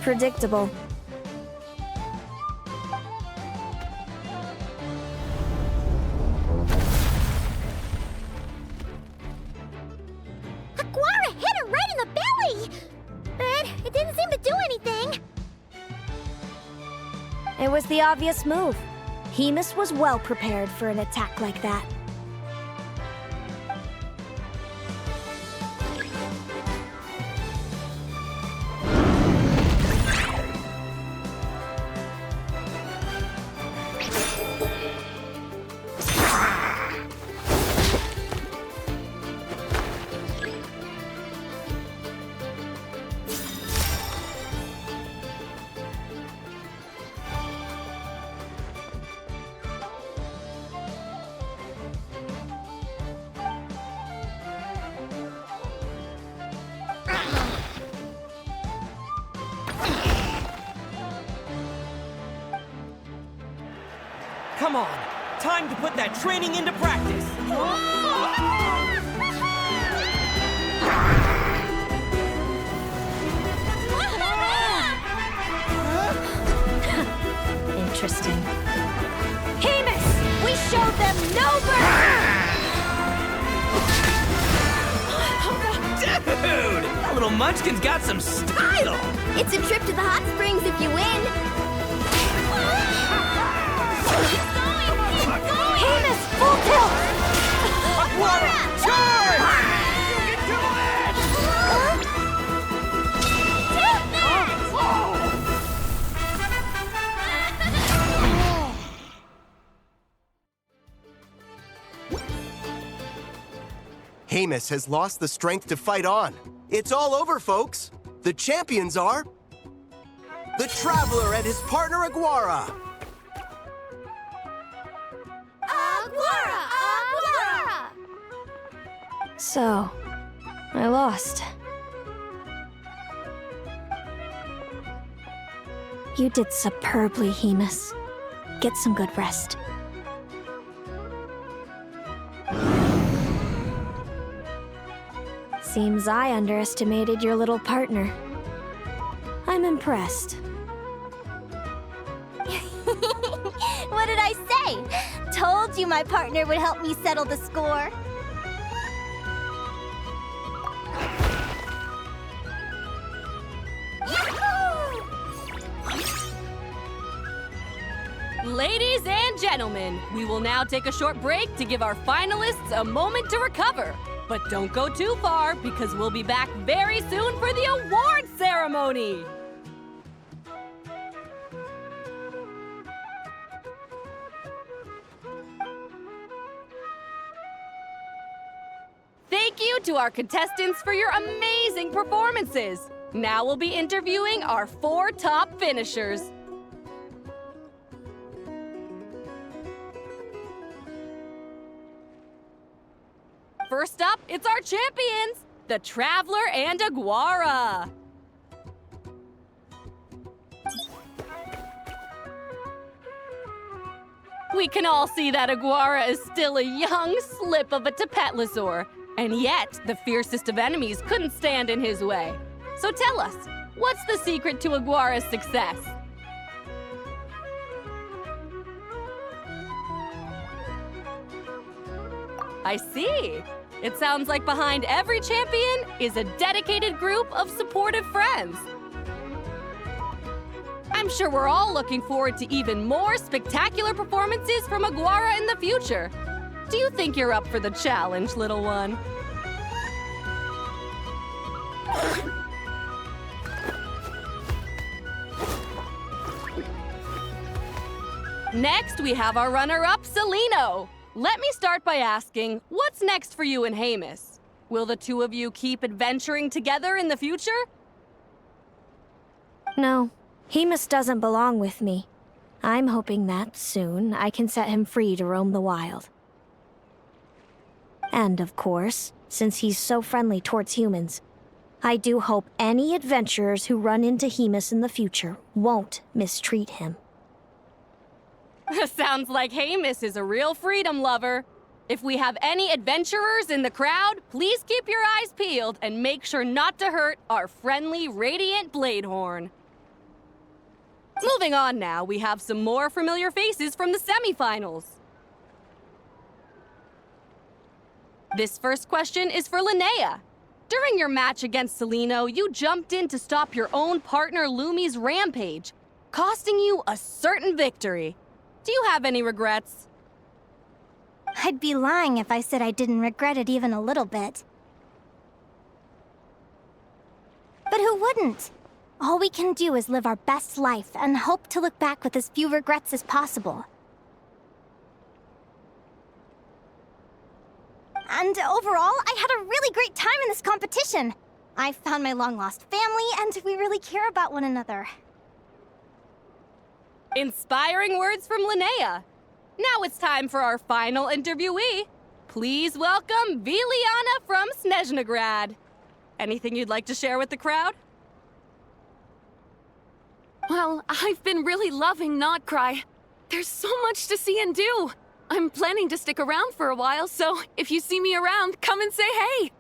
S10: predictable.
S3: Aguara hit her right in the belly! But it didn't seem to do anything.
S10: It was the obvious move. Hemus was well prepared for an attack like that.
S18: Come on! Time to put that training into practice!
S10: Interesting. Hemus! We showed them no mercy!
S6: Dude! That little munchkin's got some style!
S5: It's a trip to the hot springs if you win.
S10: Hemus, full tilt!
S18: Aguara, charge! You can do
S9: it! Hemus has lost the strength to fight on. It's all over, folks. The champions are... the Traveler and his partner Aguara.
S10: So, I lost. You did superbly, Hemus. Get some good rest. Seems I underestimated your little partner. I'm impressed.
S4: What did I say? Told you my partner would help me settle the score.
S8: Ladies and gentlemen, we will now take a short break to give our finalists a moment to recover. But don't go too far, because we'll be back very soon for the award ceremony! Thank you to our contestants for your amazing performances! Now we'll be interviewing our 4 top finishers. First up, it's our champions, the Traveler and Aguara. We can all see that Aguara is still a young slip of a Tapetlosaur, and yet the fiercest of enemies couldn't stand in his way. So tell us, what's the secret to Aguara's success? I see. It sounds like behind every champion is a dedicated group of supportive friends. I'm sure we're all looking forward to even more spectacular performances from Aguara in the future. Do you think you're up for the challenge, little one? Next, we have our runner-up, Celino. Let me start by asking, what's next for you and Hemus? Will the two of you keep adventuring together in the future?
S10: No, Hemus doesn't belong with me. I'm hoping that soon I can set him free to roam the wild. And of course, since he's so friendly towards humans, I do hope any adventurers who run into Hemus in the future won't mistreat him.
S8: Sounds like Hemus is a real freedom lover. If we have any adventurers in the crowd, please keep your eyes peeled and make sure not to hurt our friendly Radiant Bladehorn. Moving on now, we have some more familiar faces from the semifinals. This first question is for Linnea. During your match against Celino, you jumped in to stop your own partner Lumi's rampage, costing you a certain victory. Do you have any regrets?
S4: I'd be lying if I said I didn't regret it even a little bit. But who wouldn't? All we can do is live our best life and hope to look back with as few regrets as possible. And overall, I had a really great time in this competition. I found my long-lost family, and we really care about one another.
S8: Inspiring words from Linnea. Now it's time for our final interviewee. Please welcome Viliana from Snezhnograd. Anything you'd like to share with the crowd?
S14: Well, I've been really loving Not Cry. There's so much to see and do. I'm planning to stick around for a while, so if you see me around, come and say hey.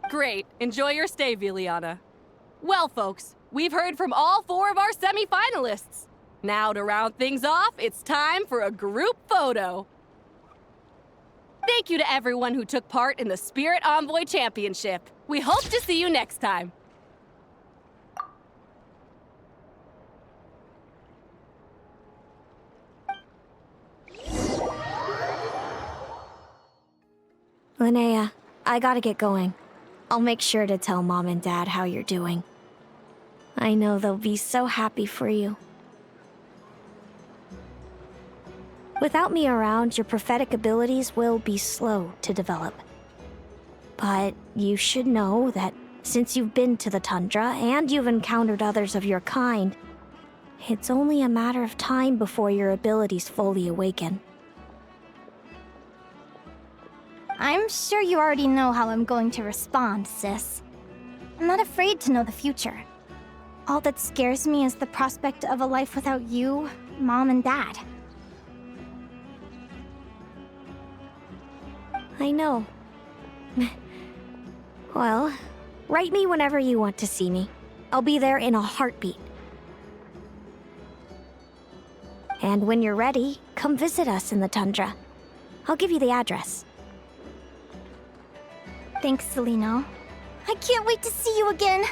S8: Great. Enjoy your stay, Viliana. Well, folks, we've heard from all 4 of our semi-finalists. Now, to round things off, it's time for a group photo. Thank you to everyone who took part in the Spirit Envoy Championship. We hope to see you next time.
S10: Linnea, I gotta get going. I'll make sure to tell Mom and Dad how you're doing. I know they'll be so happy for you. Without me around, your prophetic abilities will be slow to develop. But you should know that since you've been to the tundra and you've encountered others of your kind, it's only a matter of time before your abilities fully awaken.
S4: I'm sure you already know how I'm going to respond, sis. I'm not afraid to know the future. All that scares me is the prospect of a life without you, Mom, and Dad.
S10: I know. Well, write me whenever you want to see me. I'll be there in a heartbeat. And when you're ready, come visit us in the tundra. I'll give you the address.
S4: Thanks, Celino. I can't wait to see you again.